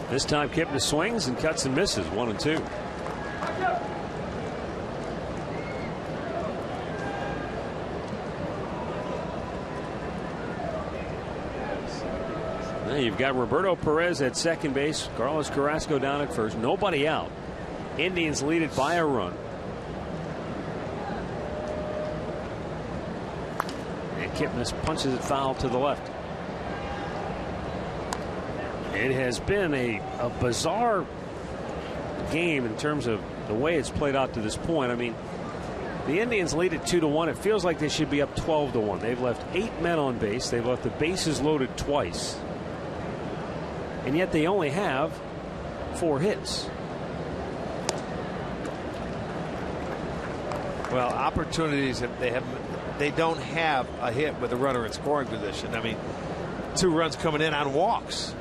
Speaker 3: This time Kipnis swings and cuts and misses. 1-2. Now you've got Roberto Perez at second base. Carlos Carrasco down at first. Nobody out. Indians lead it by a run. And Kipnis punches it foul to the left. It has been a bizarre game in terms of the way it's played out to this point. I mean, the Indians lead at 2-1. It feels like they should be up 12-1. They've left 8 men on base. They've left the bases loaded twice. And yet they only have 4 hits.
Speaker 5: Well, opportunities they don't have a hit with a runner in scoring position. I mean, 2 runs coming in on walks.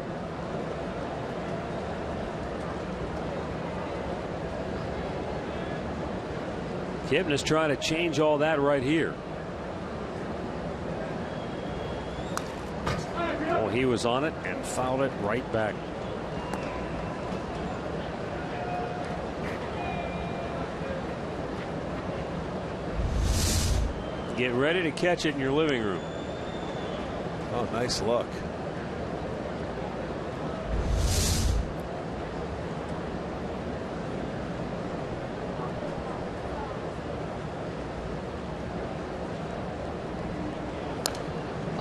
Speaker 3: Kipnis trying to change all that right here. Oh, he was on it and fouled it right back. Get ready to catch it in your living room.
Speaker 5: Oh, nice look.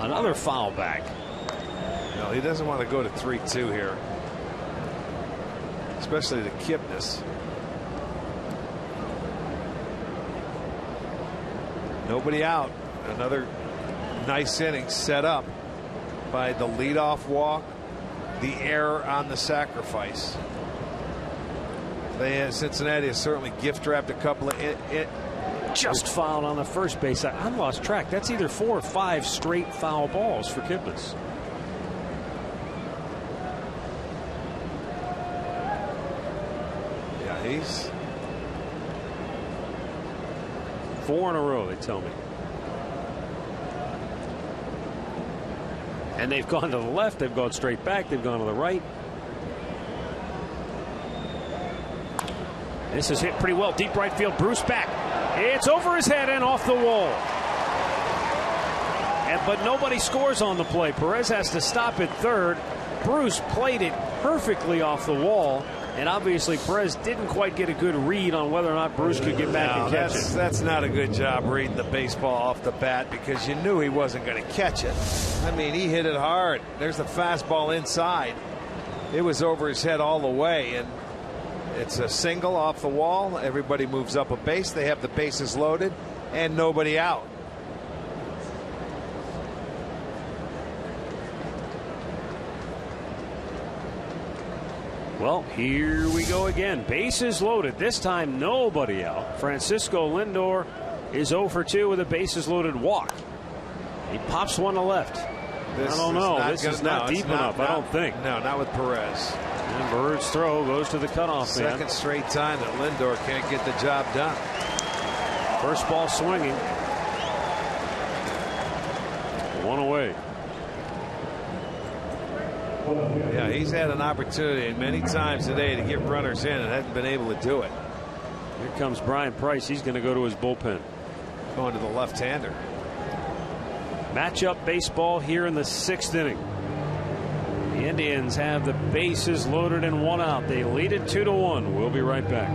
Speaker 3: Another foul back.
Speaker 5: No, he doesn't want to go to 3-2 here, especially to Kipnis. Nobody out. Another nice inning set up by the leadoff walk, the error on the sacrifice. Cincinnati has certainly gift wrapped a couple of
Speaker 3: just fouled on the first base. I lost track. That's either 4 or 5 straight foul balls for Kipnis.
Speaker 5: Yeah, he's
Speaker 3: 4 in a row, they tell me. And they've gone to the left, they've gone straight back, they've gone to the right. This is hit pretty well. Deep right field. Bruce back. It's over his head and off the wall. But nobody scores on the play. Perez has to stop at third. Bruce played it perfectly off the wall. And obviously Perez didn't quite get a good read on whether or not Bruce could get back and catch it.
Speaker 5: That's not a good job reading the baseball off the bat, because you knew he wasn't going to catch it. I mean, he hit it hard. There's the fastball inside. It was over his head all the way, and it's a single off the wall. Everybody moves up a base. They have the bases loaded and nobody out.
Speaker 3: Well, here we go again. Bases loaded. This time nobody out. Francisco Lindor is 0 for 2 with a bases loaded walk. He pops one to left. I don't know. This is not deep enough, I don't think.
Speaker 5: No, not with Perez.
Speaker 3: And Bird's throw goes to the cutoff man.
Speaker 5: Second straight time that Lindor can't get the job done.
Speaker 3: First ball swinging. 1 away.
Speaker 5: Yeah, he's had an opportunity many times today to get runners in and hasn't been able to do it.
Speaker 3: Here comes Brian Price. He's going to go to his bullpen.
Speaker 5: Going to the left-hander.
Speaker 3: Matchup baseball here in the 6th inning. The Indians have the bases loaded and 1 out. They lead it 2-1. We'll be right back.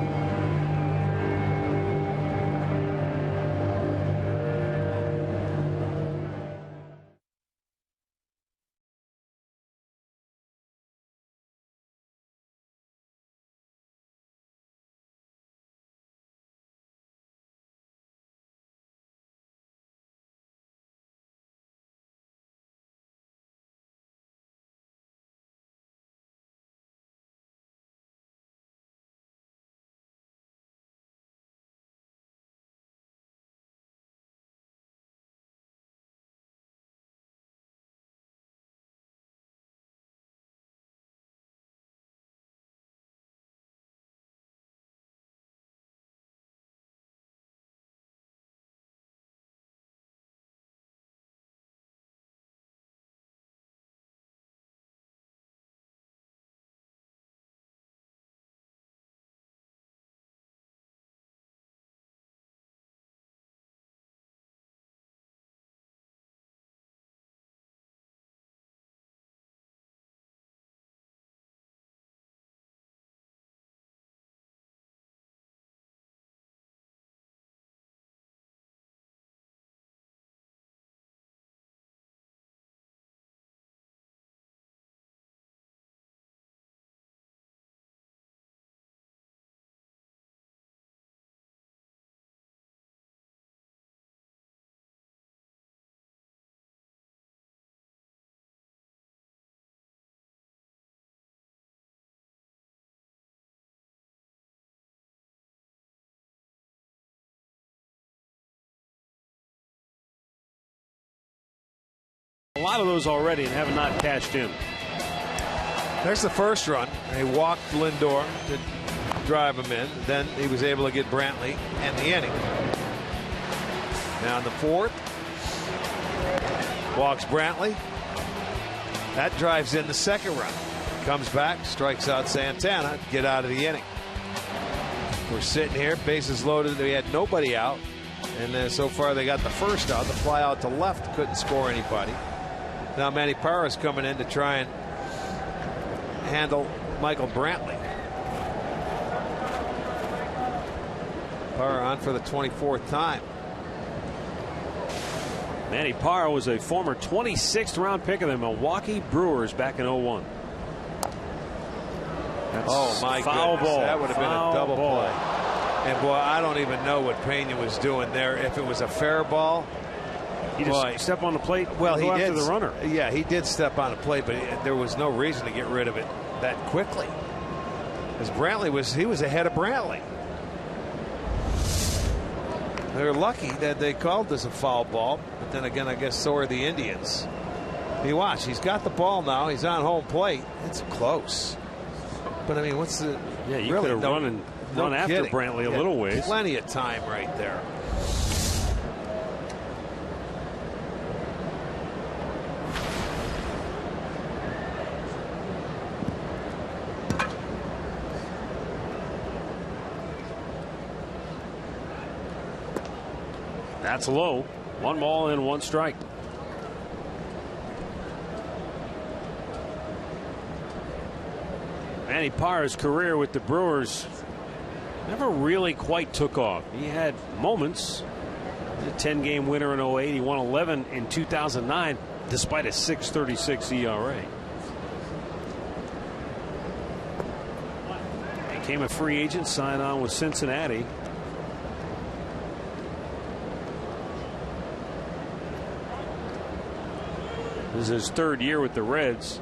Speaker 3: lot of those already and have not cashed in.
Speaker 5: There's the first run. They walked Lindor to drive him in. Then he was able to get Brantley and the inning. Now in the fourth, walks Brantley. That drives in the second run. Comes back, strikes out Santana, get out of the inning. We're sitting here, bases loaded. They had nobody out. And then so far they got the first out. The fly out to left, couldn't score anybody. Now Manny Parra's coming in to try and handle Michael Brantley. Parra on for the 24th time.
Speaker 3: Manny Parra was a former 26th round pick of the Milwaukee Brewers back in 01. That's
Speaker 5: oh my
Speaker 3: foul
Speaker 5: goodness,
Speaker 3: ball.
Speaker 5: that would have been a double play. And boy, I don't even know what Pena was doing there. If it was a fair ball,
Speaker 3: he just step on the plate.
Speaker 5: Well, he
Speaker 3: go
Speaker 5: did
Speaker 3: after the runner.
Speaker 5: Yeah, he did step on the plate, but there was no reason to get rid of it that quickly. Because Brantley was ahead of Brantley. They're lucky that they called this a foul ball, but then again, I guess so are the Indians. You watch, he's got the ball now. He's on home plate. It's close. But I mean, what's the?
Speaker 3: Yeah, you could have run after
Speaker 5: kidding.
Speaker 3: Brantley a little ways.
Speaker 5: Plenty of time right there.
Speaker 3: That's low. 1 ball and 1 strike. Manny Parra's career with the Brewers never really quite took off. He had moments. A 10-game winner in 08. He won 11 in 2009 despite a 6.36 ERA. Became a free agent, signed on with Cincinnati. This is his 3rd year with the Reds.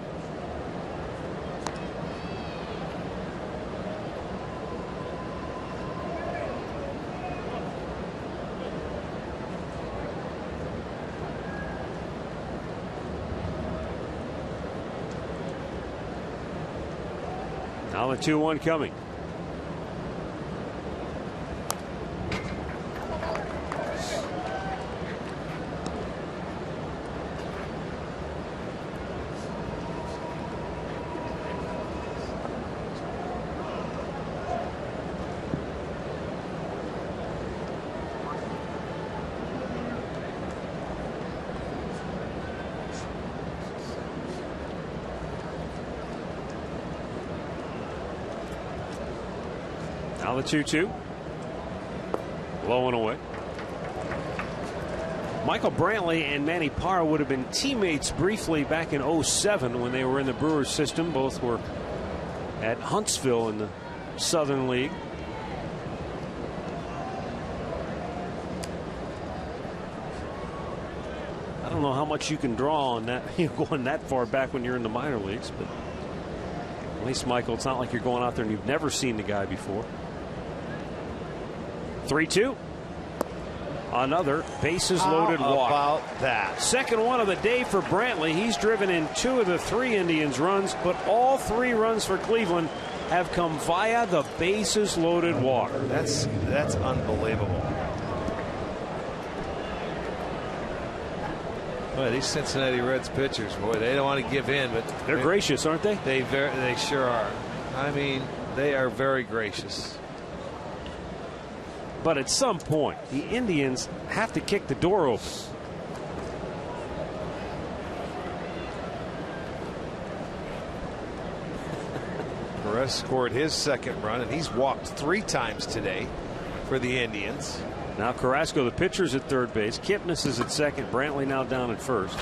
Speaker 3: Now the 2-1 coming. Now the 2-2. Low and away. Michael Brantley and Manny Parra would have been teammates briefly back in 07 when they were in the Brewers system. Both were at Huntsville in the Southern League. I don't know how much you can draw on that, going that far back when you're in the minor leagues, but at least, Michael, it's not like you're going out there and you've never seen the guy before. 3-2. Another bases loaded walk.
Speaker 5: How about that?
Speaker 3: Second one of the day for Brantley. He's driven in 2 of the 3 Indians runs, but all 3 runs for Cleveland have come via the bases loaded walk.
Speaker 5: That's unbelievable. Boy, these Cincinnati Reds pitchers, boy, they don't want to give in, but
Speaker 3: they're gracious, aren't they?
Speaker 5: They sure are. I mean, they are very gracious.
Speaker 3: But at some point, the Indians have to kick the door open.
Speaker 5: Perez scored his second run, and he's walked 3 times today for the Indians.
Speaker 3: Now Carrasco, the pitcher's at third base. Kipnis is at second. Brantley now down at first.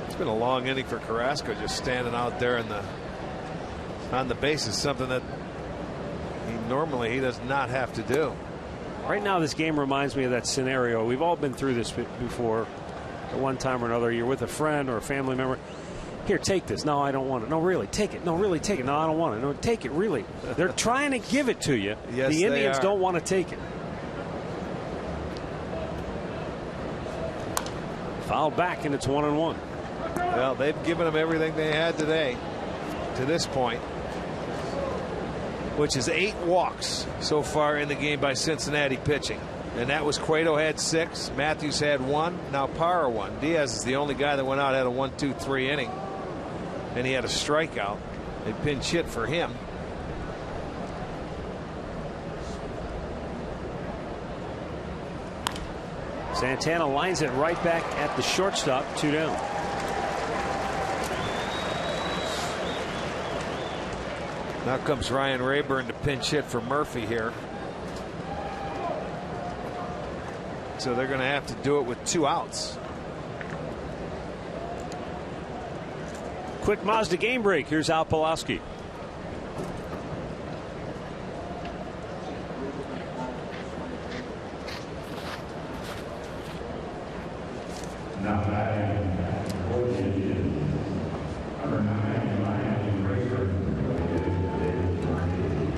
Speaker 5: It's been a long inning for Carrasco, just standing out there on the bases, something that normally he does not have to do.
Speaker 3: Right now this game reminds me of that scenario. We've all been through this before at one time or another. You're with a friend or a family member. Here, take this. No, I don't want it. No, really, take it. No, really, take it. No, I don't want it. No, take it, really. They're trying to give it to you.
Speaker 5: Yes,
Speaker 3: the Indians don't want to take it. Fouled back, and it's 1-1.
Speaker 5: Well, they've given them everything they had today to this point, which is 8 walks so far in the game by Cincinnati pitching. And that was Cueto had 6, Matthews had 1, now Parra 1. Diaz is the only guy that went out, had a 1-2-3 inning, and he had a strikeout. They pinch hit for him.
Speaker 3: Santana lines it right back at the shortstop, 2 down.
Speaker 5: Now comes Ryan Rayburn to pinch hit for Murphy here. So they're going to have to do it with 2 outs.
Speaker 3: Quick Mazda game break. Here's Al Pulaski.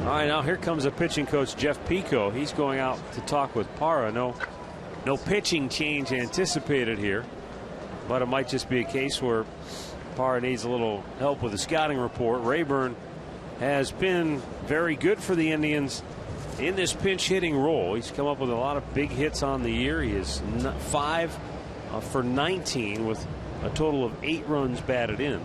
Speaker 3: All right, now here comes a pitching coach, Jeff Pico. He's going out to talk with Parra. No pitching change anticipated here, but it might just be a case where Parra needs a little help with the scouting report. Rayburn has been very good for the Indians in this pinch hitting role. He's come up with a lot of big hits on the year. He is 5 for 19 with a total of 8 runs batted in.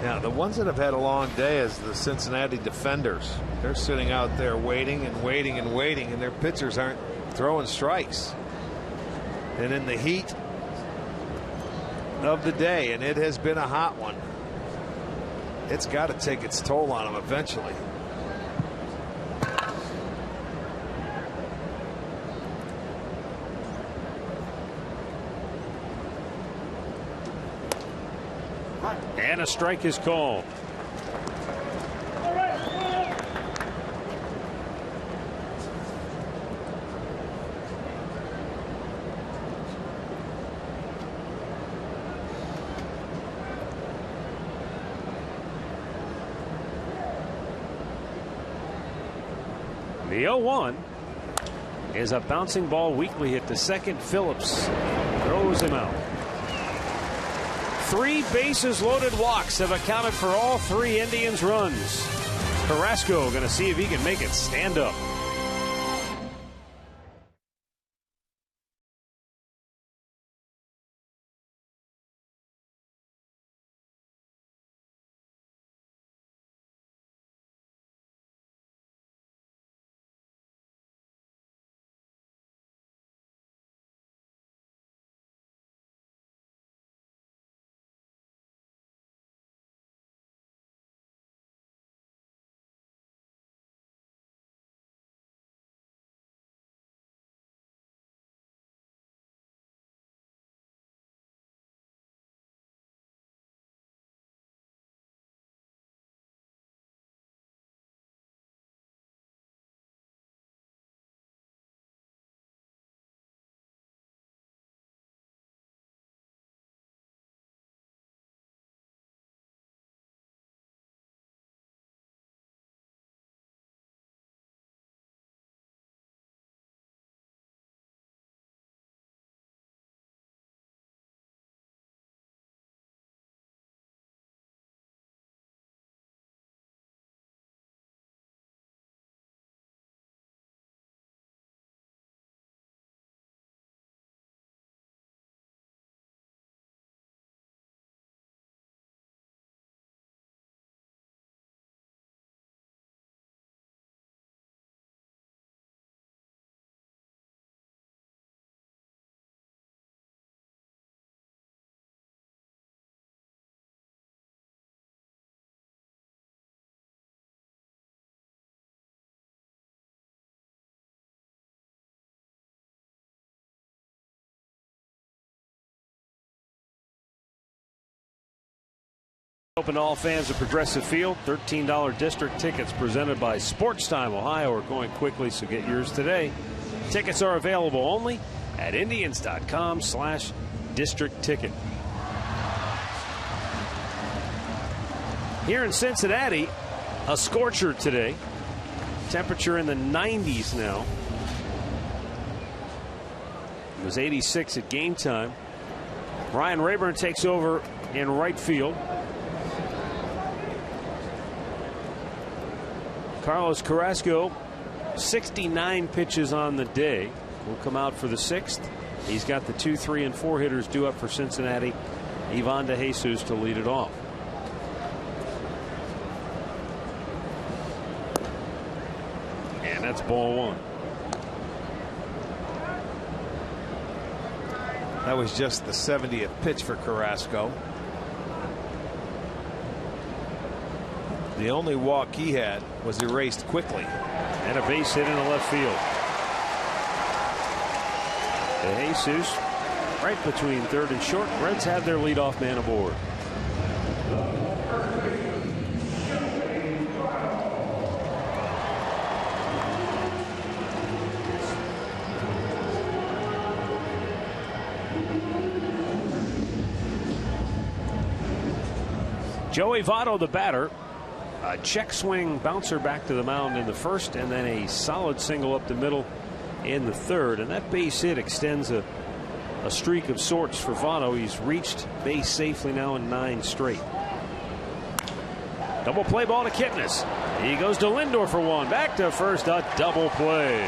Speaker 5: Now, the ones that have had a long day is the Cincinnati defenders. They're sitting out there waiting and waiting and waiting, and their pitchers aren't throwing strikes. And in the heat of the day, and it has been a hot one, it's got to take its toll on them eventually.
Speaker 3: And a strike is called. The 0-1 is a bouncing ball weakly hit to second. Phillips throws him out. 3 bases loaded walks have accounted for all 3 Indians runs. Carrasco going to see if he can make it stand up. Open to all fans of Progressive Field. $13 district tickets presented by Sports Time Ohio are going quickly, so get yours today. Tickets are available only at Indians.com/district ticket. Here in Cincinnati, a scorcher today. Temperature in the 90s now. It was 86 at game time. Ryan Rayburn takes over in right field. Carlos Carrasco, 69 pitches on the day, will come out for the 6th. He's got the 2, 3, and 4 hitters due up for Cincinnati. Ivan De Jesus to lead it off. And that's ball 1.
Speaker 5: That was just the 70th pitch for Carrasco. The only walk he had was erased quickly.
Speaker 3: And a base hit in the left field. De Jesus right between third and short. Reds have their leadoff man aboard. Joey Votto, the batter. A check swing bouncer back to the mound in the first, and then a solid single up the middle in the third. And that base hit extends a streak of sorts for Votto. He's reached base safely now in 9 straight. Double play ball to Kipnis. He goes to Lindor for 1. Back to first, a double play.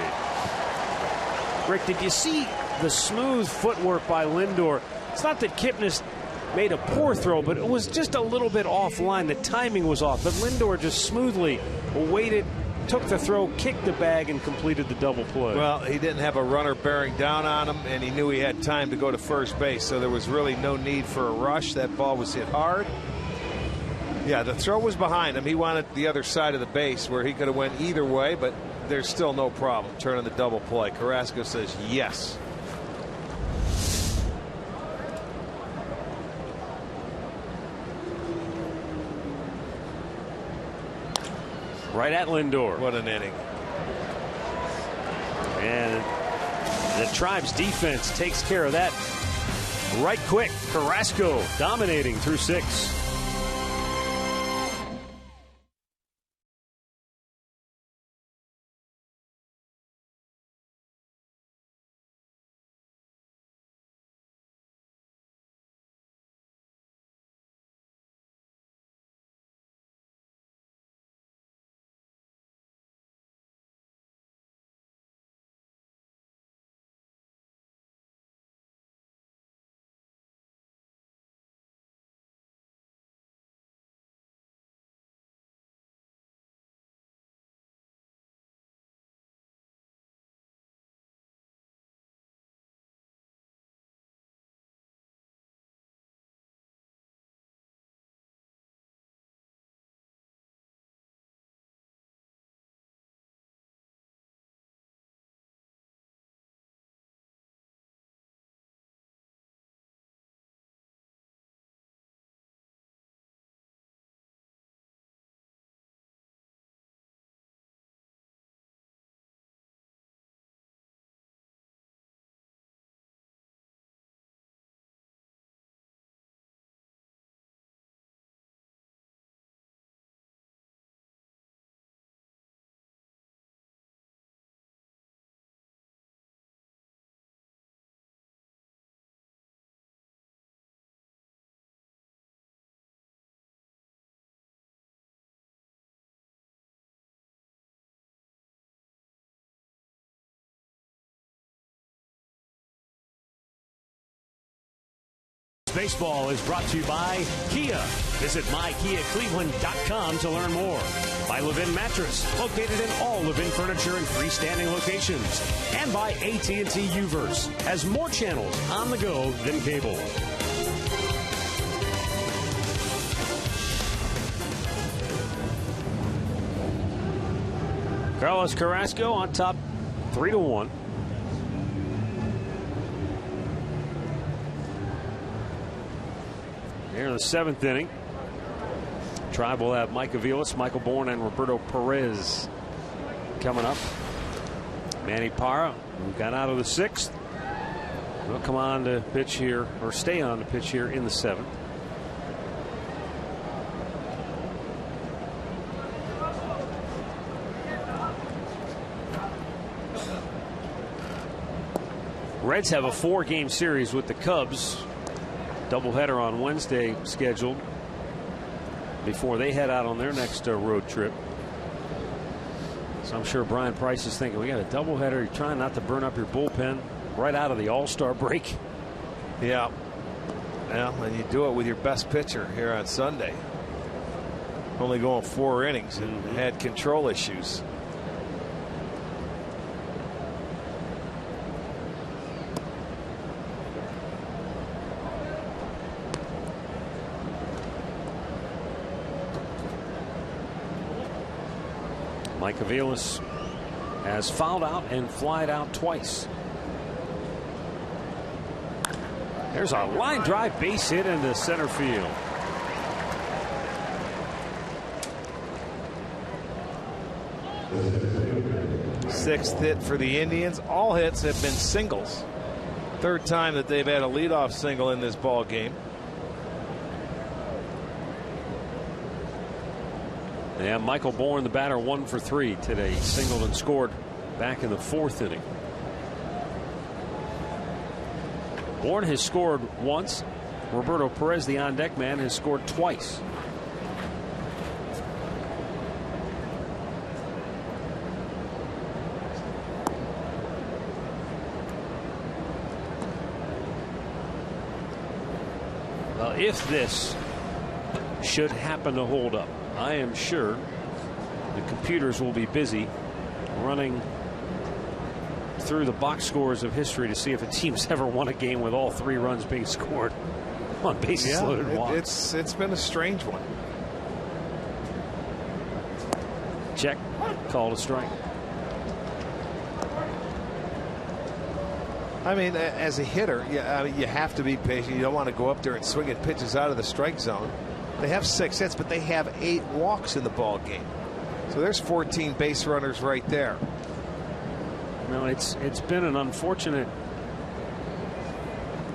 Speaker 3: Rick, did you see the smooth footwork by Lindor? It's not that Kipnis made a poor throw, but it was just a little bit offline. The timing was off, but Lindor just smoothly waited, took the throw, kicked the bag, and completed the double play.
Speaker 5: Well, he didn't have a runner bearing down on him, and he knew he had time to go to first base, so there was really no need for a rush. That ball was hit hard. Yeah, the throw was behind him. He wanted the other side of the base where he could have went either way, but there's still no problem turning the double play. Carrasco says yes.
Speaker 3: Right at Lindor.
Speaker 5: What an inning.
Speaker 3: And the Tribe's defense takes care of that right quick. Carrasco dominating through 6. Baseball is brought to you by Kia. Visit mykiacleveland.com to learn more. By Levin Mattress, located in all Levin furniture and freestanding locations. And by AT&T Uverse, has more channels on the go than cable. Carlos Carrasco on top 3-1. Here in the 7th inning. Tribe will have Mike Aviles, Michael Bourne, and Roberto Perez coming up. Manny Parra, who got out of the 6th, will come on to pitch here, or stay on to pitch here in the 7th. Reds have a 4-game series with the Cubs. Doubleheader on Wednesday scheduled before they head out on their next road trip. So I'm sure Brian Price is thinking, we got a doubleheader. You're trying not to burn up your bullpen right out of the All-Star break.
Speaker 5: Yeah. Well, and you do it with your best pitcher here on Sunday. Only going 4 innings and had control issues.
Speaker 3: Mike Aviles has fouled out and flied out twice. There's a line drive base hit into center field.
Speaker 5: Sixth hit for the Indians. All hits have been singles. Third time that they've had a leadoff single in this ball game.
Speaker 3: Yeah, Michael Bourne, the batter, 1 for 3 today. He singled and scored back in the 4th inning. Bourne has scored once. Roberto Perez, the on-deck man, has scored twice. Well, if this should happen to hold up, I am sure the computers will be busy running through the box scores of history to see if a team's ever won a game with all 3 runs being scored on bases loaded walks.
Speaker 5: It's been a strange one.
Speaker 3: Check, called a strike.
Speaker 5: I mean, as a hitter, you have to be patient. You don't want to go up there and swing at pitches out of the strike zone. They have 6 hits, but they have 8 walks in the ball game. So there's 14 base runners right there.
Speaker 3: No, it's been an unfortunate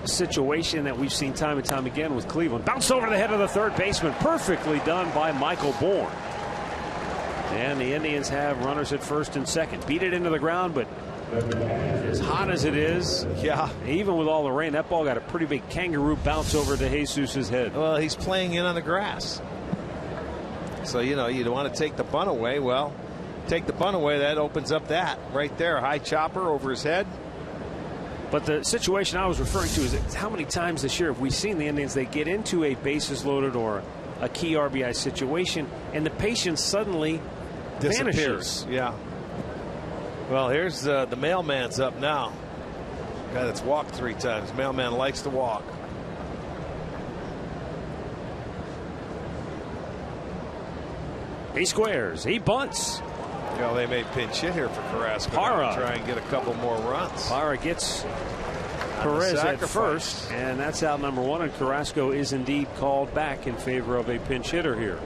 Speaker 3: situation that we've seen time and time again with Cleveland. Bounce over the head of the third baseman. Perfectly done by Michael Bourne. And the Indians have runners at first and second. Beat it into the ground, but as hot as it is,
Speaker 5: yeah,
Speaker 3: even with all the rain, that ball got a pretty big kangaroo bounce over to Jesus's head.
Speaker 5: Well, he's playing in on the grass. So, you don't want to take the bunt away. Well, take the bunt away. That opens up that right there. High chopper over his head.
Speaker 3: But the situation I was referring to is how many times this year have we seen the Indians, they get into a bases loaded or a key RBI situation and the patience suddenly
Speaker 5: disappears.
Speaker 3: Vanishes.
Speaker 5: Yeah. Well, here's the mailman's up now. Guy that's walked 3 times. Mailman likes to walk.
Speaker 3: He squares. He bunts.
Speaker 5: Well, they may pinch hit here for Carrasco.
Speaker 3: Parra.
Speaker 5: Try and get a couple more runs.
Speaker 3: Parra gets Perez at first, and that's out number 1, and Carrasco is indeed called back in favor of a pinch hitter here.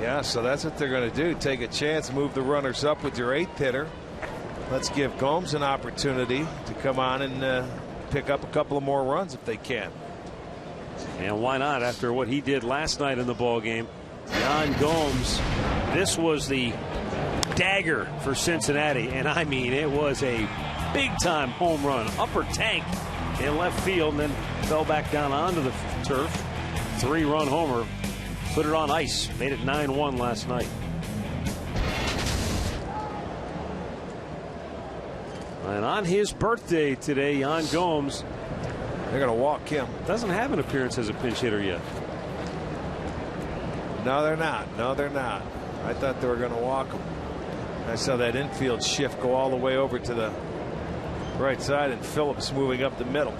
Speaker 5: Yeah, so that's what they're going to do. Take a chance, move the runners up with your 8th hitter. Let's give Gomes an opportunity to come on and pick up a couple of more runs if they can.
Speaker 3: And why not after what he did last night in the ball game? Yan Gomes, this was the dagger for Cincinnati, and I mean it was a big-time home run, upper tank in left field, and then fell back down onto the turf. 3-run homer. Put it on ice. Made it 9-1 last night. And on his birthday today, Yan Gomes,
Speaker 5: they're going to walk him.
Speaker 3: Doesn't have an appearance as a pinch hitter yet.
Speaker 5: No, they're not. No, they're not. I thought they were going to walk him. I saw that infield shift go all the way over to the right side, and Phillips moving up the middle.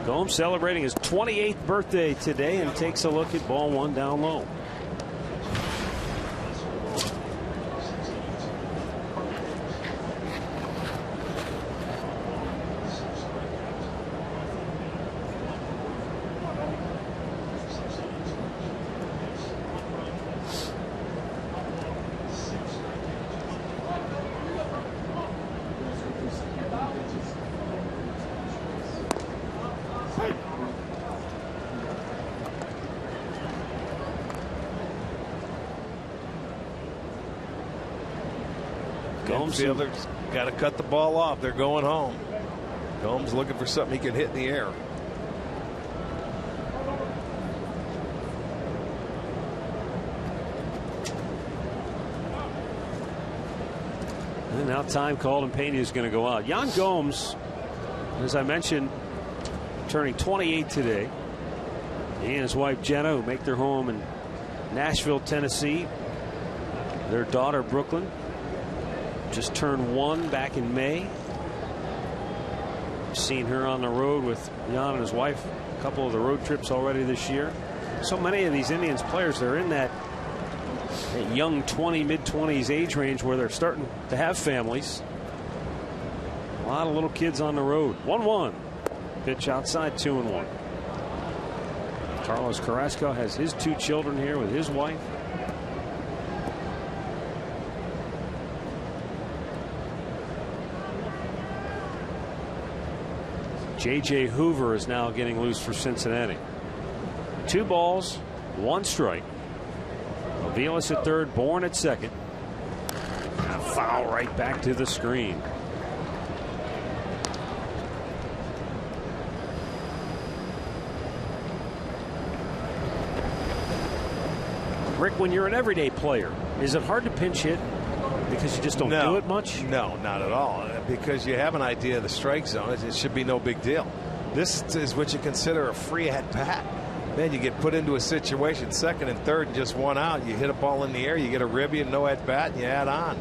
Speaker 3: Gomes celebrating his 28th birthday today and takes a look at ball 1 down low.
Speaker 5: Infielders got to cut the ball off. They're going home. Gomes looking for something he can hit in the air.
Speaker 3: And now time called, and Pena is going to go out. Yan Gomes, as I mentioned, turning 28 today. He and his wife Jenna, who make their home in Nashville, Tennessee. Their daughter Brooklyn just turned 1 back in May. Seen her on the road with Yan and his wife a couple of the road trips already this year. So many of these Indians players, they're in that young 20, mid-20s age range where they're starting to have families. A lot of little kids on the road. 1-1. Pitch outside, 2-1. Carlos Carrasco has his 2 children here with his wife. J.J. Hoover is now getting loose for Cincinnati. 2 balls, 1 strike. Aviles at third, Bourne at second. A foul right back to the screen. Rick, when you're an everyday player, is it hard to pinch hit because you just don't do it much?
Speaker 5: No, not at all. Because you have an idea of the strike zone, it should be no big deal. This is what you consider a free at bat. Man, you get put into a situation, second and third, and just 1 out. You hit a ball in the air, you get a ribby and no at bat, and you add on.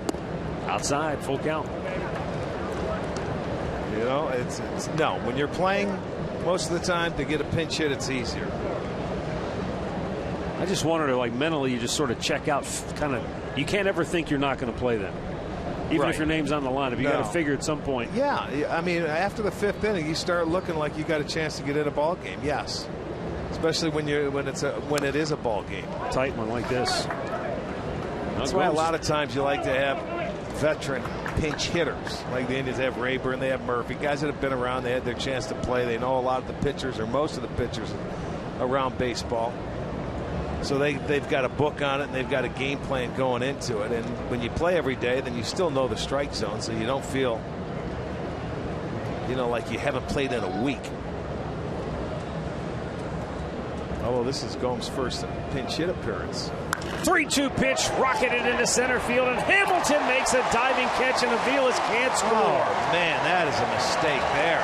Speaker 3: Outside, full count.
Speaker 5: You know, it's no. When you're playing, most of the time to get a pinch hit, it's easier.
Speaker 3: I just wanted to, like, mentally, you just sort of check out, kind of. You can't ever think you're not going to play them, even if your name's on the line. If you got to figure at some point.
Speaker 5: Yeah, I mean, after the 5th inning, you start looking like you got a chance to get in a ball game. Yes, especially when it is a ball game.
Speaker 3: Tight one like this.
Speaker 5: That's why a lot of times you like to have veteran pinch hitters, like the Indians have Rayburn, they have Murphy, guys that have been around. They had their chance to play. They know a lot of the pitchers, or most of the pitchers around baseball. So they've got a book on it, and they've got a game plan going into it. And when you play every day, then you still know the strike zone, so you don't feel, like you haven't played in a week. Oh, well, this is Gomes' first pinch hit appearance.
Speaker 3: 3-2 pitch, rocketed into center field, and Hamilton makes a diving catch, and Aviles can't score.
Speaker 5: Oh, man, that is a mistake there.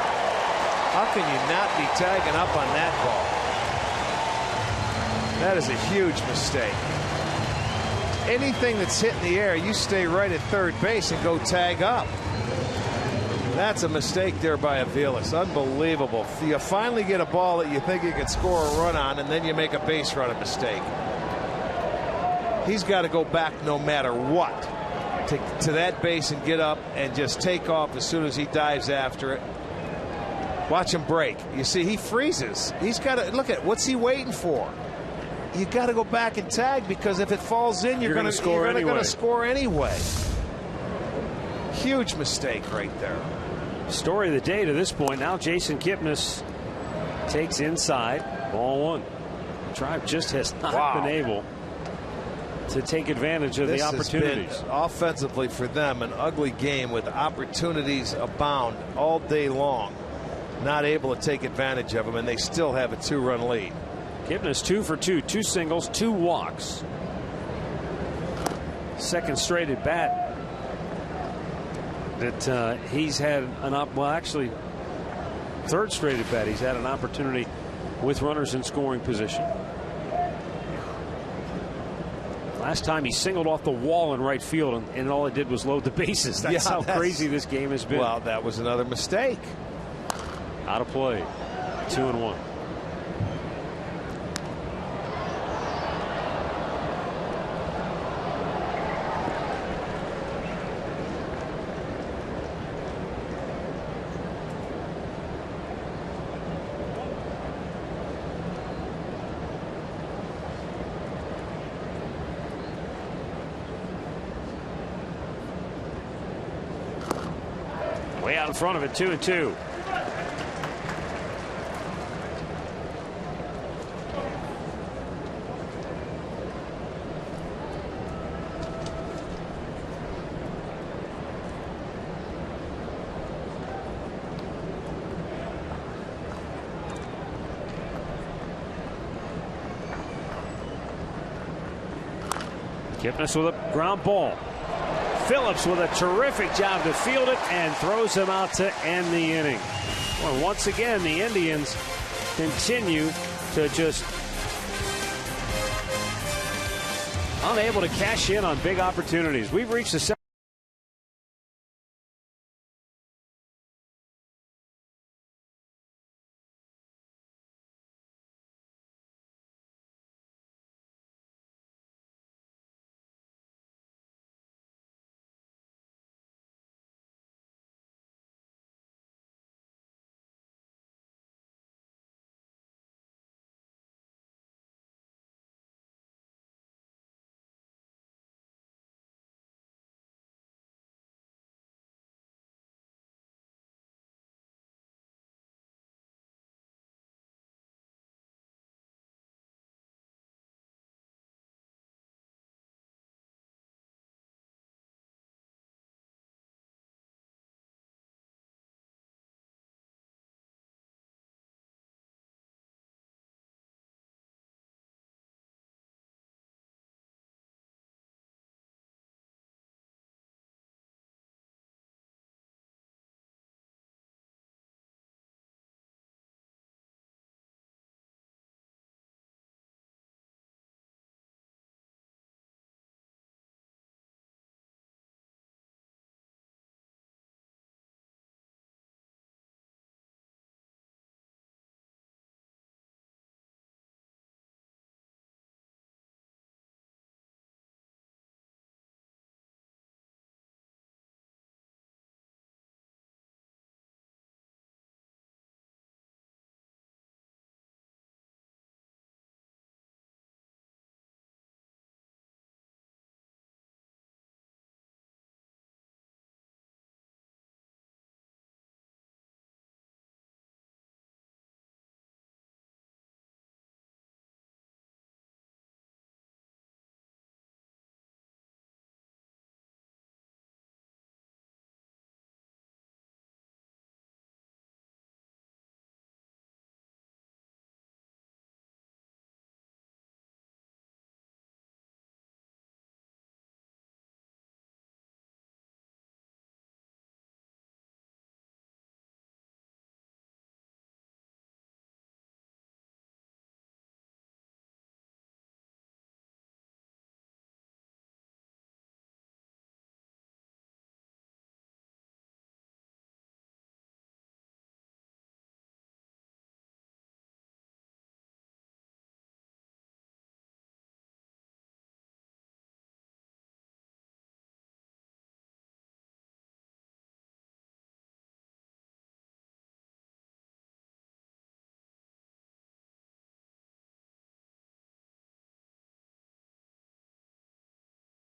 Speaker 5: How can you not be tagging up on that ball? That is a huge mistake. Anything that's hit in the air, you stay right at third base and go tag up. That's a mistake there by Aviles. Unbelievable. You finally get a ball that you think you can score a run on, and then you make a base running mistake. He's got to go back no matter what to that base and get up and just take off as soon as he dives after it. Watch him break. You see, he freezes. He's got to look at what's he waiting for. You got to go back and tag, because if it falls in, you're going to score anyway. Huge mistake right there.
Speaker 3: Story of the day to this point. Now Jason Kipnis takes inside. Ball 1. Tribe just has not been able to take advantage of the opportunities.
Speaker 5: Has been, offensively for them, an ugly game with opportunities abound all day long. Not able to take advantage of them, and they still have a 2-run lead.
Speaker 3: Kipnis 2 for 2, 2 singles, 2 walks. Second straight at bat that he's had actually third straight at bat he's had an opportunity with runners in scoring position. Last time he singled off the wall in right field, and all it did was load the bases. That's how crazy this game has been.
Speaker 5: Well, that was another mistake.
Speaker 3: Out of play. 2-1. Way out in front of it, 2-2. Kipnis with a ground ball. Phillips with a terrific job to field it and throws him out to end the inning. Well, once again, the Indians continue to just unable to cash in on big opportunities. We've reached the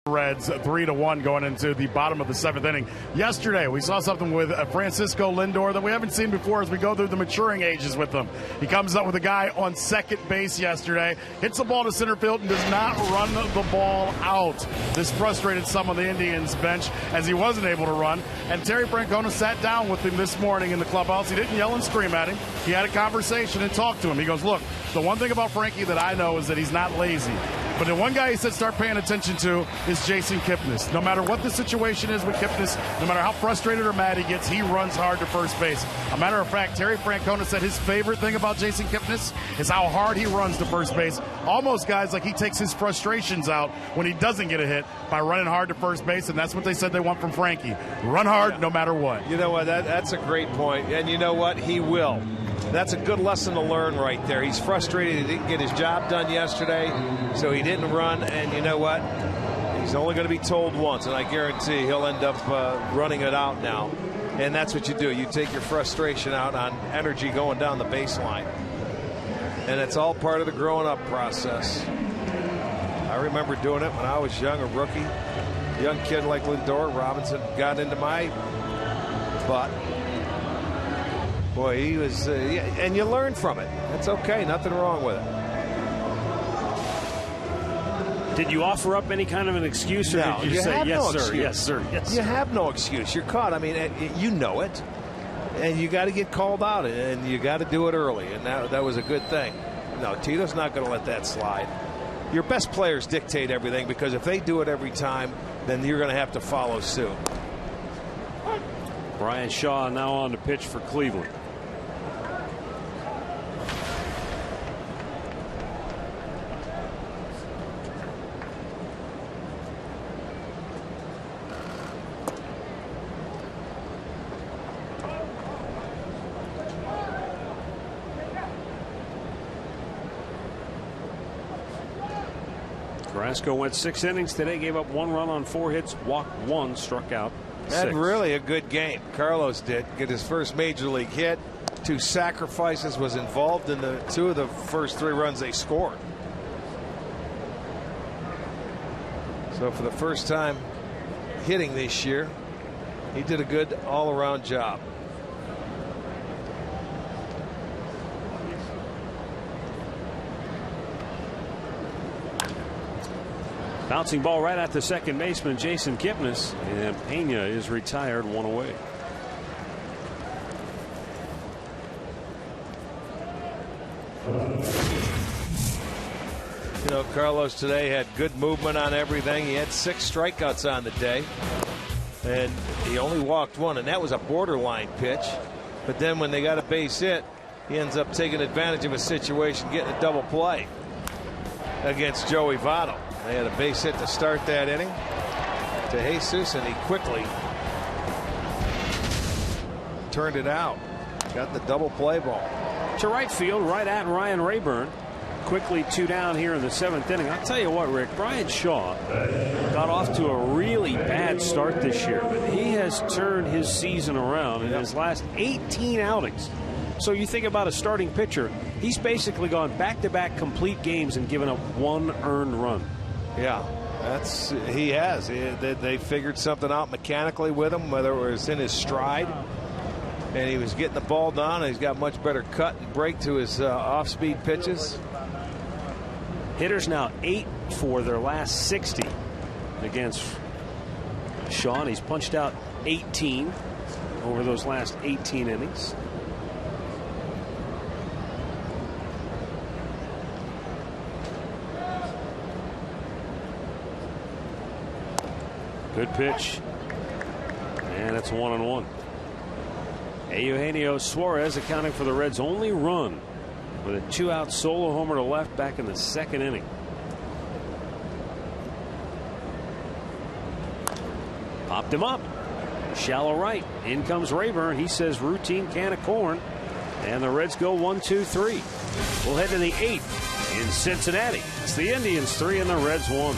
Speaker 1: Reds 3-1 going into the bottom of the 7th inning. Yesterday, we saw something with Francisco Lindor that we haven't seen before as we go through the maturing ages with him. He comes up with a guy on second base yesterday, hits the ball to center field, and does not run the ball out. This frustrated some of the Indians bench as he wasn't able to run. And Terry Francona sat down with him this morning in the clubhouse. He didn't yell and scream at him. He had a conversation and talked to him. He goes, look, the one thing about Frankie that I know is that he's not lazy. But the one guy he said start paying attention to is Jason Kipnis. No matter what the situation is with Kipnis, no matter how frustrated or mad he gets, he runs hard to first base. A matter of fact, Terry Francona said his favorite thing about Jason Kipnis is how hard he runs to first base. Almost, guys, like he takes his frustrations out when he doesn't get a hit by running hard to first base, and that's what they said they want from Frankie. Run hard no matter what.
Speaker 5: You know what? That's a great point. And you know what? He will. That's a good lesson to learn right there. He's frustrated. He didn't get his job done yesterday, so he didn't run. And you know what? He's only going to be told once, and I guarantee he'll end up running it out now. And that's what you do. You take your frustration out on energy going down the baseline. And it's all part of the growing up process. I remember doing it when I was young, a rookie. Young kid like Lindor. Robinson got into my butt. Boy, he was, and you learn from it. It's okay, nothing wrong with it.
Speaker 3: Did you offer up any kind of an excuse, or did you say, yes, sir, yes, sir, yes, sir?
Speaker 5: You have no excuse. You're caught. I mean, you know it. And you got to get called out, and you got to do it early, and that was a good thing. No, Tito's not going to let that slide. your best players dictate everything, because if they do it every time, then you're going to have to follow suit.
Speaker 3: Brian Shaw now on the pitch for Cleveland. Carrasco went 6 innings today, gave up 1 run on 4 hits, walked 1, struck out 6.
Speaker 5: Had really a good game. Carlos did get his first major league hit. 2 sacrifices, was involved in the 2 of the first 3 runs they scored. So for the first time hitting this year, he did a good all-around job.
Speaker 3: Bouncing ball right at the second baseman, Jason Kipnis, and Pena is retired, 1 away.
Speaker 5: You know, Carlos today had good movement on everything. He had 6 strikeouts on the day, and he only walked 1, and that was a borderline pitch. But then when they got a base hit, he ends up taking advantage of a situation, getting a double play against Joey Votto. They had a base hit to start that inning to Jesus, and he quickly turned it out. Got the double play ball
Speaker 3: to right field, right at Ryan Rayburn. Quickly 2 down here in the 7th inning. I'll tell you what, Rick, Brian Shaw got off to a really bad start this year, but he has turned his season around in his last 18 outings. So you think about a starting pitcher, he's basically gone back-to-back complete games and given up 1 earned run.
Speaker 5: Yeah, he has. They figured something out mechanically with him, whether it was in his stride, and he was getting the ball down, and he's got much better cut and break to his off-speed pitches.
Speaker 3: Hitters now 8 for their last 60 against Shaw. He's punched out 18 over those last 18 innings. Good pitch, and it's 1-1. Eugenio Suarez accounting for the Reds' only run with a 2-out solo homer to left back in the 2nd inning. Popped him up. Shallow right. In comes Rayburn. He says routine can of corn. And the Reds go 1-2-3. We'll head to the 8th in Cincinnati. It's the Indians 3 and the Reds 1.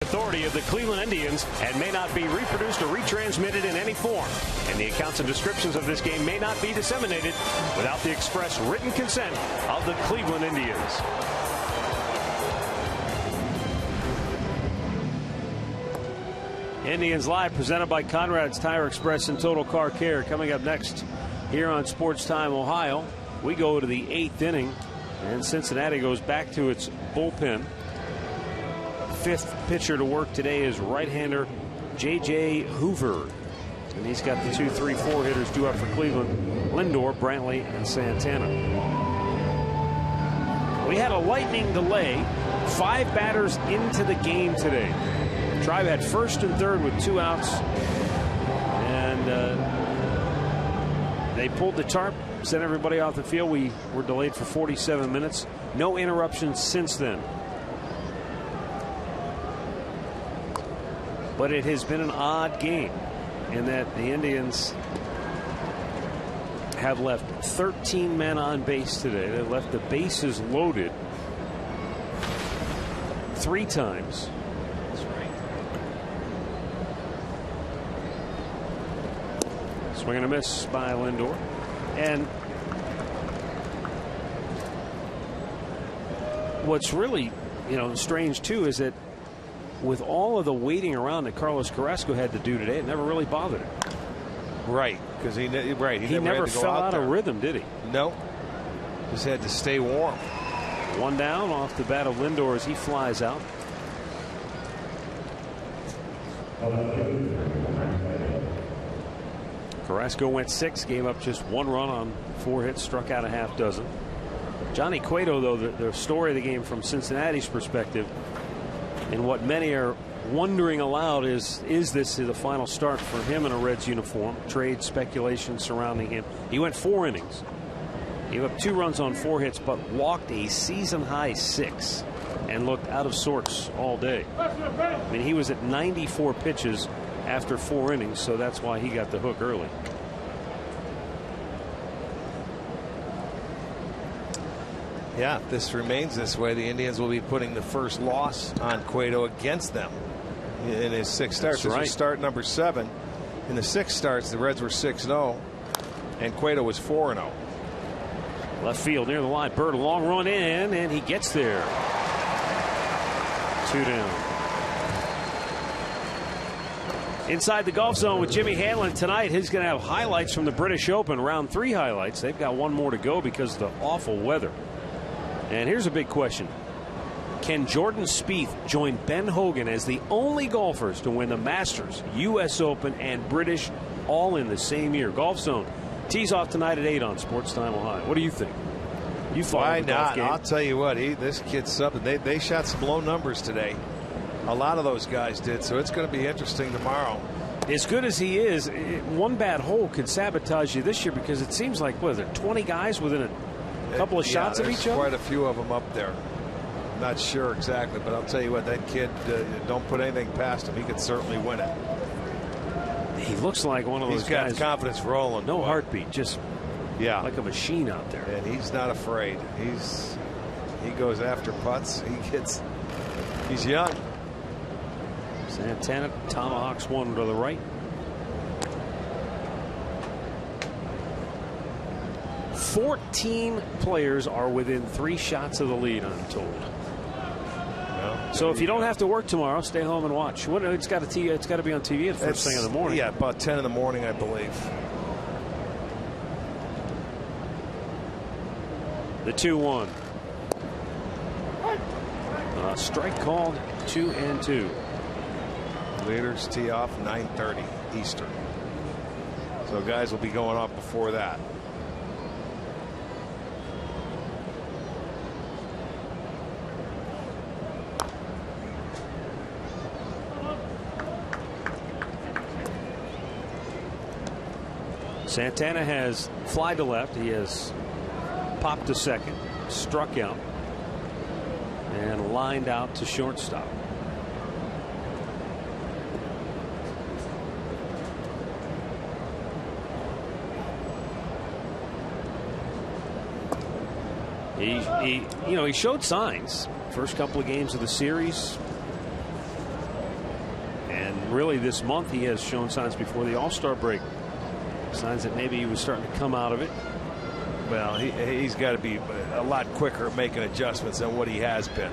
Speaker 3: Authority of the Cleveland Indians and may not be reproduced or retransmitted in any form, and the accounts and descriptions of this game may not be disseminated without the express written consent of the Cleveland Indians. Indians Live, presented by Conrad's Tire Express and Total Car Care. Coming up next here on Sports Time Ohio, we go to the 8th inning, and Cincinnati goes back to its bullpen. Fifth pitcher to work today is right-hander J.J. Hoover. And he's got the 2, 3, 4 hitters due up for Cleveland: Lindor, Brantley, and Santana. We had a lightning delay. 5 batters into the game today. Tribe had first and third with 2 outs. And they pulled the tarp, sent everybody off the field. We were delayed for 47 minutes. No interruptions since then. But it has been an odd game in that the Indians have left 13 men on base today. They left the bases loaded 3 times. That's right. Swing and a miss by Lindor. And what's really, strange too is that with all of the waiting around that Carlos Carrasco had to do today, it never really bothered him.
Speaker 5: Right, because he never had to go
Speaker 3: fell out
Speaker 5: there.
Speaker 3: of rhythm, did he?
Speaker 5: No, just had to stay warm.
Speaker 3: 1 down off the bat of Lindor as he flies out. Carrasco went 6, gave up just 1 run on 4 hits, struck out a half dozen. Johnny Cueto, though, the story of the game from Cincinnati's perspective, and what many are wondering aloud is this the final start for him in a Reds uniform? Trade speculation surrounding him. He went 4 innings. Gave up 2 runs on 4 hits, but walked a season-high 6 and looked out of sorts all day. I mean, he was at 94 pitches after 4 innings, so that's why he got the hook early.
Speaker 5: Yeah, if this remains this way, the Indians will be putting the first loss on Cueto against them in his 6 starts. This was start number 7. In the 6 starts, the Reds were 6-0, and Cueto was 4-0.
Speaker 3: Left field near the line. Bird, a long run in, and he gets there. 2 down. Inside the golf zone with Jimmy Hanlon tonight. He's going to have highlights from the British Open, round 3 highlights. They've got 1 more to go because of the awful weather. And here's a big question. Can Jordan Spieth join Ben Hogan as the only golfers to win the Masters, U.S. Open, and British all in the same year? Golf Zone tees off tonight at 8 on Sports Time Ohio. What do you think? You follow the golf game?
Speaker 5: I'll tell you what, this kid's something. They shot some low numbers today. A lot of those guys did, so it's going to be interesting tomorrow.
Speaker 3: As good as he is, 1 bad hole could sabotage you this year because it seems like, what is there, 20 guys within a couple of shots of each other?
Speaker 5: Quite a few of them up there. I'm not sure exactly, but I'll tell you what, that kid, don't put anything past him. He could certainly win it.
Speaker 3: He looks like one of those guys.
Speaker 5: He's got confidence rolling.
Speaker 3: No heartbeat, just like a machine out there.
Speaker 5: And he's not afraid. He goes after putts. He's young.
Speaker 3: Santana tomahawks 1 to the right. 14 players are within 3 shots of the lead, I'm told.
Speaker 5: Well,
Speaker 3: so if you don't have to work tomorrow, stay home and watch. It's got to be on TV at the first thing in the morning.
Speaker 5: Yeah, about 10 in the morning, I believe.
Speaker 3: The 2-1. Strike called, 2-2.
Speaker 5: Leaders tee off 9:30 Eastern. So guys will be going off before that.
Speaker 3: Santana has fly to left. He has popped to second, struck out, and lined out to shortstop. He showed signs first couple of games of the series, and really this month he has shown signs before the All-Star break, signs that maybe he was starting to come out of it.
Speaker 5: Well, he's got to be a lot quicker at making adjustments than what he has been.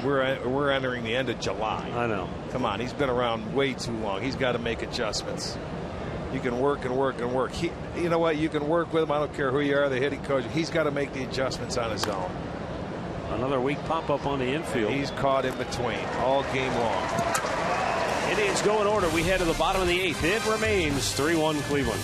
Speaker 5: We're entering the end of July.
Speaker 3: I know.
Speaker 5: Come on, he's been around way too long. He's got to make adjustments. You can work and work and work. You know what? You can work with him. I don't care who you are, the hitting coach. He's got to make the adjustments on his own.
Speaker 3: Another weak pop-up on the infield.
Speaker 5: He's caught in between all game long.
Speaker 3: Indians go in order. We head to the bottom of the 8th. It remains 3-1 Cleveland.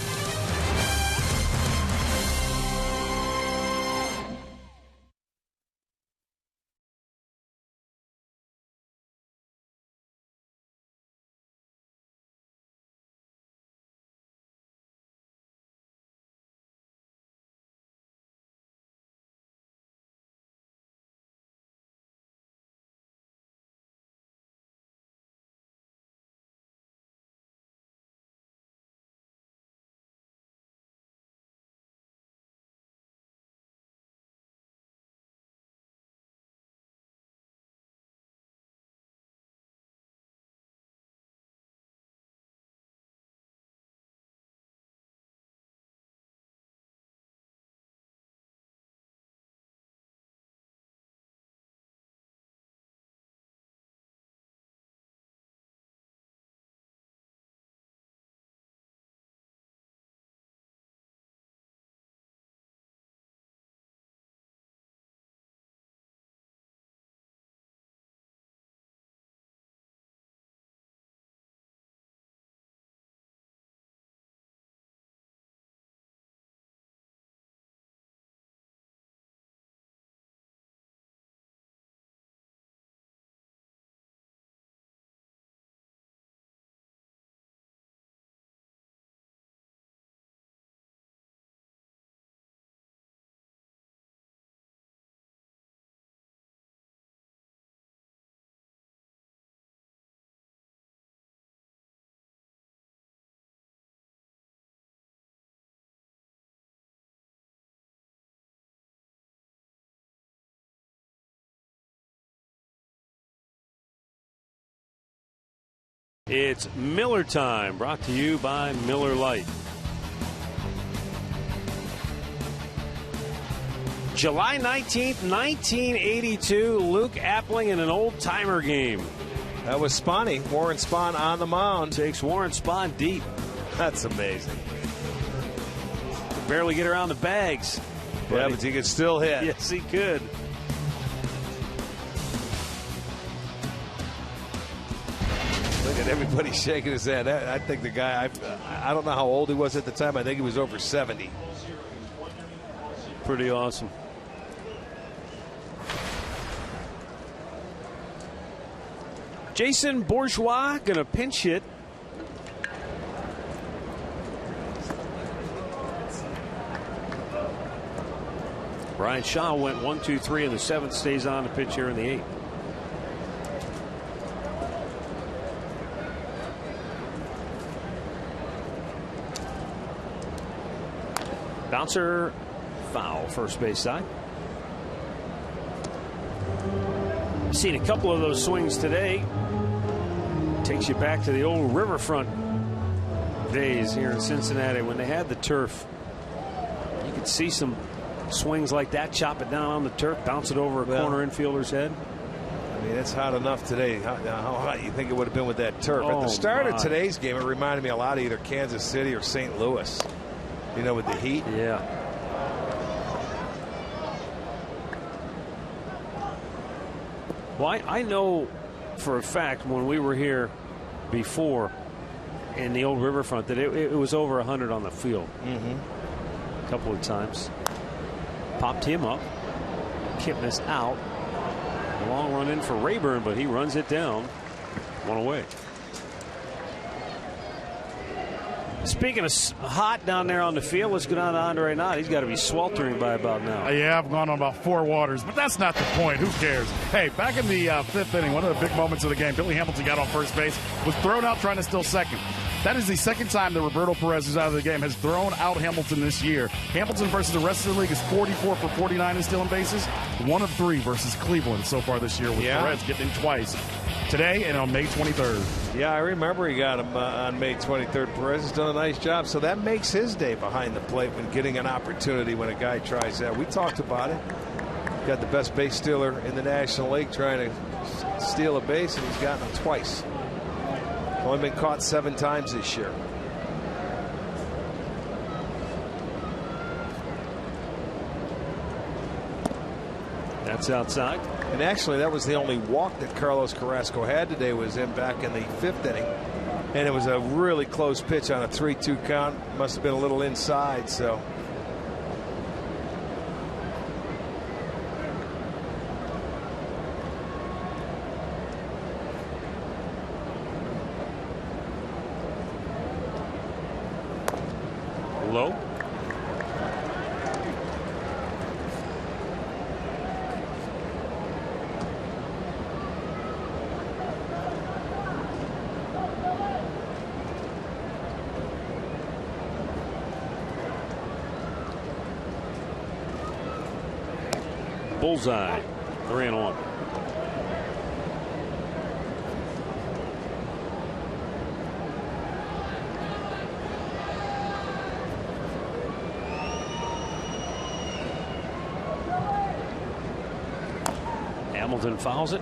Speaker 3: It's Miller time, brought to you by Miller Lite. July 19th, 1982, Luke Appling in an old-timer game.
Speaker 5: That was Spahn. Warren Spahn on the mound.
Speaker 3: Takes Warren Spahn deep.
Speaker 5: That's amazing.
Speaker 3: Could barely get around the bags.
Speaker 5: Yeah, but he could still hit.
Speaker 3: Yes, he could.
Speaker 5: Look at everybody shaking his head. I think the guy, I don't know how old he was at the time. I think he was over 70.
Speaker 3: Pretty awesome. Jason Bourgeois going to pinch hit. Brian Shaw went 1-2-3 in the 7th, stays on to pitch here in the 8th. Bouncer, foul, first base side. Seen a couple of those swings today. Takes you back to the old riverfront days here in Cincinnati when they had the turf. You could see some swings like that, chop it down on the turf, bounce it over a corner infielder's head.
Speaker 5: I mean, it's hot enough today. How hot do you think it would have been with that turf? At the start of today's game, it reminded me a lot of either Kansas City or St. Louis. You know, with the heat.
Speaker 3: Yeah. Well, I know for a fact when we were here before in the old riverfront that it was over 100 on the field. A couple of times. Popped him up. Kipnis out. A long run in for Rayburn, but he runs it down. One away. Speaking of hot down there on the field, what's going on to Andre Knott? He's got to be sweltering by about now.
Speaker 1: Yeah, I've gone on about 4 waters, but that's not the point. Who cares? Hey, back in the 5th inning, one of the big moments of the game, Billy Hamilton got on first base, was thrown out trying to steal second. That is the second time that Roberto Perez, who's out of the game, has thrown out Hamilton this year. Hamilton versus the rest of the league is 44 for 49 in stealing bases. 1 of 3 versus Cleveland so far this year, with the Reds getting him twice today and on May 23rd.
Speaker 5: Yeah, I remember he got him on May 23rd. Perez has done a nice job, so that makes his day behind the plate when getting an opportunity when a guy tries that. We talked about it. Got the best base stealer in the National League trying to steal a base, and he's gotten it twice. Only been caught 7 times this year.
Speaker 3: That's outside.
Speaker 5: And actually, that was the only walk that Carlos Carrasco had today, was in back in the 5th inning. And it was a really close pitch on a 3-2 count. Must have been a little inside, so.
Speaker 3: Low. Bullseye. 3-1. Hamilton fouls it.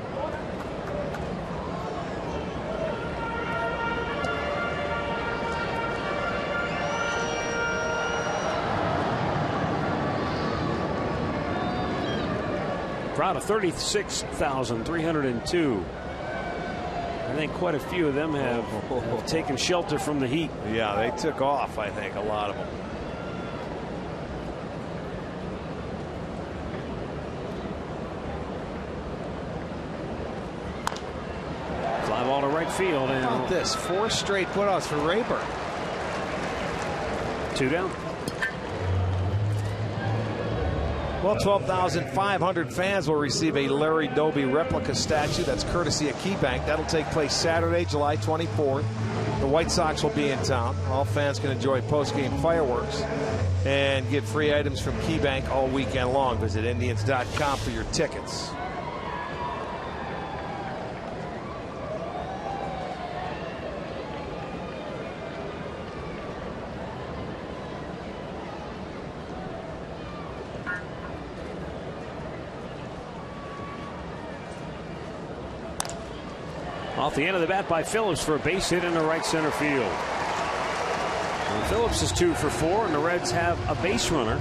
Speaker 3: Crowd of 36,302. I think quite a few of them have taken shelter from the heat.
Speaker 5: Yeah, they took off, I think, a lot of them.
Speaker 3: Fly ball to right field. And
Speaker 5: how about this? 4 straight putouts for Rayburn.
Speaker 3: 2 down.
Speaker 5: Well, 12,500 fans will receive a Larry Doby replica statue. That's courtesy of KeyBank. That'll take place Saturday, July 24th. The White Sox will be in town. All fans can enjoy post-game fireworks and get free items from KeyBank all weekend long. Visit Indians.com for your tickets.
Speaker 3: Off the end of the bat by Phillips for a base hit into right center field. And Phillips is 2 for 4, and the Reds have a base runner,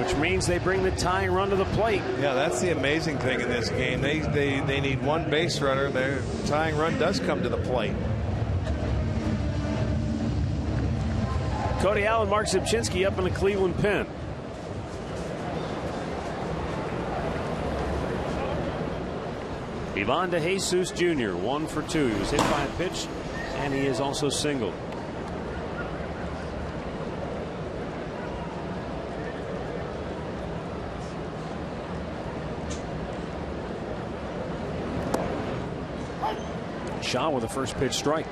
Speaker 3: which means they bring the tying run to the plate.
Speaker 5: Yeah, that's the amazing thing in this game. They need 1 base runner. Their tying run does come to the plate.
Speaker 3: Cody Allen, Mark Zipchinski up in the Cleveland pen. Ivan De Jesus Jr. 1 for 2. He was hit by a pitch, and he is also singled. Shaw with a first pitch strike.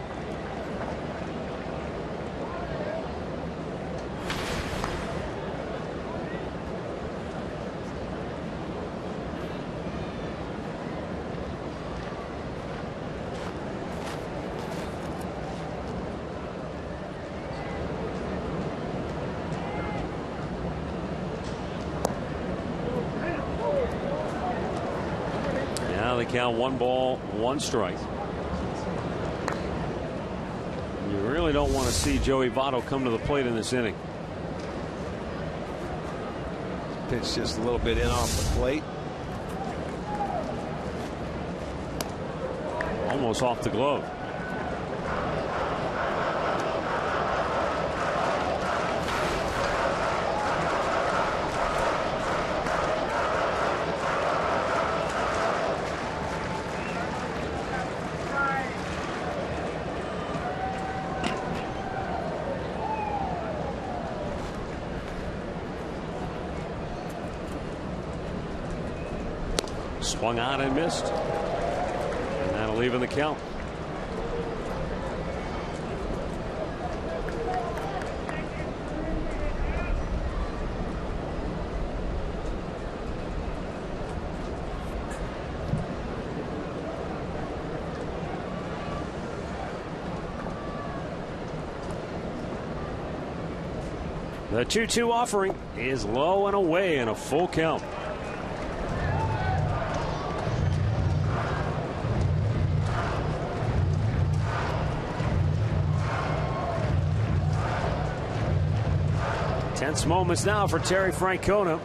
Speaker 3: Count 1 ball, 1 strike. You really don't want to see Joey Votto come to the plate in this inning.
Speaker 5: Pitch just a little bit in off the plate.
Speaker 3: Almost off the glove. Swung on and missed. And that'll even the count. The 2-2 offering is low and away in a full count. Tense moments now for Terry Francona.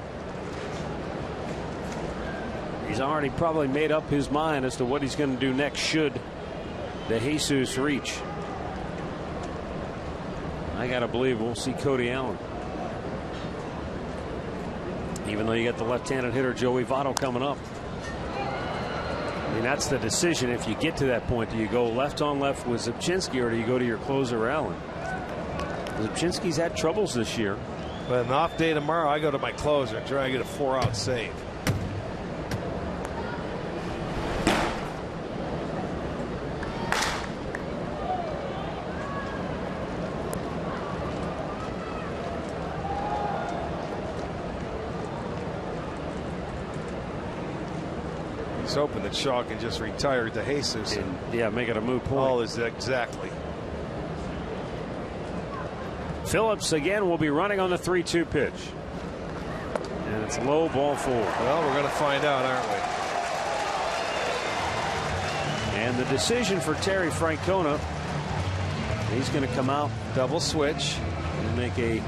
Speaker 3: He's already probably made up his mind as to what he's going to do next should the Jesus reach. I got to believe we'll see Cody Allen. Even though you got the left-handed hitter Joey Votto coming up. I mean, that's the decision if you get to that point. Do you go left on left with Zipchinski, or do you go to your closer Allen? Zipchinski's had troubles this year.
Speaker 5: But an off day tomorrow, I go to my closer and try to get a 4-out save. He's hoping that Shaw can just retire to Jesus and
Speaker 3: yeah, make it a moot point.
Speaker 5: All is exactly.
Speaker 3: Phillips again will be running on the 3-2 pitch. And it's low, ball 4.
Speaker 5: Well, we're going to find out, aren't we?
Speaker 3: And the decision for Terry Francona, he's going to come out,
Speaker 5: double switch,
Speaker 3: and make a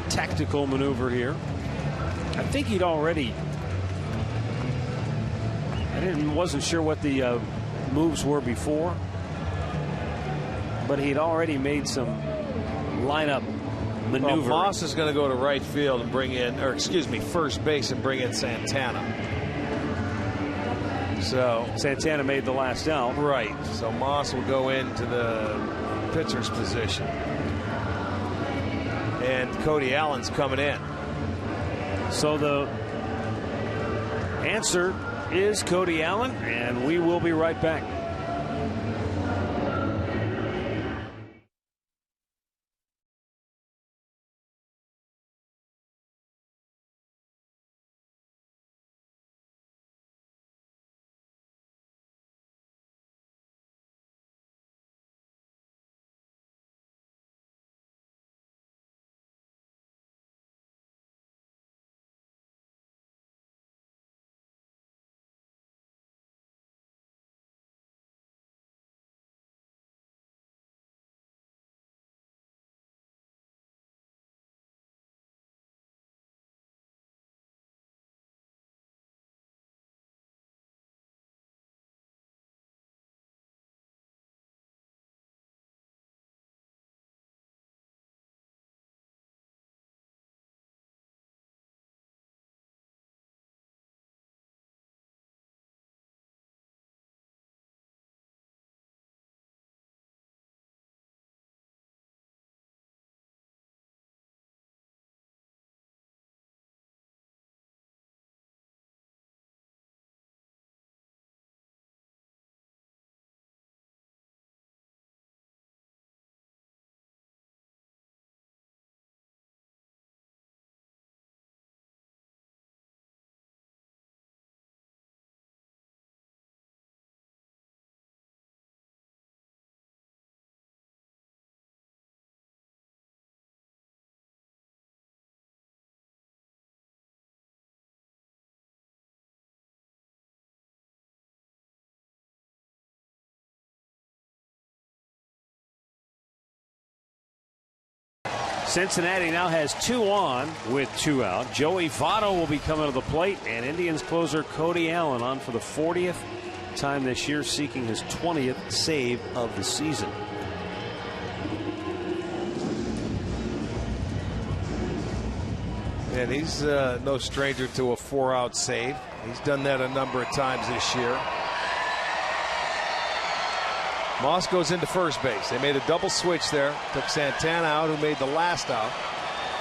Speaker 3: tactical maneuver here. I think he'd already, wasn't sure what the moves were before, but he'd already made some lineup maneuver.
Speaker 5: Well, Moss is going to go to right field and bring in, or excuse me, first base and bring in Santana. So
Speaker 3: Santana made the last out.
Speaker 5: Right. So Moss will go into the pitcher's position. And Cody Allen's coming in.
Speaker 3: So the answer is Cody Allen, and we will be right back. Cincinnati now has 2 on with 2 out. Joey Votto will be coming to the plate, and Indians closer Cody Allen on for the 40th time this year, seeking his 20th save of the season.
Speaker 5: And he's no stranger to a 4-out save. He's done that a number of times this year. Moss goes into first base. They made a double switch there. Took Santana out, who made the last out.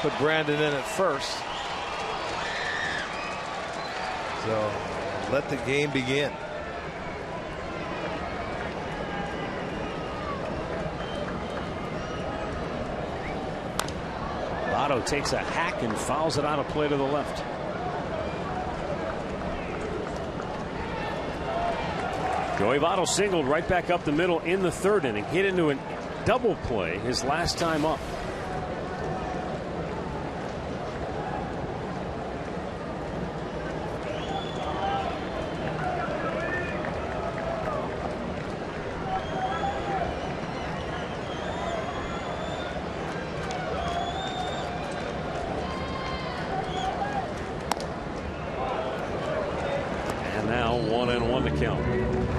Speaker 5: Put Brandon in at first. So let the game begin.
Speaker 3: Votto takes a hack and fouls it out of play to the left. Joey Votto singled right back up the middle in the 3rd inning. Hit into a double play his last time up. And now 1-1 to count.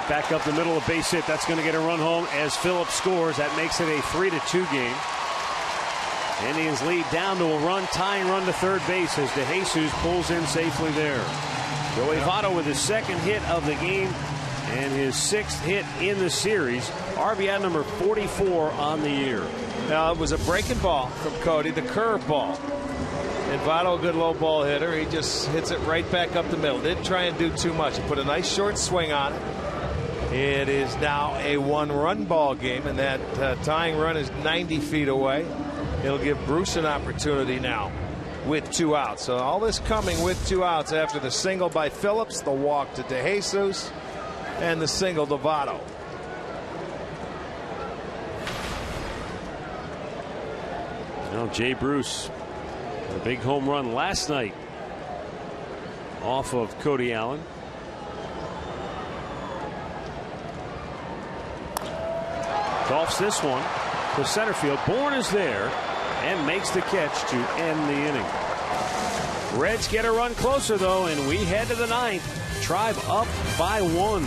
Speaker 3: Back up the middle, a base hit. That's going to get a run home as Phillips scores. That makes it a 3-2 game. Indians lead down to a run, tying run to third base as DeJesus pulls in safely there. Joey Votto with his second hit of the game and his 6th hit in the series. RBI number 44 on the year.
Speaker 5: Now, it was a breaking ball from Cody, the curve ball. And Votto, a good low ball hitter. He just hits it right back up the middle. Didn't try and do too much. He put a nice short swing on it. It is now a 1-run ball game, and that tying run is 90 feet away. It'll give Bruce an opportunity now with 2 outs. So all this coming with 2 outs after the single by Phillips, the walk to DeJesus, and the single to Votto.
Speaker 3: Now Jay Bruce, a big home run last night off of Cody Allen. Golfs this one to center field. Bourne is there and makes the catch to end the inning. Reds get a run closer though, and we head to the 9th. Tribe up by 1.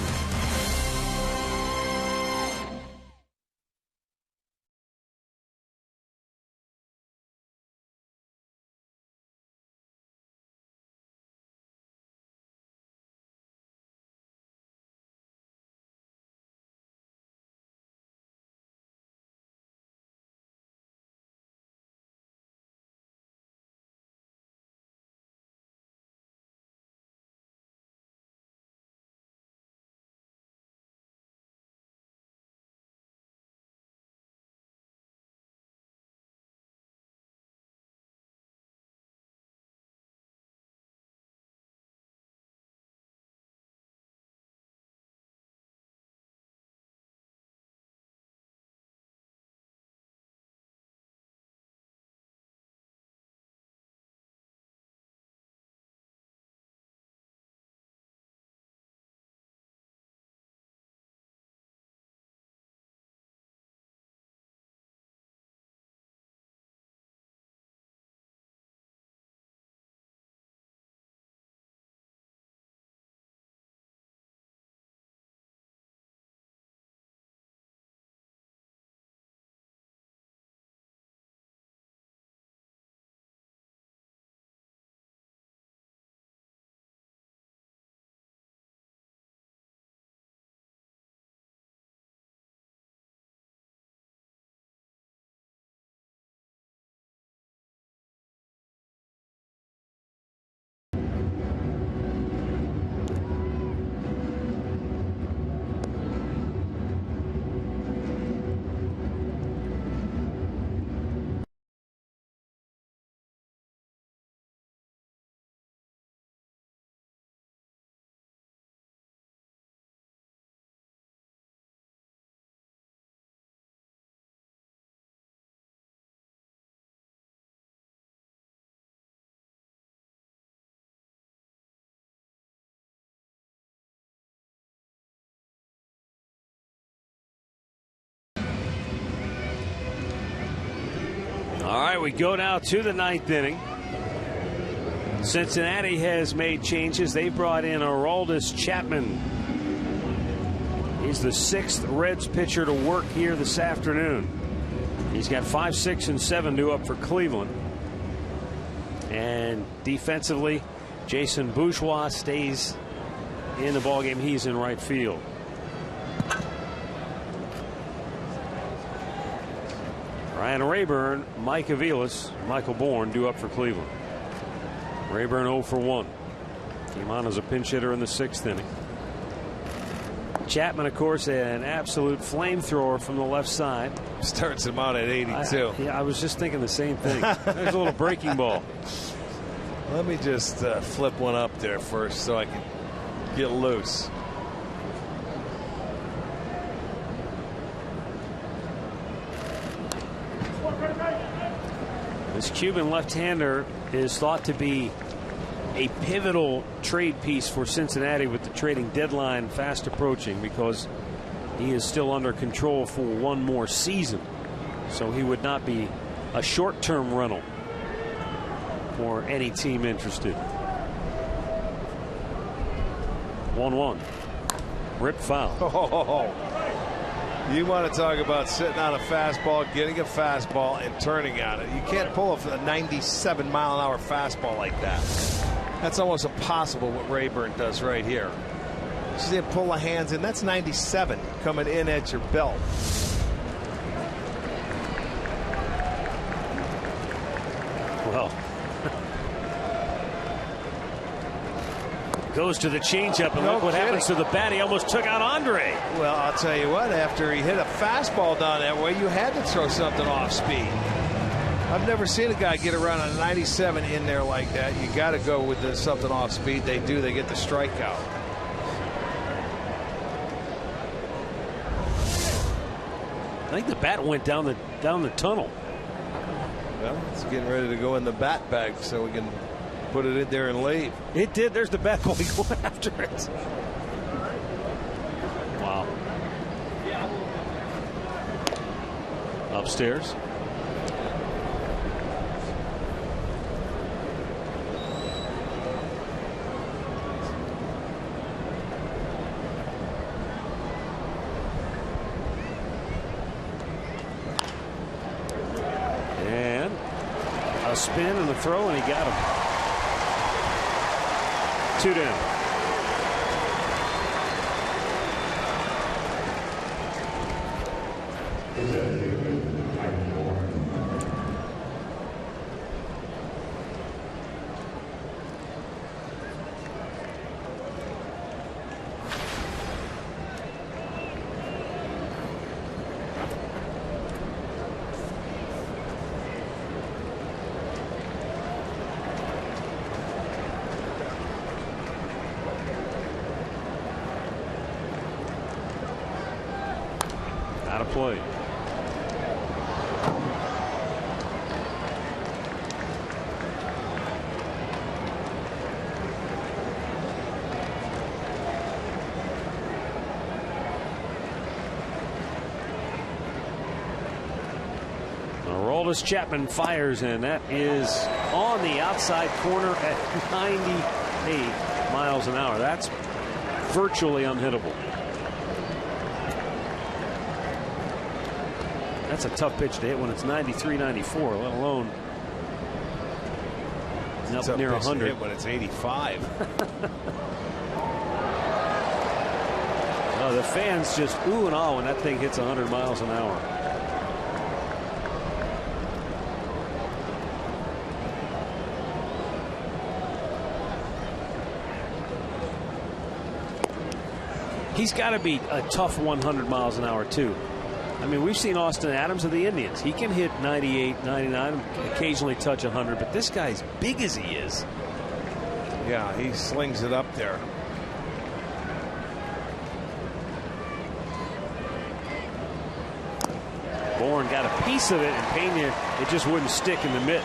Speaker 3: All right, we go now to the 9th inning. Cincinnati has made changes. They brought in Aroldis Chapman. He's the 6th Reds pitcher to work here this afternoon. He's got 5, 6, and 7 due up for Cleveland. And defensively, Jason Bourgeois stays in the ballgame. He's in right field. Ryan Rayburn, Mike Aviles, Michael Bourne due up for Cleveland. Rayburn 0 for 1. Came on as a pinch hitter in the 6th inning. Chapman, of course, an absolute flamethrower from the left side.
Speaker 5: Starts him out at 82.
Speaker 3: I was just thinking the same thing. There's a little breaking ball.
Speaker 5: Let me just flip one up there first so I can get loose.
Speaker 3: This Cuban left-hander is thought to be a pivotal trade piece for Cincinnati with the trading deadline fast approaching, because he is still under control for one more season. So he would not be a short-term rental for any team interested. 1-1. Rip foul.
Speaker 5: Oh, you want to talk about sitting on a fastball, getting a fastball, and turning on it. You can't pull a 97-mile-an-hour fastball like that. That's almost impossible what Rayburn does right here. See him pull the hands in. That's 97 coming in at your belt.
Speaker 3: Well, goes to the changeup, and look what happens to the bat. He almost took out Andre.
Speaker 5: Well, I'll tell you what, after he hit a fastball down that way, you had to throw something off speed. I've never seen a guy get around a 97 in there like that. You got to go with something off speed. They do. They get the strikeout.
Speaker 3: I think the bat went down the tunnel.
Speaker 5: Well, it's getting ready to go in the bat bag so we can put it in there and leave.
Speaker 3: It did. There's the bat boy going after it. Wow. Upstairs. Spin and the throw, and he got him. 2 down. Out of play. Aroldis Chapman fires, and that is on the outside corner at 98 miles an hour. That's virtually unhittable. That's a tough pitch to hit when it's 93, 94, let alone up near 100.
Speaker 5: When it's 85.
Speaker 3: The fans just ooh and ah when that thing hits 100 miles an hour. He's got to be a tough 100 miles an hour too. I mean, we've seen Austin Adams of the Indians. He can hit 98, 99, occasionally touch 100, but this guy's big as he is.
Speaker 5: Yeah, he slings it up there.
Speaker 3: Bourne got a piece of it, and Pena, it just wouldn't stick in the mitt.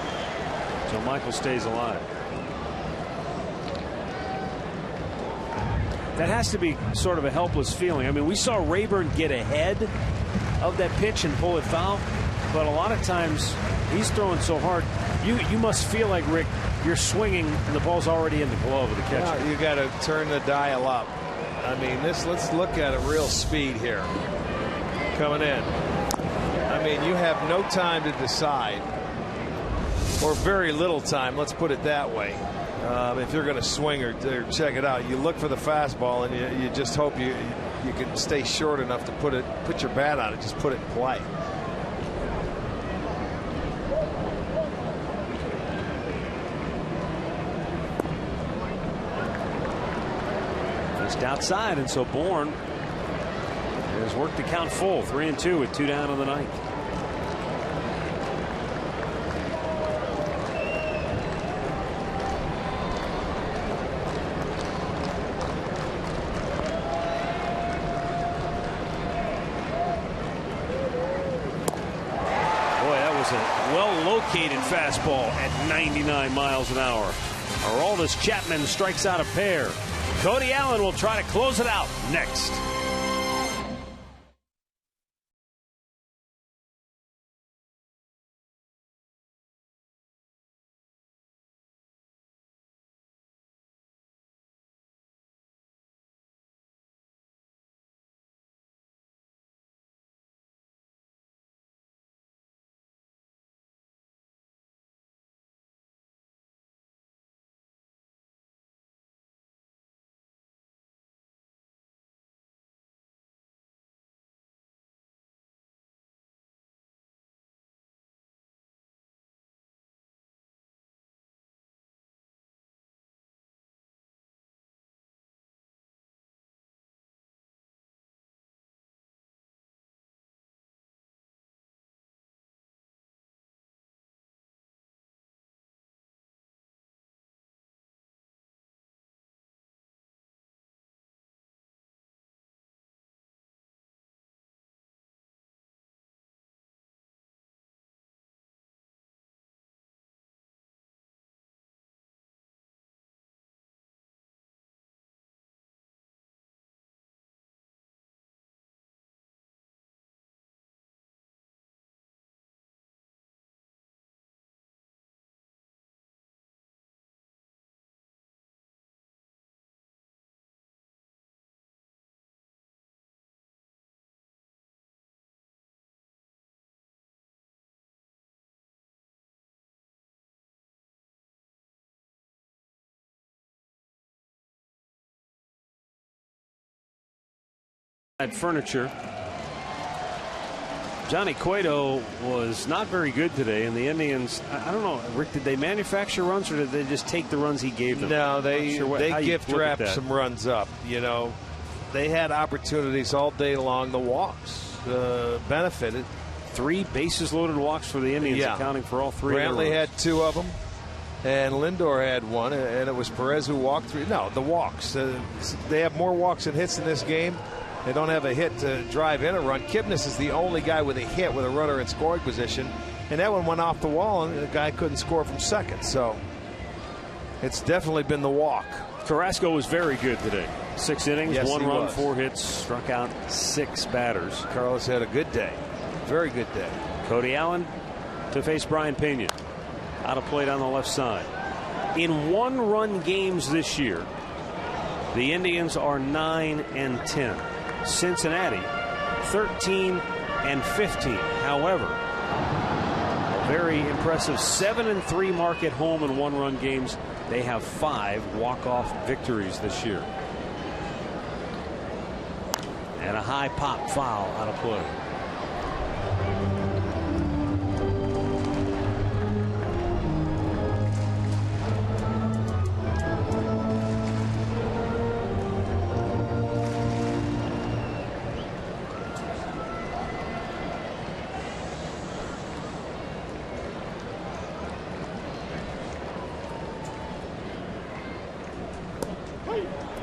Speaker 3: So Michael stays alive. That has to be sort of a helpless feeling. I mean, we saw Rayburn get ahead of that pitch and pull it foul, but a lot of times he's throwing so hard, you must feel like, Rick, you're swinging and the ball's already in the glove of the catcher.
Speaker 5: Well, you got to turn the dial up. I mean, let's look at it real speed here coming in. I mean, you have no time to decide, or very little time, let's put it that way. If you're going to swing or check it out, you look for the fastball, and you just hope you can stay short enough to put your bat on it, just put it in play.
Speaker 3: Just outside, and so Bourne has worked the count full, 3-2 with 2 down on the ninth. was a well-located fastball at 99 miles an hour. Aroldis Chapman strikes out a pair. Cody Allen will try to close it out next. Furniture. Johnny Cueto was not very good today, and the Indians, I don't know, Rick, did they manufacture runs or did they just take the runs he gave them?
Speaker 5: No, they gift wrapped some runs up. You know, they had opportunities all day long. The walks benefited.
Speaker 3: 3 bases loaded walks for the Indians, accounting for all 3.
Speaker 5: Brantley had 2 of them, and Lindor had 1, and it was Perez who walked 3. No, the walks. They have more walks than hits in this game. They don't have a hit to drive in a run. Kipnis is the only guy with a hit with a runner in scoring position, and that one went off the wall, and the guy couldn't score from second. So it's definitely been the walk.
Speaker 3: Carrasco was very good today. 6 innings,
Speaker 5: yes,
Speaker 3: 1 run, 4 hits, struck out 6 batters.
Speaker 5: Carlos had a good day. Very good day.
Speaker 3: Cody Allen to face Brian Pena. Out of plate on the left side. In 1-run games this year, the Indians are 9-10. Cincinnati 13-15. However, a very impressive 7-3 mark at home in 1-run games. They have 5 walk-off victories this year. And a high pop foul out of play.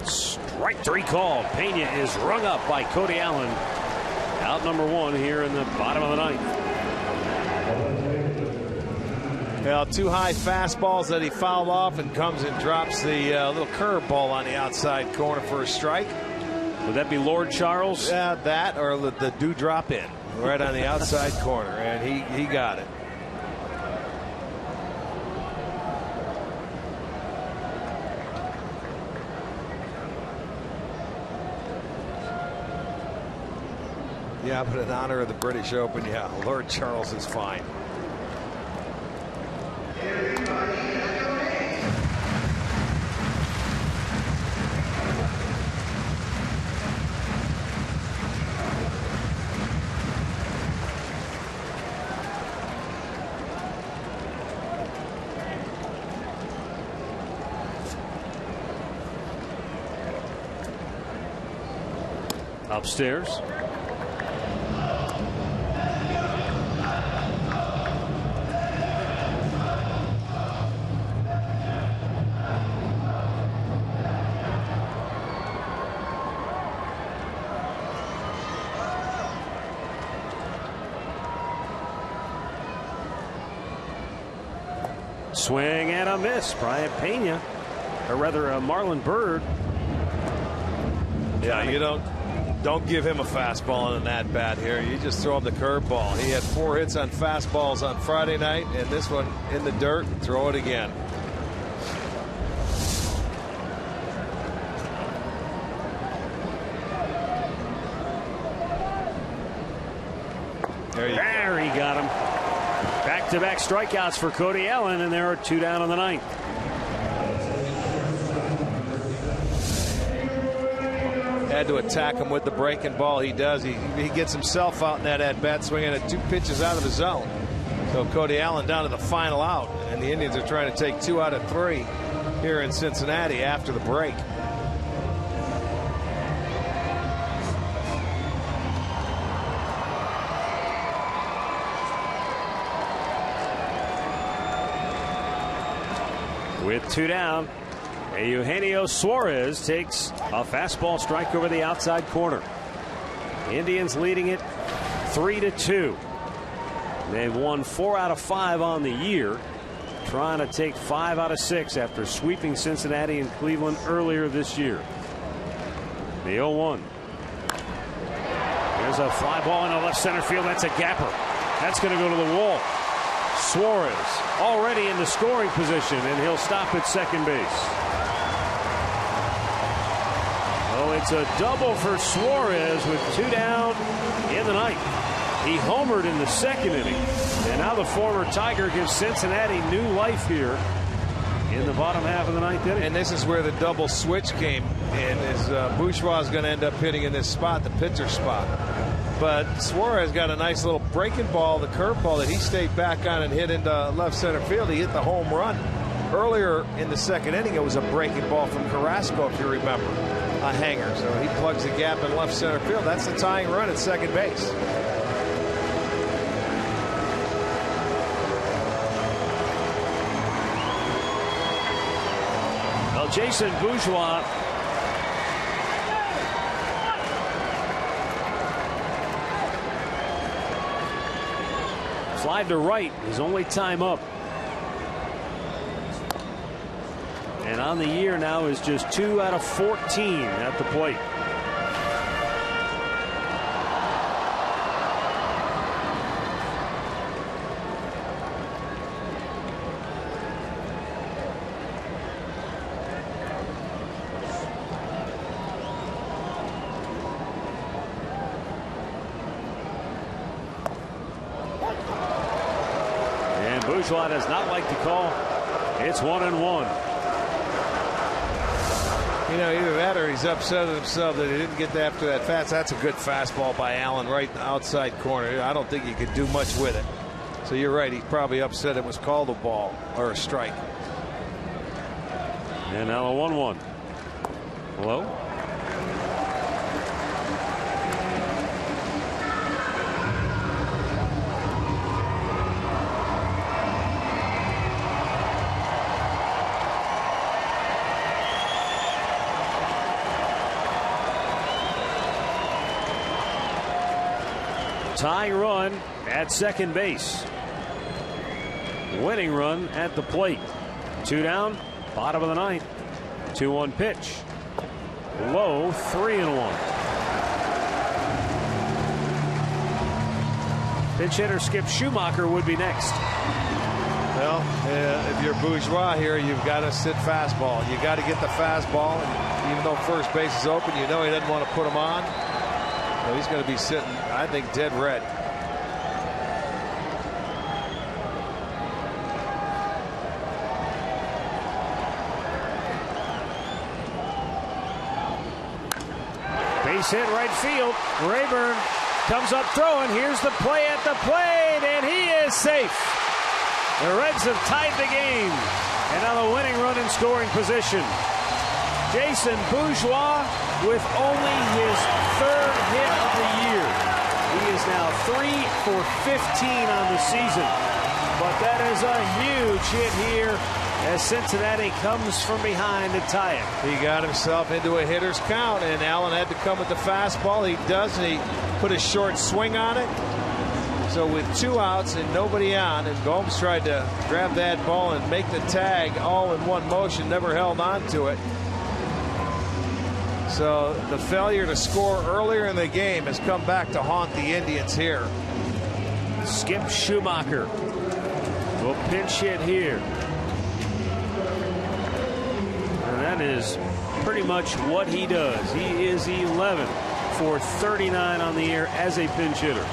Speaker 3: Strike 3 called. Pena is rung up by Cody Allen. Out number 1 here in the bottom of the 9th.
Speaker 5: Well, 2 high fastballs that he fouled off, and comes and drops the little curveball on the outside corner for a strike.
Speaker 3: Would that be Lord Charles?
Speaker 5: Yeah, that or the dewdrop in right on the outside corner, and he got it. Yeah, but in honor of the British Open, yeah, Lord Charles is fine.
Speaker 3: Upstairs. Swing and a miss. Brian Pena, or rather Marlon Byrd.
Speaker 5: Yeah, you don't give him a fastball in an at-bat here. You just throw him the curveball. He had 4 hits on fastballs on Friday night, and this one in the dirt. Throw it again.
Speaker 3: There he got him. Back-to-back strikeouts for Cody Allen, and there are 2 down on the ninth.
Speaker 5: Had to attack him with the breaking ball. He does. He gets himself out in that at-bat, swinging at 2 pitches out of the zone. So Cody Allen down to the final out, and the Indians are trying to take 2 out of 3 here in Cincinnati after the break.
Speaker 3: With 2 down, Eugenio Suarez takes a fastball strike over the outside corner. Indians leading it 3-2. They've won 4 out of 5 on the year, trying to take 5 out of 6 after sweeping Cincinnati and Cleveland earlier this year. The 0-1. There's a fly ball in the left center field. That's a gapper. That's going to go to the wall. Suarez already in the scoring position, and he'll stop at second base. Oh, it's a double for Suarez with 2 down in the ninth. He homered in the second inning, and now the former Tiger gives Cincinnati new life here in the bottom half of the ninth inning.
Speaker 5: And this is where the double switch came in, is Bourgeois is going to end up hitting in this spot, the pitcher spot. But Suarez got a nice little breaking ball, the curveball that he stayed back on and hit into left center field. He hit the home run. Earlier in the second inning, it was a breaking ball from Carrasco, if you remember, a hanger. So he plugs the gap in left center field. That's the tying run at second base.
Speaker 3: Well, Jason Bourgeois slide to right, his only time up. And on the year now is just 2 out of 14 at the plate. Bourgeois does not like the call. It's 1-1.
Speaker 5: You know, either that or he's upset at himself that he didn't get after that fast. That's a good fastball by Allen right in the outside corner. I don't think he could do much with it. So you're right. He's probably upset it was called a ball or a strike.
Speaker 3: And now a 1-1. Hello? Tying run at second base. Winning run at the plate. 2 down, bottom of the ninth. 2-1 pitch. Low, 3-1. Pitch hitter Skip Schumacher would be next.
Speaker 5: Well, if you're Bourgeois here, you've got to sit fastball. You got to get the fastball. And even though first base is open, you know he doesn't want to put him on. So he's going to be sitting, I think, dead red.
Speaker 3: Base hit right field. Rayburn comes up throwing. Here's the play at the plate, and he is safe. The Reds have tied the game, and now the winning run in scoring position. Jason Bourgeois with only his 3rd hit of the year. He is now 3 for 15 on the season. But that is a huge hit here as Cincinnati comes from behind to tie it.
Speaker 5: He got himself into a hitter's count, and Allen had to come with the fastball. He does, and he put a short swing on it. So So with 2 outs and nobody on, and Gomes tried to grab that ball and make the tag all in one motion, never held on to it. So the failure to score earlier in the game has come back to haunt the Indians here.
Speaker 3: Skip Schumacher will pinch hit here. And that is pretty much what he does. He is 11 for 39 on the year as a pinch hitter.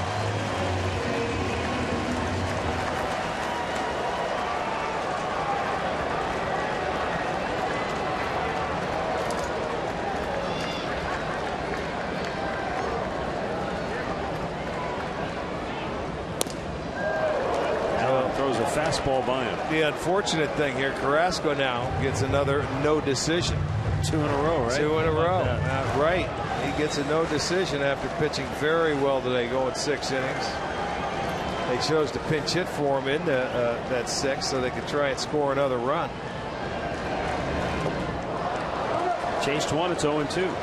Speaker 3: Throws a fastball by him.
Speaker 5: The unfortunate thing here, Carrasco now gets another no decision.
Speaker 3: 2 in a row, right?
Speaker 5: 2 in a row. Right. He gets a no decision after pitching very well today, going 6 innings. They chose to pinch hit for him in that 6 so they could try and score another run.
Speaker 3: Chased 1, it's 0-2.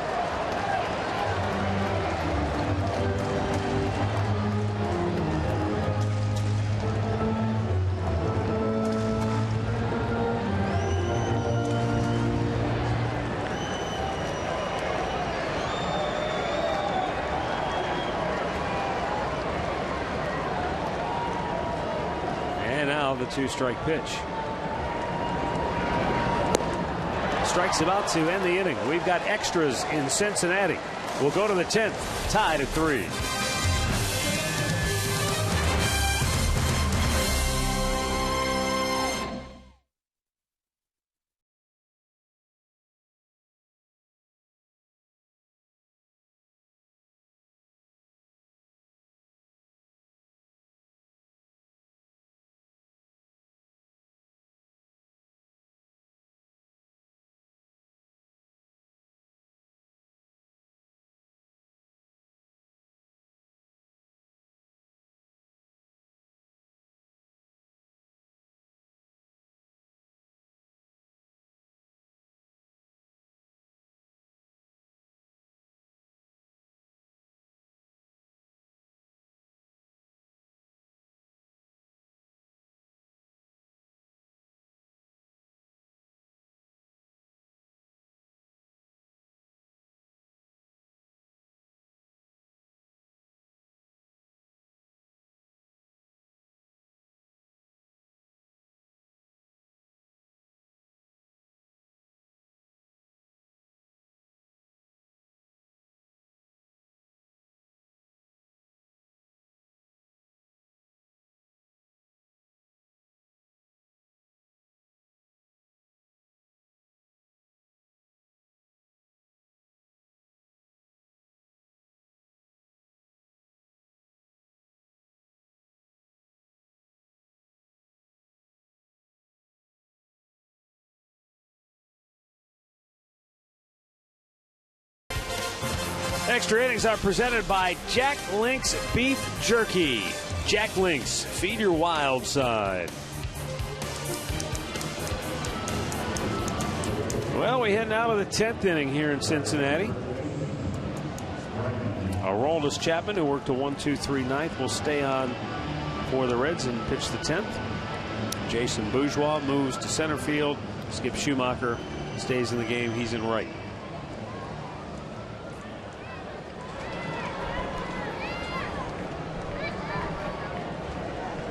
Speaker 3: The 2-strike pitch. Strikes him out to end the inning. We've got extras in Cincinnati. We'll go to the 10th, tied at 3. Extra innings are presented by Jack Link's Beef Jerky. Jack Link's, feed your wild side. Well, we head now to the 10th inning here in Cincinnati. Aroldis Chapman, who worked a 1-2-3 ninth, will stay on for the Reds and pitch the 10th. Jason Bourgeois moves to center field. Skip Schumacher stays in the game. He's in right.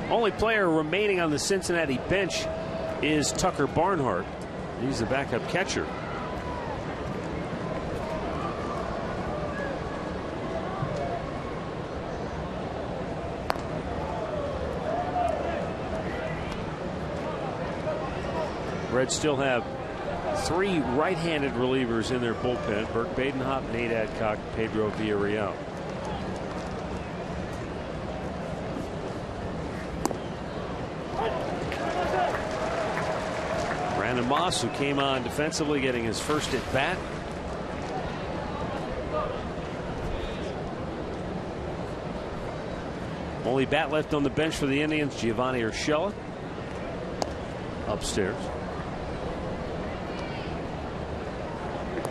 Speaker 3: Only player remaining on the Cincinnati bench is Tucker Barnhart. He's the backup catcher. Reds still have 3 right-handed relievers in their bullpen: Burke Badenhop, Nate Adcock, Pedro Villarreal. Brandon Moss, who came on defensively, getting his first at bat. Only bat left on the bench for the Indians, Giovanni Urshela, upstairs.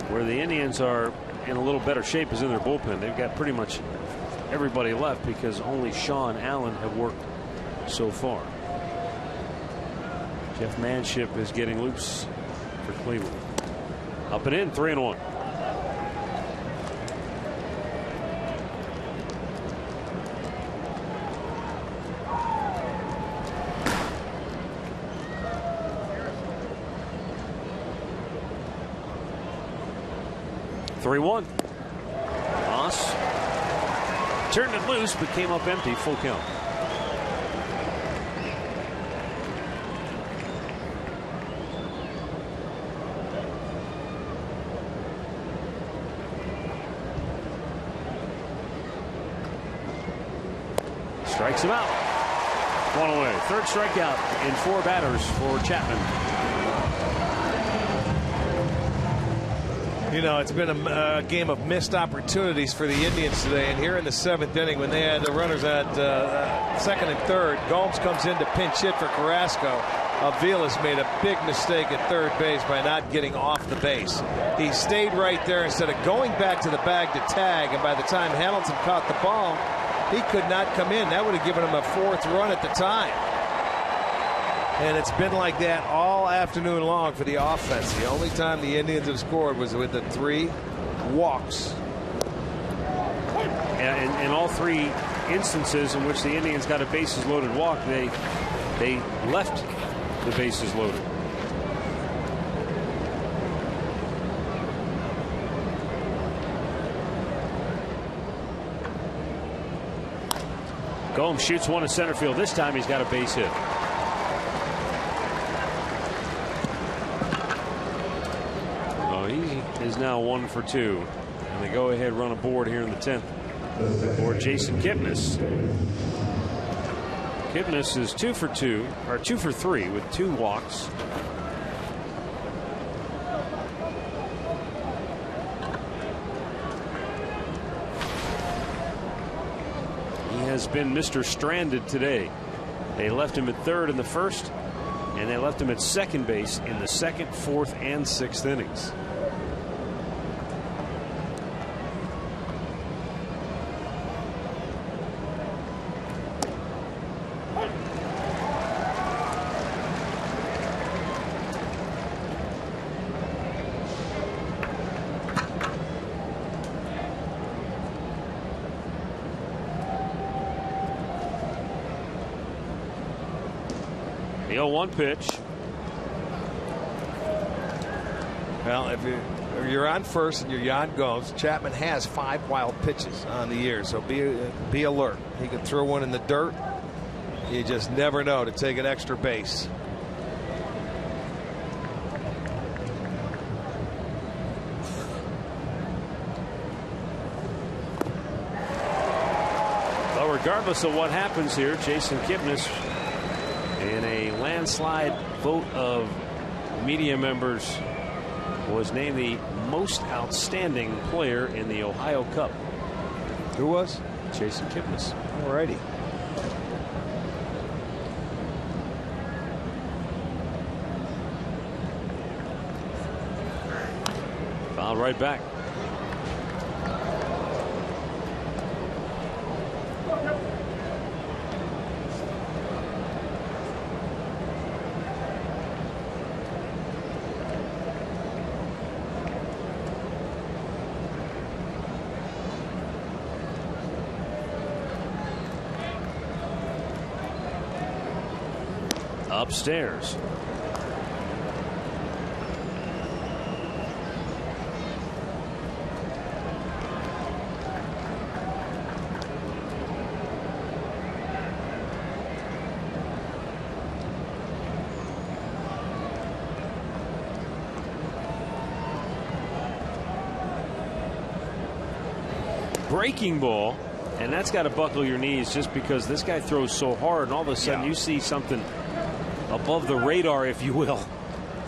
Speaker 3: Where the Indians are in a little better shape is in their bullpen. They've got pretty much everybody left because only Shaw and Allen have worked so far. Jeff Manship is getting loose for Cleveland. Up and in, 3-1. Moss turned it loose but came up empty. Full count. Strikes him out. One away. Third strikeout in 4 batters for Chapman.
Speaker 5: You know, it's been a game of missed opportunities for the Indians today. And here in the 7th inning, when they had the runners at 2nd and 3rd, Gomes comes in to pinch hit for Carrasco. Avila's made a big mistake at 3rd base by not getting off the base. He stayed right there instead of going back to the bag to tag. And by the time Hamilton caught the ball, he could not come in. That would have given him a 4th run at the time. And it's been like that all afternoon long for the offense. The only time the Indians have scored was with the 3 walks.
Speaker 3: Yeah, in all 3 instances in which the Indians got a bases loaded walk, they left the bases loaded. Gomes shoots one to center field. This time he's got a base hit. He is now 1 for 2. And they go ahead run aboard here in the 10th for Jason Kipnis. Kipnis is 2 for 2 or 2 for 3 with 2 walks. He has been Mr. Stranded today. They left him at 3rd in the 1st, and they left him at 2nd base in the 2nd, 4th, and 6th innings. The 0-1 pitch.
Speaker 5: Well, if you're on first and you're Yan Gomes, Chapman has 5 wild pitches on the year, so be alert. He can throw one in the dirt. You just never know to take an extra base.
Speaker 3: Well, regardless of what happens here, Jason Kipnis, in a landslide vote of media members, was named the most outstanding player in the Ohio Cup.
Speaker 5: Who was?
Speaker 3: Jason Kipnis.
Speaker 5: Alrighty.
Speaker 3: Fouled right back. Upstairs. Breaking ball, and that's got to buckle your knees just because this guy throws so hard, and all of a sudden you see something above the radar, if you will.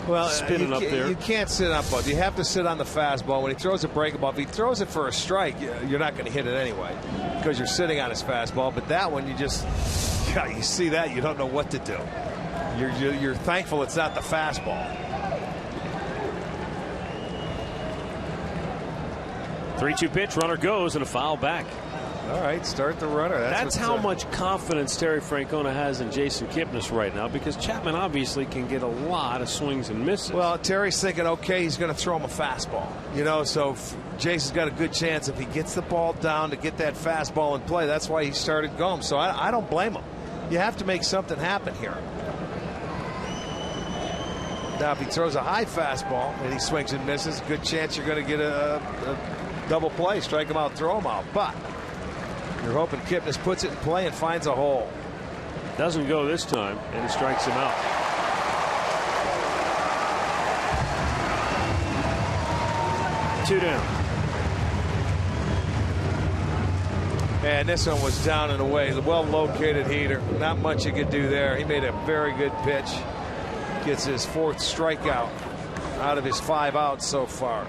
Speaker 5: Well,
Speaker 3: spinning up there.
Speaker 5: You can't sit on both. You have to sit on the fastball. When he throws a breaking ball, if he throws it for a strike, you're not going to hit it anyway because you're sitting on his fastball. But that one, you just, you see that, you don't know what to do. You're thankful it's not the fastball.
Speaker 3: 3-2 pitch, runner goes, and a foul back.
Speaker 5: All right, start the runner.
Speaker 3: That's how much confidence Terry Francona has in Jason Kipnis right now, because Chapman obviously can get a lot of swings and misses.
Speaker 5: Well, Terry's thinking, okay, he's going to throw him a fastball. So Jason's got a good chance if he gets the ball down to get that fastball in play. That's why he started Gomes. So I don't blame him. You have to make something happen here. Now, if he throws a high fastball and he swings and misses, good chance you're going to get a double play, strike him out, throw him out. But you're hoping Kipnis puts it in play and finds a hole.
Speaker 3: Doesn't go this time, and he strikes him out. Two down.
Speaker 5: And this one was down and away. The well-located heater. Not much you could do there. He made a very good pitch. Gets his 4th strikeout out of his 5 outs so far.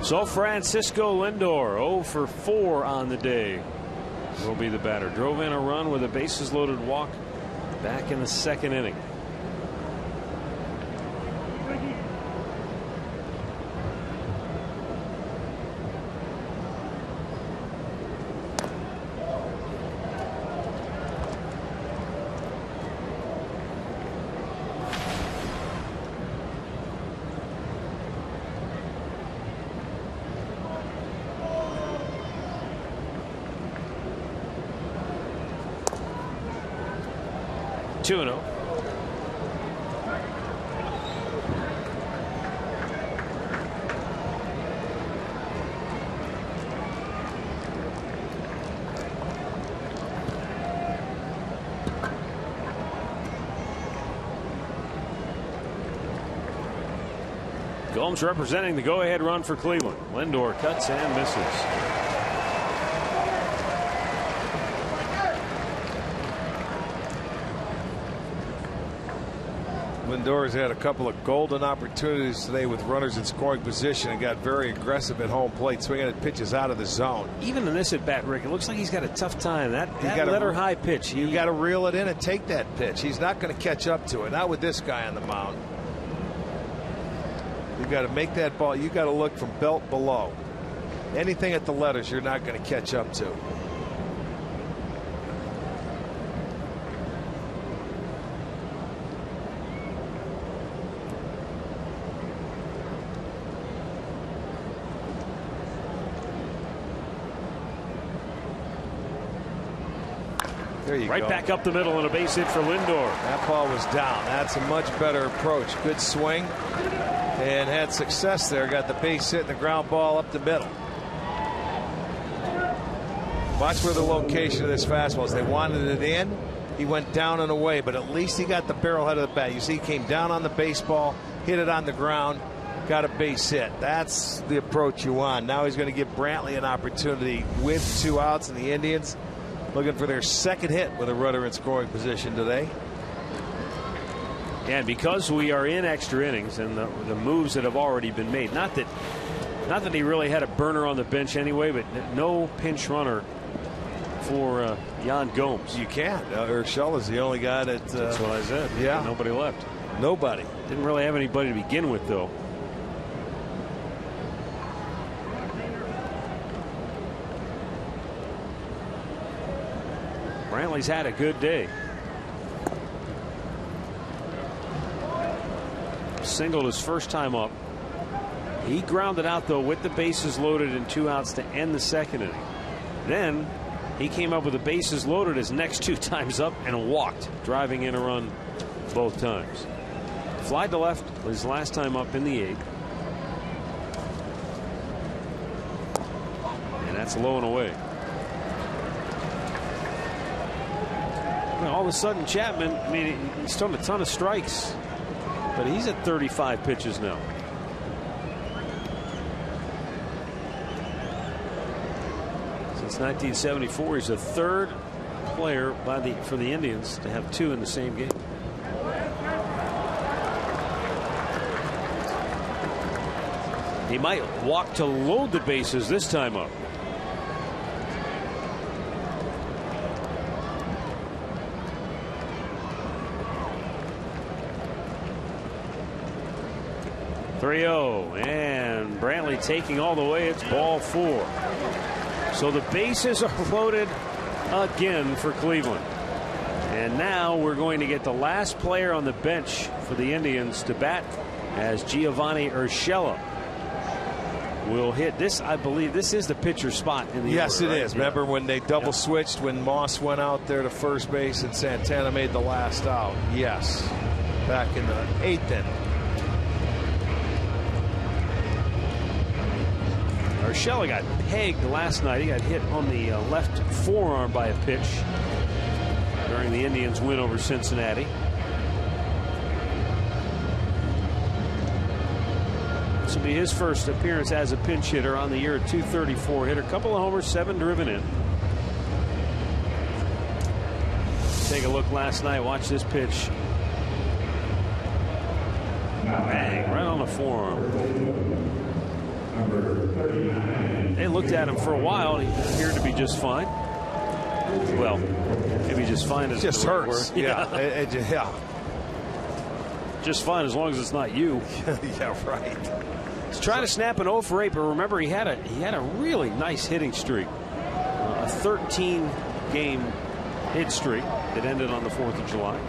Speaker 3: So Francisco Lindor, 0 for 4 on the day, will be the batter. Drove in a run with a bases-loaded walk back in the 2nd inning. Two and 0. Gomes representing the go-ahead run for Cleveland. Lindor cuts and misses.
Speaker 5: Lindor's had a couple of golden opportunities today with runners in scoring position and got very aggressive at home plate, swinging at pitches out of the zone.
Speaker 3: Even in this at bat, Rick, it looks like he's got a tough time. That letter high pitch.
Speaker 5: You got to reel it in and take that pitch. He's not going to catch up to it. Not with this guy on the mound. You got to make that ball. You got to look from belt below. Anything at the letters, you're not going to catch up to. There you
Speaker 3: right
Speaker 5: go.
Speaker 3: Back up the middle and a base hit for Lindor.
Speaker 5: That ball was down. That's a much better approach. Good swing and had success there. Got the base hit and the ground ball up the middle. Watch where the location of this fastball is. They wanted it in. He went down and away, but at least he got the barrel head of the bat. You see, he came down on the baseball, hit it on the ground, got a base hit. That's the approach you want. Now he's going to give Brantley an opportunity with 2 outs, and the Indians looking for their 2nd hit with a runner in scoring position today.
Speaker 3: And because we are in extra innings and the moves that have already been made, not that he really had a burner on the bench anyway, but no pinch runner for Yan Gomes.
Speaker 5: You can't. Urshela is the only guy that's
Speaker 3: what I said.
Speaker 5: Yeah.
Speaker 3: Nobody left.
Speaker 5: Nobody.
Speaker 3: Didn't really have anybody to begin with, though. Brantley's had a good day. Singled his first time up. He grounded out, though, with the bases loaded and 2 outs to end the 2nd inning. Then he came up with the bases loaded his next 2 times up and walked, driving in a run both times. Fly to left his last time up in the 8th. And that's low and away. All of a sudden, Chapman, I mean, he's thrown a ton of strikes, but he's at 35 pitches now. Since 1974, he's the 3rd player for the Indians to have 2 in the same game. He might walk to load the bases this time up. 3-0, and Brantley taking all the way. It's ball 4. So the bases are loaded again for Cleveland. And now we're going to get the last player on the bench for the Indians to bat, as Giovanni Urshela will hit this. I believe this is the pitcher spot in the
Speaker 5: Yes,
Speaker 3: order,
Speaker 5: it
Speaker 3: right?
Speaker 5: is. Remember when they double switched when Moss went out there to first base and Santana made the last out? Yes. Back in the 8th inning.
Speaker 3: Urshela got pegged last night. He got hit on the left forearm by a pitch during the Indians' win over Cincinnati. This will be his first appearance as a pinch hitter on the year. At .234 hitter, couple of homers, 7 driven in. Take a look last night. Watch this pitch. Bang, right on the forearm. They looked at him for a while. He appeared to be just fine. Well, maybe just fine is
Speaker 5: just
Speaker 3: the right
Speaker 5: hurts.
Speaker 3: word.
Speaker 5: Yeah. Yeah.
Speaker 3: Just fine as long as it's not you.
Speaker 5: Yeah, right.
Speaker 3: He's trying to snap an 0 for 8, but remember he had a really nice hitting streak, a 13-game hit streak that ended on the 4th of July.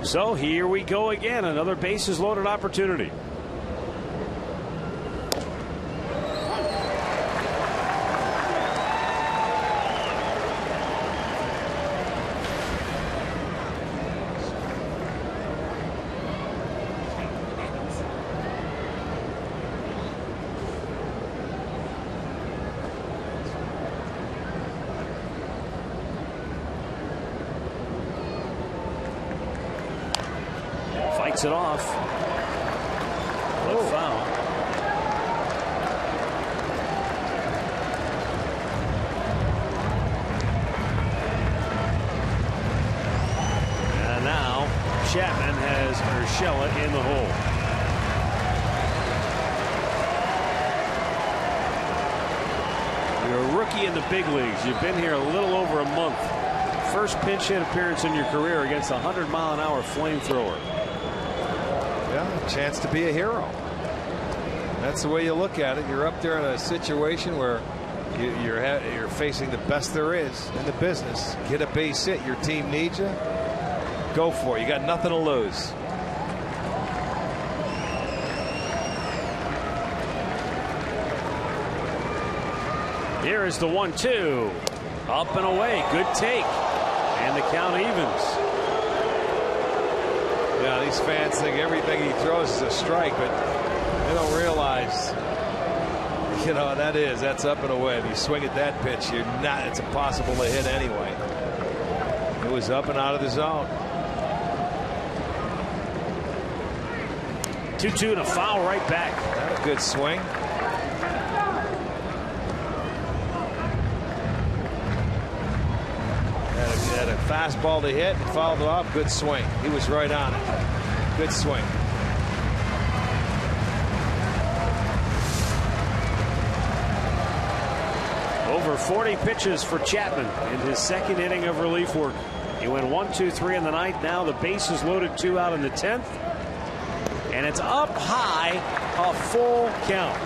Speaker 3: So here we go again, another bases loaded opportunity. Fights it off. But foul. And now Chapman has Urshela in the hole. You're a rookie in the big leagues. You've been here a little over a month. First pinch hit appearance in your career against a 100-mile-an-hour flamethrower.
Speaker 5: Yeah, a chance to be a hero. That's the way you look at it. You're up there in a situation where you're facing the best there is in the business. Get a base hit. Your team needs you. Go for it. You got nothing to lose.
Speaker 3: Here is the 1-2. Up and away. Good take. And the count evens.
Speaker 5: Yeah, these fans think everything he throws is a strike, but they don't realize, you know, that's up and away. If you swing at that pitch, it's impossible to hit anyway. It was up and out of the zone.
Speaker 3: 2-2 and a foul right back.
Speaker 5: Not a good swing. Had a fastball to hit and fouled it off. Good swing. He was right on it. Good swing.
Speaker 3: Over 40 pitches for Chapman in his second inning of relief work. He went 1-2-3 in the ninth. Now the bases loaded, 2 out in the 10th. And it's up high, a full count.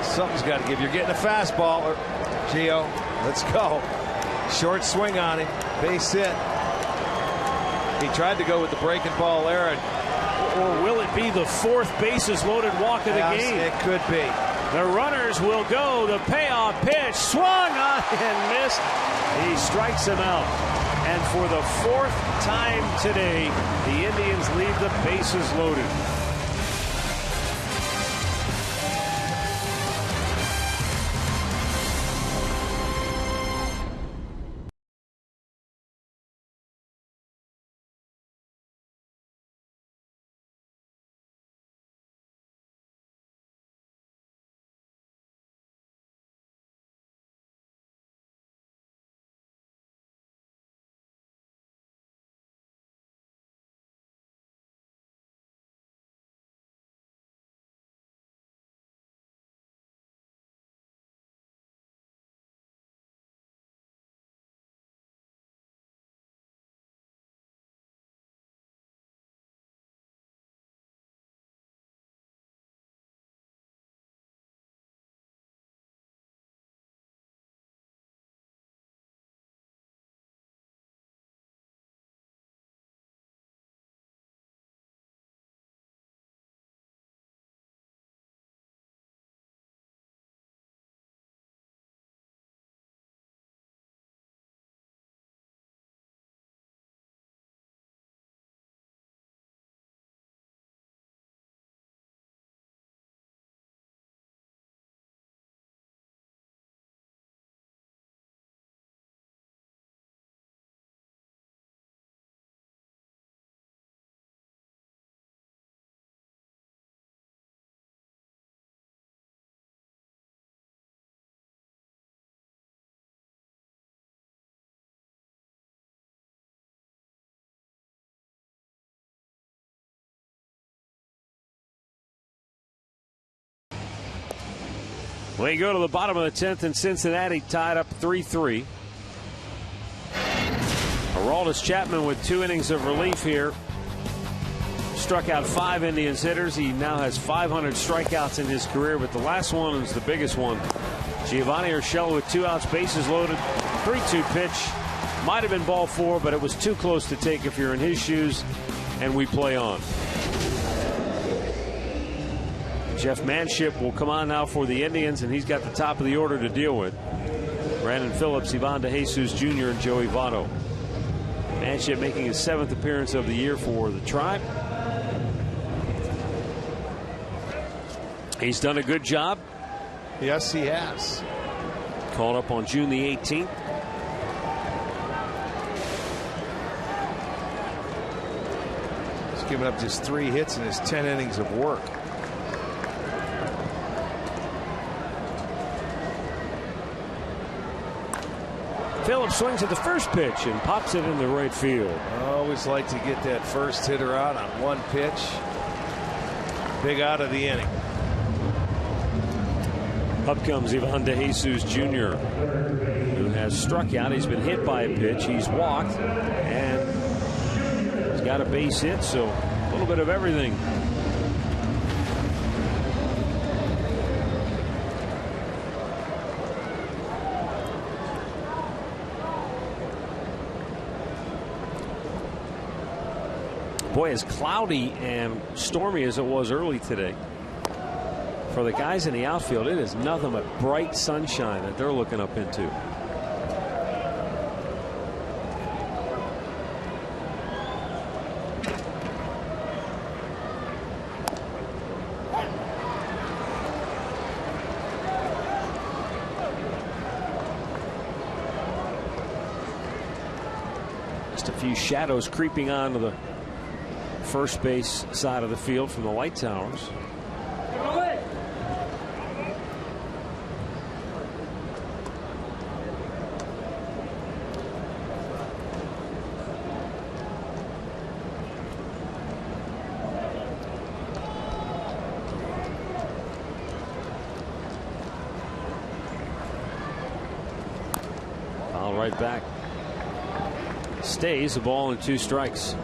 Speaker 5: Something's got to give. You're getting a fastball, Gio. Let's go. Short swing on him. Base hit. He tried to go with the breaking ball there.
Speaker 3: Or will it be the 4th bases loaded walk of the game?
Speaker 5: It could be.
Speaker 3: The runners will go. The payoff pitch swung on and missed. He strikes him out. And for the 4th time today, the Indians leave the bases loaded. We go to the bottom of the 10th, and Cincinnati tied up 3-3. Aroldis Chapman with 2 innings of relief here. Struck out 5 Indians hitters. He now has 500 strikeouts in his career, but the last one is the biggest one. Giovanni Urshela with 2 outs, bases loaded, 3-2 pitch. Might have been ball 4, but it was too close to take if you're in his shoes, and we play on. Jeff Manship will come on now for the Indians, and he's got the top of the order to deal with. Brandon Phillips, Ivan DeJesus Jr., and Joey Votto. Manship making his 7th appearance of the year for the Tribe. He's done a good job.
Speaker 5: Yes, he has.
Speaker 3: Called up on June the 18th.
Speaker 5: He's given up just 3 hits in his 10 innings of work.
Speaker 3: Phillips swings at the first pitch and pops it into right field.
Speaker 5: I always like to get that first hitter out on one pitch. Big out of the inning.
Speaker 3: Up comes Ivan DeJesus Jr., who has struck out. He's been hit by a pitch. He's walked, and he's got a base hit, so a little bit of everything. Boy, as cloudy and stormy as it was early today, for the guys in the outfield, it is nothing but bright sunshine that they're looking up into. Just a few shadows creeping onto the first base side of the field from the light towers. Foul right back. Stays, a ball and 2 strikes.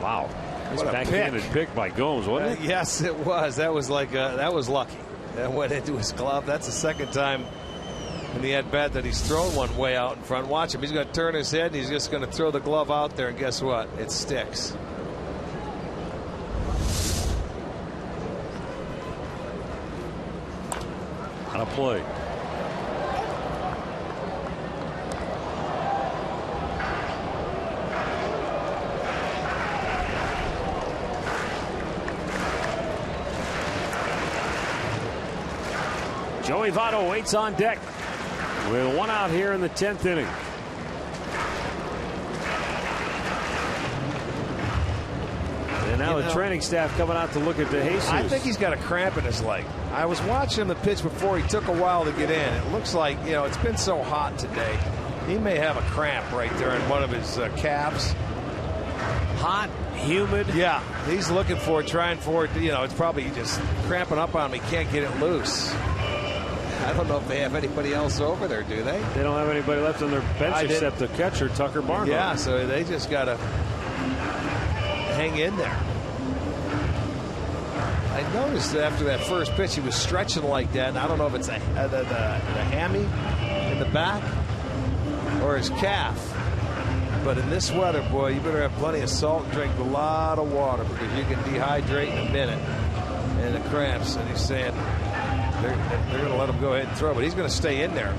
Speaker 3: Wow. Nice backhanded pick by Gomes, wasn't it?
Speaker 5: Yes, it was. That was like that was lucky. That went into his glove. That's the second time in the at-bat that he's thrown one way out in front. Watch him. He's going to turn his head, and he's just going to throw the glove out there, and guess what? It sticks.
Speaker 3: On a play. Joey Votto waits on deck with 1 out here in the 10th inning. And now the training staff coming out to look at DeJesus.
Speaker 5: I think he's got a cramp in his leg. I was watching the pitch before. He took a while to get in. It looks like, you know, it's been so hot today. He may have a cramp right there in one of his calves.
Speaker 3: Hot, humid.
Speaker 5: Yeah, he's looking for it, trying for it. You know, it's probably just cramping up on him. He can't get it loose. I don't know if they have anybody else over there, do they?
Speaker 3: They don't have anybody left on their bench except the catcher, Tucker Barnhart.
Speaker 5: Yeah, so they just got to hang in there. I noticed that after that first pitch, he was stretching like that. And I don't know if it's the hammy in the back or his calf. But in this weather, boy, you better have plenty of salt and drink a lot of water because you can dehydrate in a minute. And the cramps, and he's saying they're going to let him go ahead and throw, but he's going to stay in there.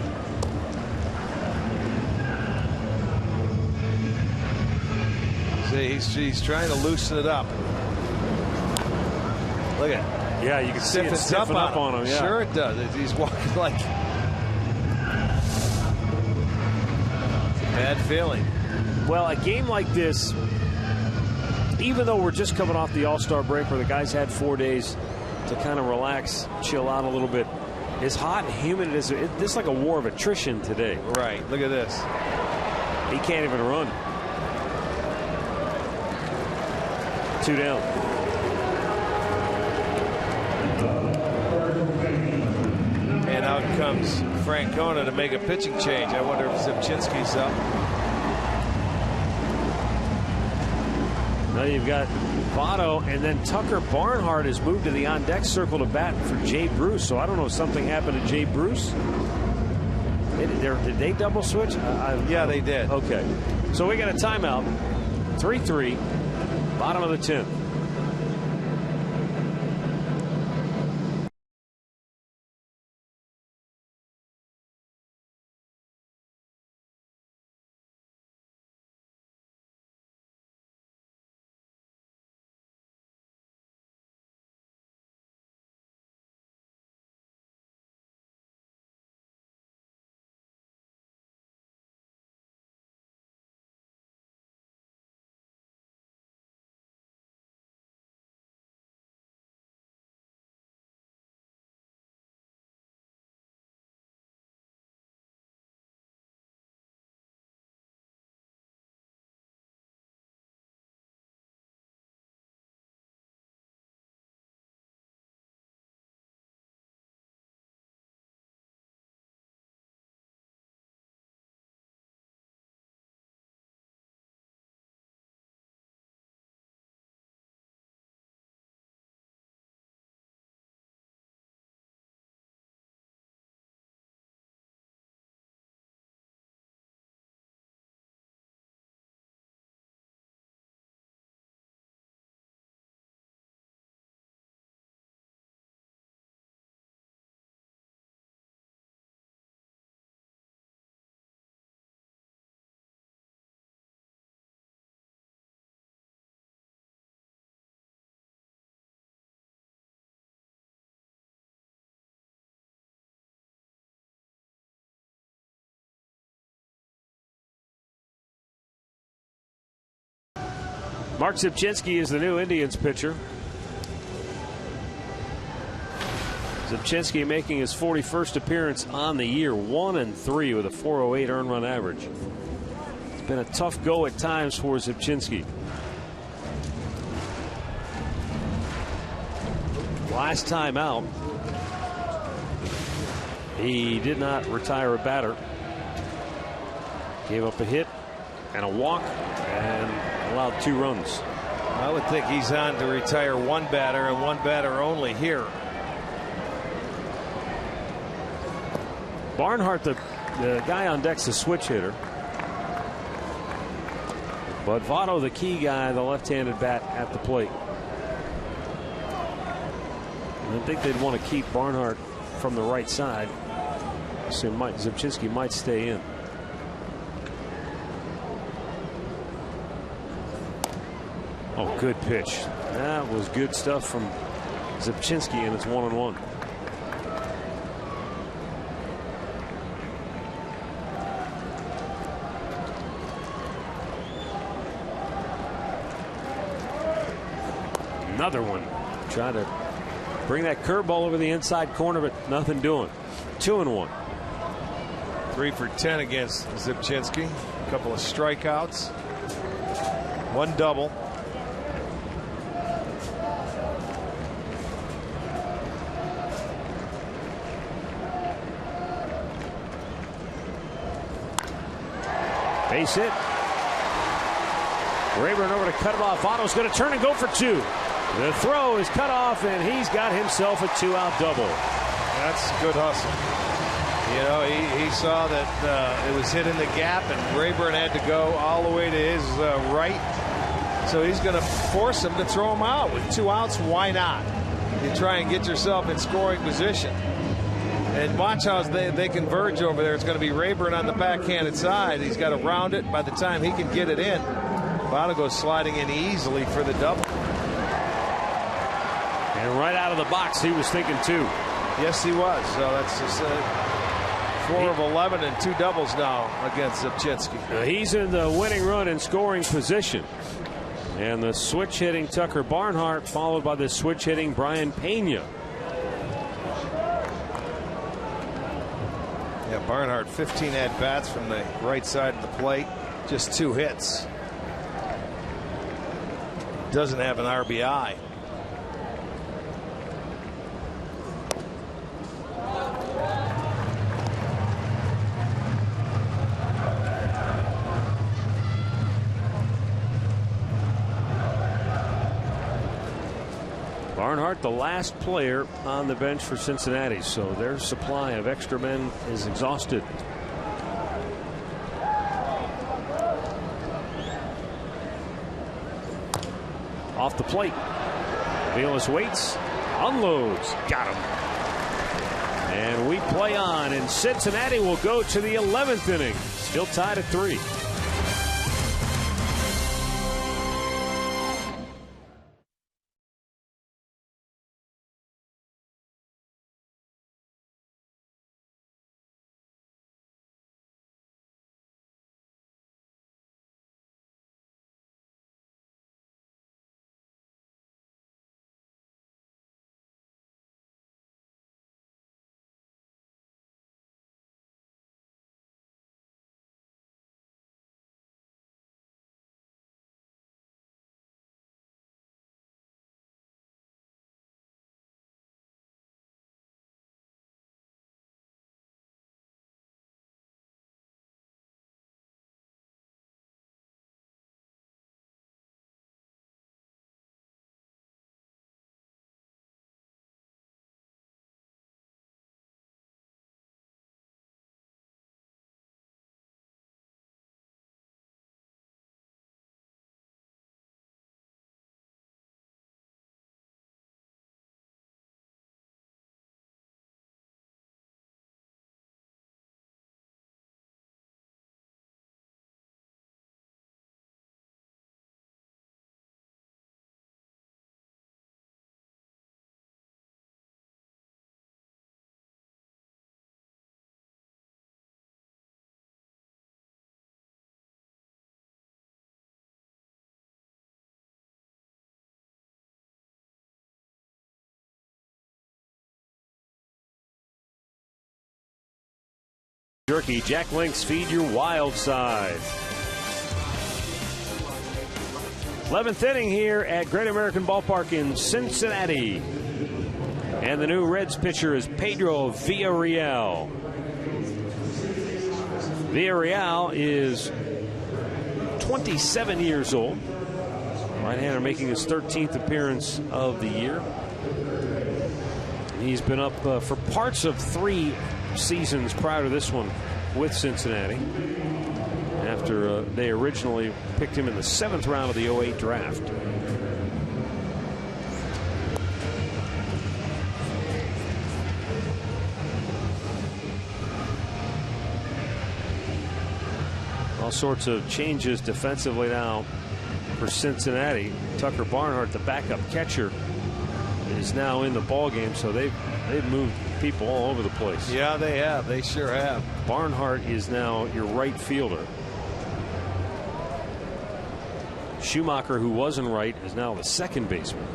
Speaker 5: See, he's trying to loosen it up. Look at it.
Speaker 3: Yeah, you can see it stiffen up on him. Yeah.
Speaker 5: Sure it does. He's walking like. Bad feeling.
Speaker 3: Well, a game like this, even though we're just coming off the All-Star break where the guys had 4 days to kind of relax, chill out a little bit, as hot and humid as this is like a war of attrition today.
Speaker 5: Right. Look at this.
Speaker 3: He can't even run. 2 down.
Speaker 5: And out comes Francona to make a pitching change. I wonder if Zipchinski's up.
Speaker 3: Now you've got Votto, and then Tucker Barnhart has moved to the on-deck circle to bat for Jay Bruce. So I don't know if something happened to Jay Bruce. Did they double switch?
Speaker 5: Yeah, they did.
Speaker 3: Okay. So we got a timeout. 3-3, bottom of the 10th. Mark Zipchinski is the new Indians pitcher. Zipchinski making his 41st appearance on the year, 1-3 with a 4.08 earned run average. It's been a tough go at times for Zipchinski. Last time out, he did not retire a batter. Gave up a hit and a walk and allowed 2 runs.
Speaker 5: I would think he's on to retire 1 batter and 1 batter only here.
Speaker 3: Barnhart, the guy on deck's a switch hitter. But Votto, the key guy, the left-handed bat at the plate. And I think they'd want to keep Barnhart from the right side. So Zipchinski might stay in. Oh, good pitch. That was good stuff from Zipchinski, and it's 1-1. Another one. Trying to bring that curveball over the inside corner, but nothing doing. 2-1.
Speaker 5: 3 for 10 against Zipchinski. A couple of strikeouts. 1 double.
Speaker 3: Base hit. Rayburn over to cut it off. Votto's going to turn and go for 2. The throw is cut off, and he's got himself a 2-out double.
Speaker 5: That's good hustle. You know, he saw that it was hit in the gap, and Rayburn had to go all the way to his right. So he's going to force him to throw him out. With 2 outs, why not? You try and get yourself in scoring position. And watch how they converge over there. It's going to be Rayburn on the backhanded side. He's got to round it. By the time he can get it in, Votto goes sliding in easily for the double. And
Speaker 3: right out of the box, he was thinking 2.
Speaker 5: Yes, he was. So that's just 4 of 11 and 2 doubles now against Zipchinski.
Speaker 3: He's in the winning run and scoring position. And the switch hitting Tucker Barnhart, followed by the switch hitting Brian Pena.
Speaker 5: Yeah, Barnhart 15 at bats from the right side of the plate, just 2 hits. Doesn't have an RBI.
Speaker 3: Barnhart, the last player on the bench for Cincinnati, so their supply of extra men is exhausted. Off the plate. Aviles waits, unloads, got him. And we play on, and Cincinnati will go to the 11th inning. Still tied at 3. Jerky, Jack Link's Feed Your Wild Side. 11th inning here at Great American Ballpark in Cincinnati. And the new Reds pitcher is Pedro Villarreal. Villarreal is 27 years old. Right-hander making his 13th appearance of the year. He's been up for parts of 3 seasons prior to this one with Cincinnati, after they originally picked him in the 7th round of the 08 draft. All sorts of changes defensively now for Cincinnati. Tucker Barnhart, the backup catcher, is now in the ball game, so they've moved people all over the place.
Speaker 5: Yeah, they have. They sure have.
Speaker 3: Barnhart is now your right fielder. Schumacher, who wasn't right, is now the second baseman.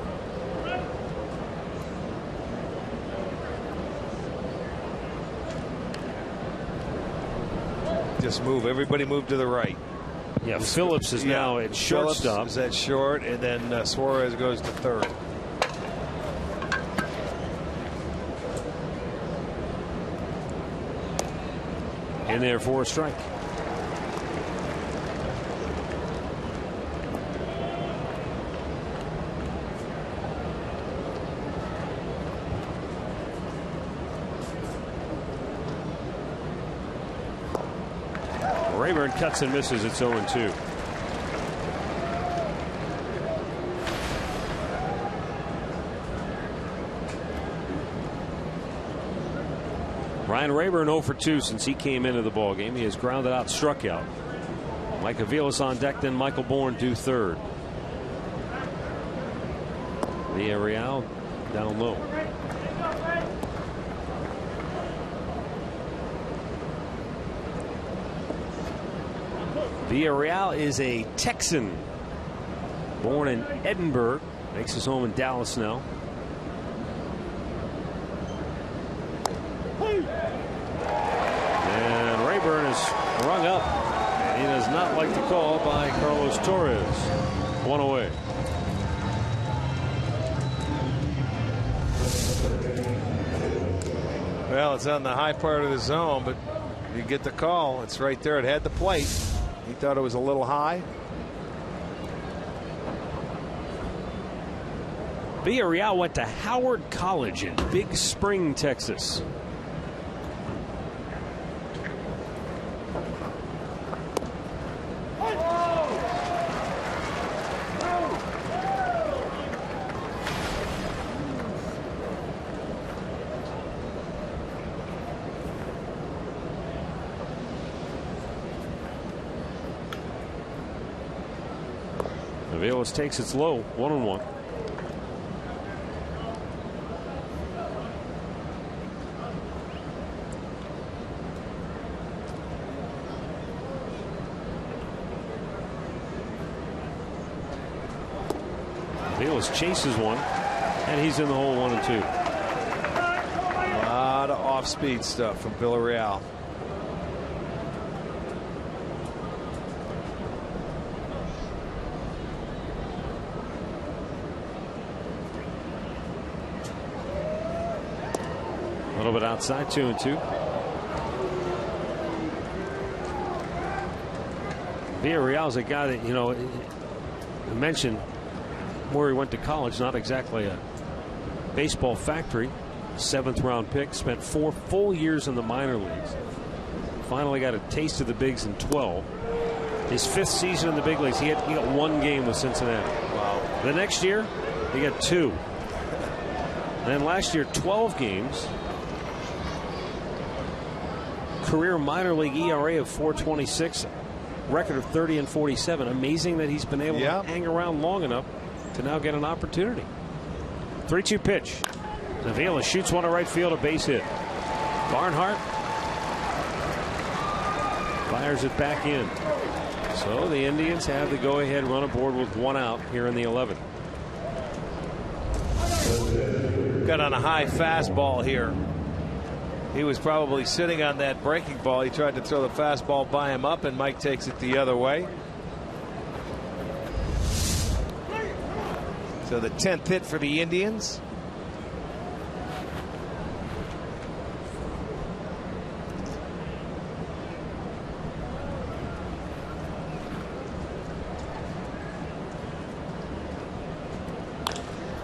Speaker 5: Just move. Everybody move to the right.
Speaker 3: Yeah, Phillips is now at shortstop.
Speaker 5: Phillips is at short, and then Suarez goes to third.
Speaker 3: In there for a strike. Rayburn cuts and misses. It's 0-2. Ryan Rayburn 0 for 2 since he came into the ballgame. He has grounded out, struck out. Mike Aviles on deck, then Michael Bourne due third. Villarreal down low. Villarreal is a Texan, born in Edinburgh, makes his home in Dallas now. And Rayburn is rung up, and he does not like the call by Carlos Torres. 1 away.
Speaker 5: Well, it's on the high part of the zone, but you get the call. It's right there. It had the plate. He thought it was a little high.
Speaker 3: Villarreal went to Howard College in Big Spring, Texas. Aviles takes its low, 1-1. Aviles chases one, and he's in the hole, 1-2.
Speaker 5: A lot of off-speed stuff from Villarreal.
Speaker 3: A little bit outside, 2-2. Villarreal's a guy that, you mentioned where he went to college, not exactly a baseball factory. 7th round pick, spent 4 full years in the minor leagues. Finally got a taste of the bigs in 12. His 5th season in the big leagues, he got 1 game with Cincinnati.
Speaker 5: Wow.
Speaker 3: The next year, he got 2. Then last year, 12 games. Career minor league ERA of 4.26, record of 30-47. Amazing that he's been able to hang around long enough to now get an opportunity. 3-2 pitch. Avila shoots one to right field, a base hit. Barnhart fires it back in. So the Indians have the go-ahead run aboard with 1 out here in the 11th.
Speaker 5: Got on a high fastball here. He was probably sitting on that breaking ball. He tried to throw the fastball by him up, and Mike takes it the other way. So the 10th hit for the Indians.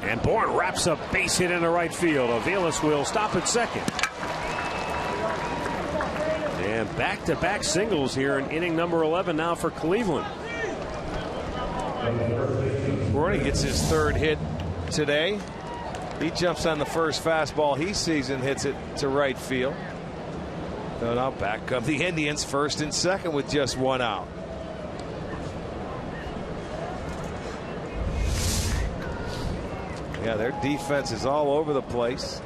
Speaker 3: And Bourne wraps up base hit into right field. Aviles will stop at second. And back-to-back singles here in inning number 11 now for Cleveland.
Speaker 5: Rooney gets his 3rd hit today. He jumps on the first fastball he sees and hits it to right field. So now back come the Indians, 1st and 2nd with just 1 out. Yeah, their defense is all over the place.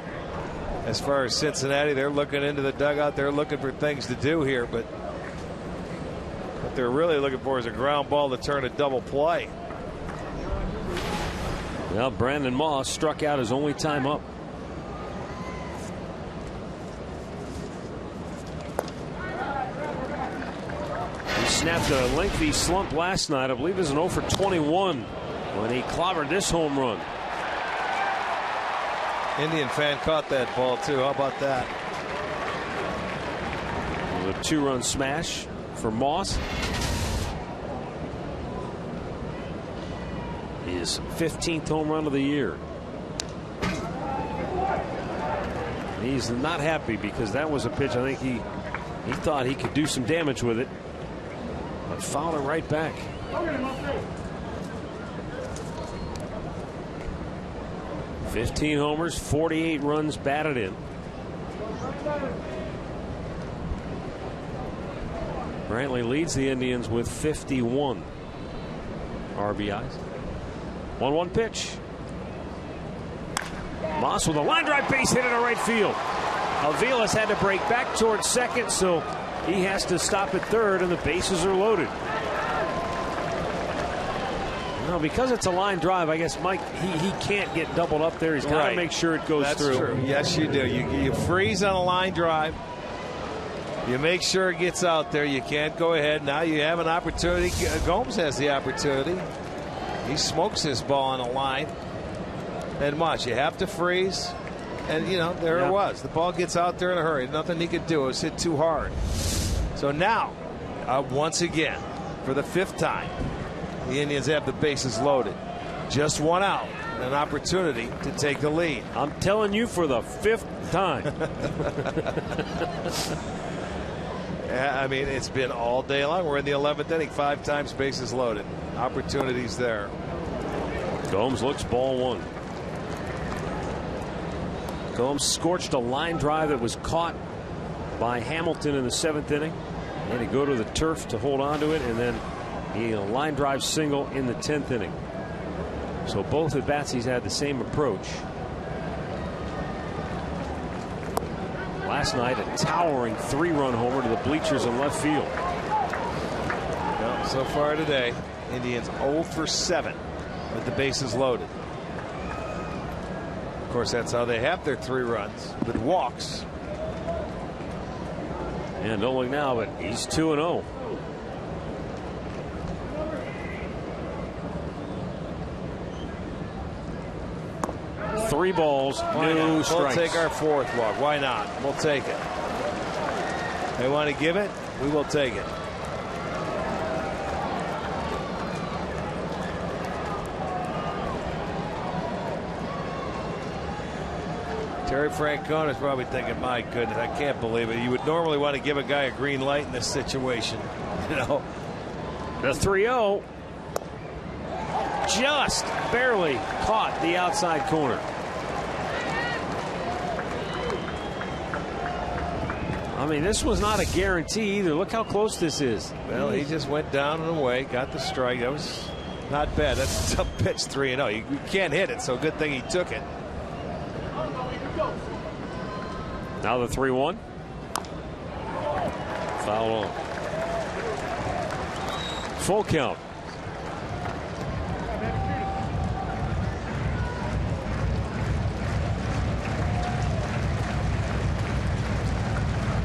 Speaker 5: As far as Cincinnati, they're looking into the dugout. They're looking for things to do here, but what they're really looking for is a ground ball to turn a double play.
Speaker 3: Well, Brandon Moss struck out his only time up. He snapped a lengthy slump last night. I believe it was an 0 for 21 when he clobbered this home run.
Speaker 5: Indian fan caught that ball too. How about that?
Speaker 3: It was a 2-run smash for Moss. His 15th home run of the year. He's not happy because that was a pitch I think he thought he could do some damage with it, but fouled it right back. "15 homers, 48 runs batted in." Brantley leads the Indians with 51 RBIs. 1-1 pitch. Moss with a line drive base hit into right field. Aviles had to break back towards second, so he has to stop at third, and the bases are loaded. No, because it's a line drive, I guess, Mike, he can't get doubled up there. He's got to make sure it goes through.
Speaker 5: That's true. Yes, you do. You freeze on a line drive. You make sure it gets out there. You can't go ahead. Now you have an opportunity. Gomes has the opportunity. He smokes his ball on a line. And watch, you have to freeze. And, you know, there it was. The ball gets out there in a hurry. Nothing he could do. It was hit too hard. So now, once again, for the 5th time, the Indians have the bases loaded. Just one out. An opportunity to take the lead.
Speaker 3: I'm telling you, for the 5th time.
Speaker 5: Yeah, I mean, it's been all day long. We're in the 11th inning. 5 times bases loaded. Opportunities there.
Speaker 3: Gomes looks ball 1. Gomes scorched a line drive that was caught by Hamilton in the 7th inning. He had to go to the turf to hold on to it, and then a line drive single in the 10th inning. So both at bats he's had the same approach. Last night, a towering 3-run homer to the bleachers in left field.
Speaker 5: Well, so far today, Indians 0 for 7 with the bases loaded. Of course, that's how they have their 3 runs, with walks.
Speaker 3: And don't look now, but he's 2-0. Three balls, no strikes.
Speaker 5: We'll take our 4th walk. Why not? We'll take it. They want to give it, we will take it. Terry Francona is probably thinking, my goodness, I can't believe it. You would normally want to give a guy a green light in this situation. You know,
Speaker 3: the 3-0 just barely caught the outside corner. I mean, this was not a guarantee either. Look how close this is.
Speaker 5: Well, he just went down and away, got the strike. That was not bad. That's a tough pitch, 3-0. You can't hit it, so good thing he took it.
Speaker 3: Now the 3-1. Foul on. Full count.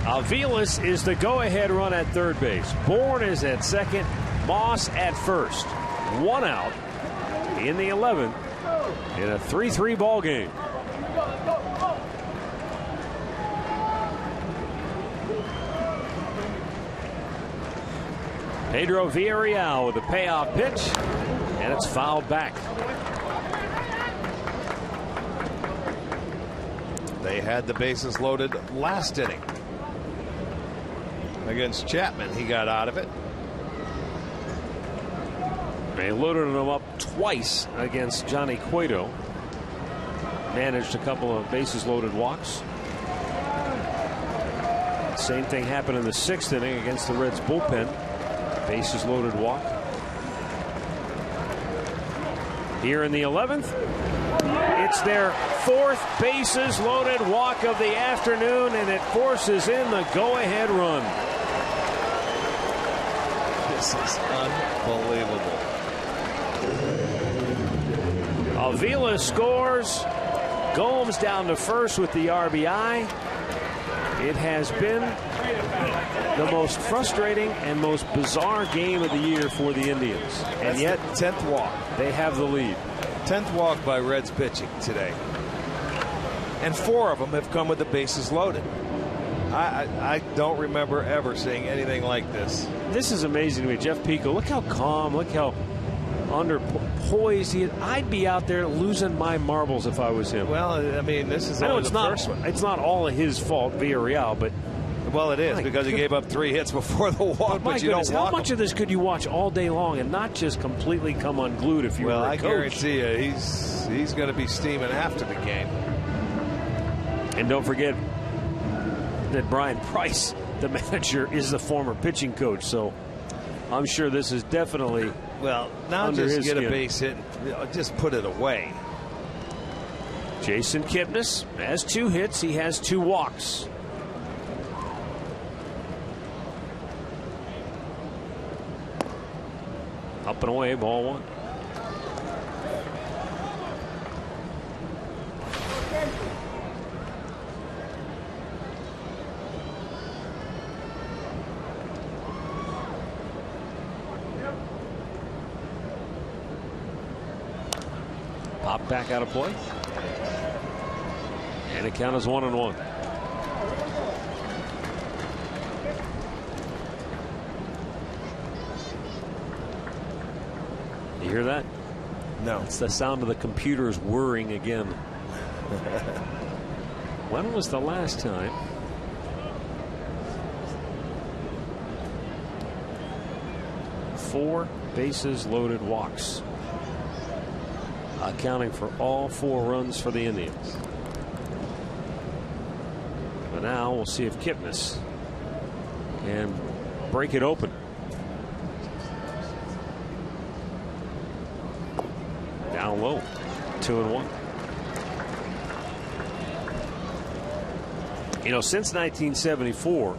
Speaker 3: Aviles is the go-ahead run at third base. Bourne is at second. Moss at first. 1 out in the 11th in a 3-3 ball game. Pedro Villarreal with a payoff pitch, and it's fouled back.
Speaker 5: They had the bases loaded last inning against Chapman. He got out of it.
Speaker 3: They loaded him up twice against Johnny Cueto. Managed a couple of bases loaded walks. Same thing happened in the 6th inning against the Reds bullpen. Bases loaded walk. Here in the 11th, it's their 4th bases loaded walk of the afternoon, and it forces in the go-ahead run.
Speaker 5: This is unbelievable.
Speaker 3: Avila scores. Gomes down to first with the RBI. It has been the most frustrating and most bizarre game of the year for the Indians.
Speaker 5: And yet, 10th walk.
Speaker 3: They have the lead.
Speaker 5: 10th walk by Reds pitching today. And 4 of them have come with the bases loaded. I don't remember ever seeing anything like this.
Speaker 3: This is amazing to me. Jeff Pico, look how calm, look how under poised he is. I'd be out there losing my marbles if I was him.
Speaker 5: Well, I mean, this is only the first one.
Speaker 3: It's not all of his fault, Villarreal, but
Speaker 5: well, it is because he gave up 3 hits before the walk. But you don't walk
Speaker 3: how much of this could you watch all day long and not just completely come unglued if you were a coach?
Speaker 5: Well, I guarantee you, he's going to be steaming after the game.
Speaker 3: And don't forget that Brian Price, the manager, is the former pitching coach. So I'm sure this is definitely
Speaker 5: now
Speaker 3: under
Speaker 5: just
Speaker 3: his
Speaker 5: get
Speaker 3: skin.
Speaker 5: a base hit, and just put it away.
Speaker 3: Jason Kipnis has 2 hits. He has 2 walks. Up and away, ball one. Pop back out of play. And the count is 1-1. You hear that?
Speaker 5: No.
Speaker 3: It's the sound of the computers whirring again. When was the last time? Four bases loaded walks, accounting for all 4 runs for the Indians. But now we'll see if Kipnis can break it open. Down low, 2-1. You know, since 1974,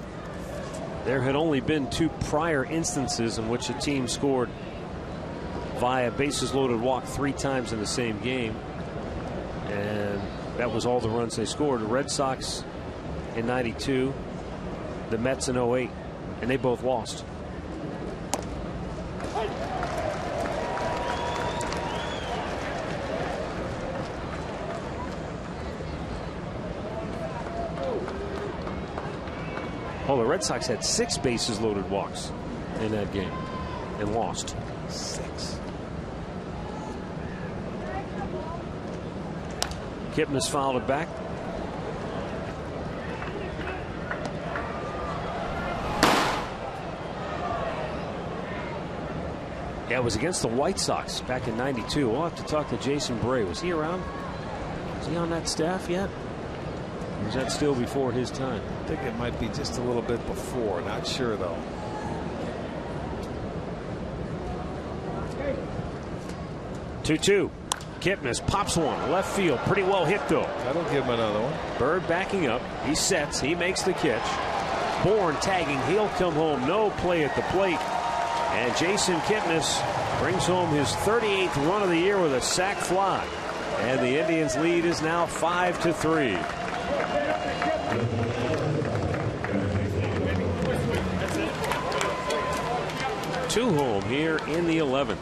Speaker 3: there had only been 2 prior instances in which a team scored via bases loaded walk 3 times in the same game, and that was all the runs they scored. The Red Sox in '92, the Mets in '08, and they both lost. Oh, the Red Sox had 6 bases loaded walks in that game and lost.
Speaker 5: 6.
Speaker 3: Kipnis fouled it back. Yeah, it was against the White Sox back in '92. We'll have to talk to Jason Bray. Was he around? Was he on that staff yet? Or was that still before his time?
Speaker 5: I think it might be just a little bit before. Not sure, though.
Speaker 3: 2-2. Kipnis pops one left field. Pretty well hit, though.
Speaker 5: That'll give him another one.
Speaker 3: Bird backing up. He sets. He makes the catch. Bourne tagging. He'll come home. No play at the plate. And Jason Kipnis brings home his 38th run of the year with a sac fly. And the Indians' lead is now 5-3. Two home here in the 11th.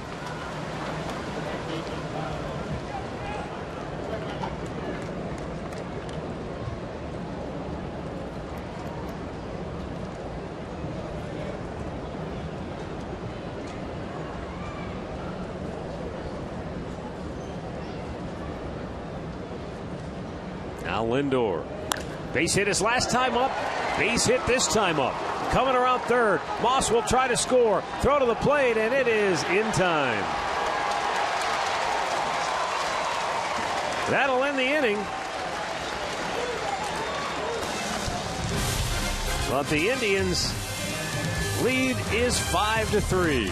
Speaker 3: Now Lindor. Base hit his last time up. Base hit this time up. Coming around third. Moss will try to score. Throw to the plate, and it is in time. That'll end the inning. But the Indians' lead is 5-3.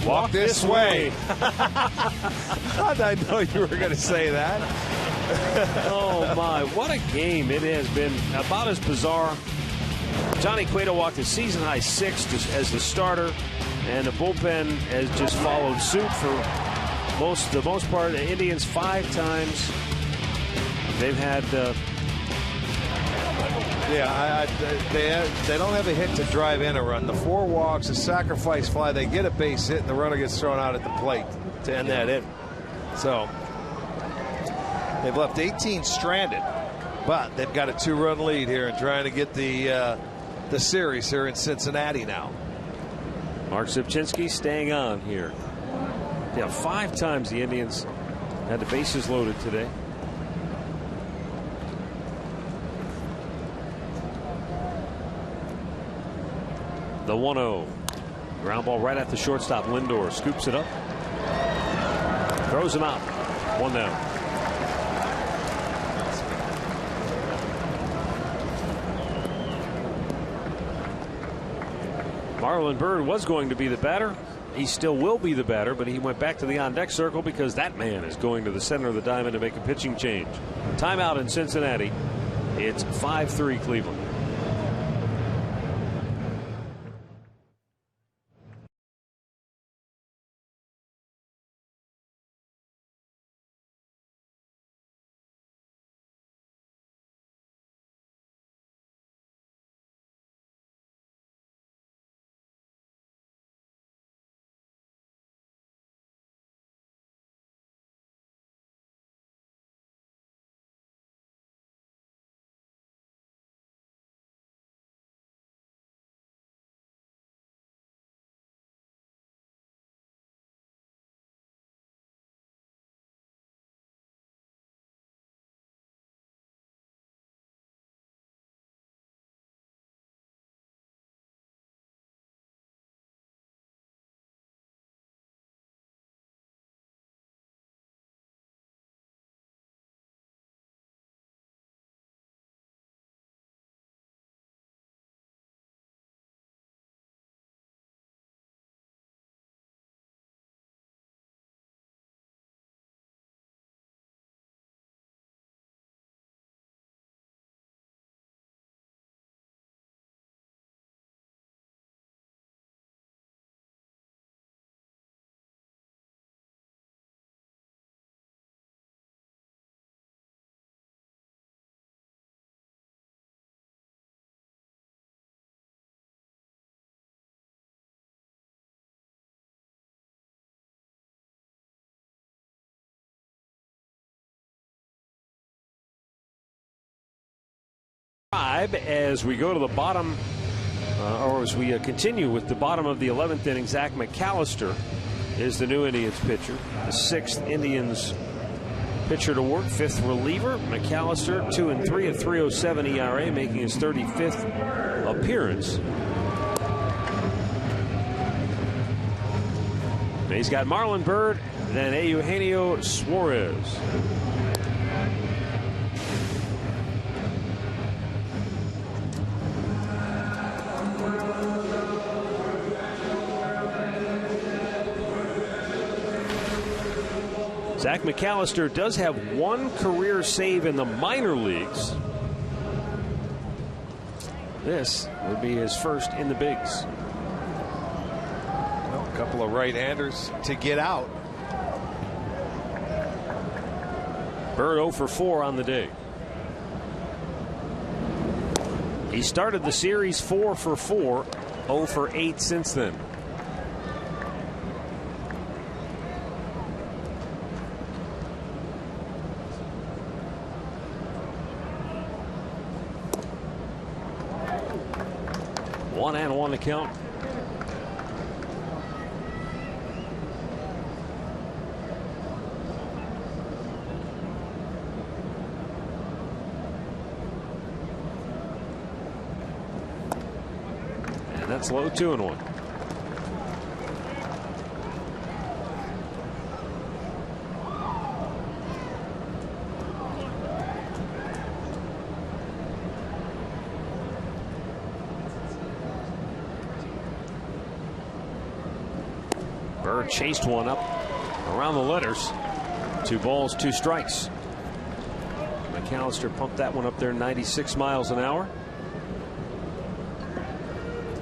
Speaker 5: Walk this way. How did I know you were going to say that?
Speaker 3: Oh, my. What a game it has been. About as bizarre. Johnny Cueto walked a season-high 6 as the starter, and the bullpen has just followed suit for the most part. The Indians 5 times. They've had...
Speaker 5: they don't have a hit to drive in a run. The 4 walks, a sacrifice fly, they get a base hit, and the runner gets thrown out at the plate to end that inning. So they've left 18 stranded, but they've got a 2-run lead here and trying to get the series here in Cincinnati now.
Speaker 3: Mark Zipchinski staying on here. Yeah, 5 times the Indians had the bases loaded today. The 1-0. Ground ball right at the shortstop. Lindor scoops it up. Throws him out. 1 down. Marlon Byrd was going to be the batter. He still will be the batter, but he went back to the on-deck circle because that man is going to the center of the diamond to make a pitching change. Timeout in Cincinnati. It's 5-3 Cleveland. As we go to the bottom, or as we continue with the bottom of the 11th inning, Zach McAllister is the new Indians pitcher, the 6th Indians pitcher to work, 5th reliever. McAllister 2-3 at 3.07 ERA, making his 35th appearance. He's got Marlon Byrd, then Eugenio Suarez. Zach McAllister does have 1 career save in the minor leagues. This would be his first in the bigs.
Speaker 5: Well, a couple of right-handers to get out.
Speaker 3: Bird 0 for 4 on the day. He started the series 4 for 4, 0 for 8 since then. One to count. And that's low, 2-1. Bird chased one up around the letters. 2 balls, 2 strikes. McAllister pumped that one up there 96 miles an hour.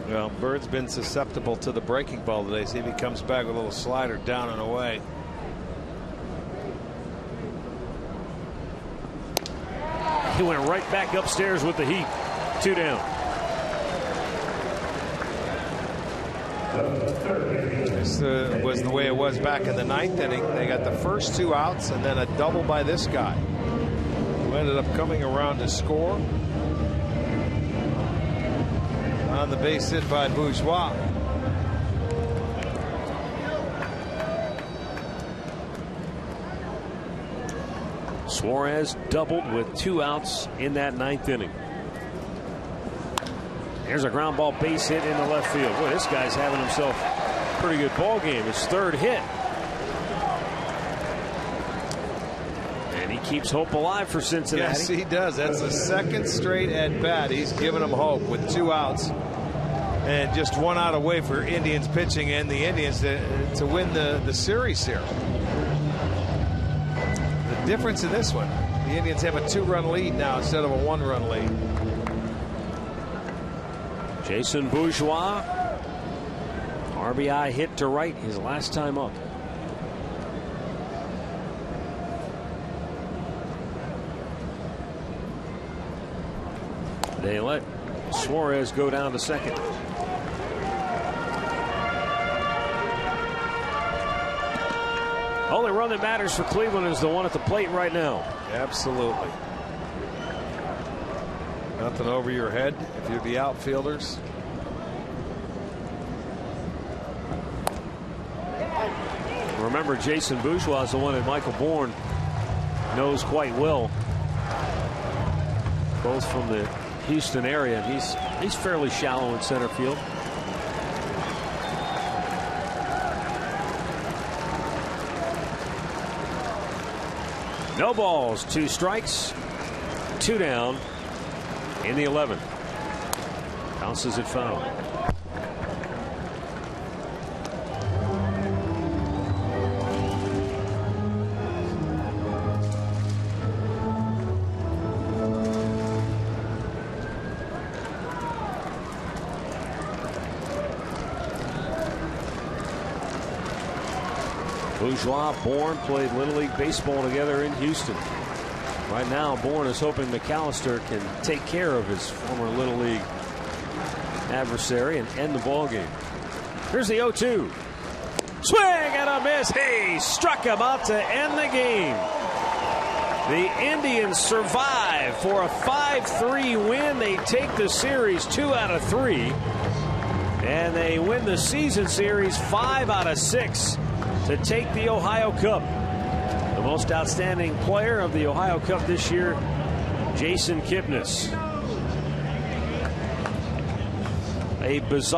Speaker 5: Well, Bird's been susceptible to the breaking ball today. See if he comes back with a little slider down and away.
Speaker 3: He went right back upstairs with the heat. 2 down.
Speaker 5: This was the way it was back in the 9th inning. They got the first 2 outs and then a double by this guy, who ended up coming around to score on the base hit by Bourgeois.
Speaker 3: Suarez doubled with 2 outs in that 9th inning. Here's a ground ball base hit into left field. Boy, this guy's having himself a pretty good ball game. His 3rd hit. And he keeps hope alive for Cincinnati.
Speaker 5: Yes, he does. That's the 2nd straight at bat. He's given them hope with 2 outs and just 1 out away for Indians pitching and the Indians to win the series here. The difference in this one, the Indians have a 2-run lead now instead of a 1-run lead.
Speaker 3: Jason Bourgeois, RBI hit to right his last time up. They let Suarez go down to second. Only run that matters for Cleveland is the one at the plate right now.
Speaker 5: Absolutely. Nothing over your head if you're the outfielders.
Speaker 3: Remember, Jason Bourgeois is the one that Michael Bourne knows quite well. Both from the Houston area. He's fairly shallow in center field. No balls, 2 strikes, 2 down in the 11th. Bounces it foul. Bourgeois, Bourne played Little League Baseball together in Houston. Right now, Bourne is hoping McAllister can take care of his former Little League adversary and end the ball game. Here's the 0-2. Swing and a miss. He struck him out to end the game. The Indians survive for a 5-3 win. They take the series 2 out of 3. And they win the season series 5 out of 6 to take the Ohio Cup. The most outstanding player of the Ohio Cup this year, Jason Kipnis. A bizarre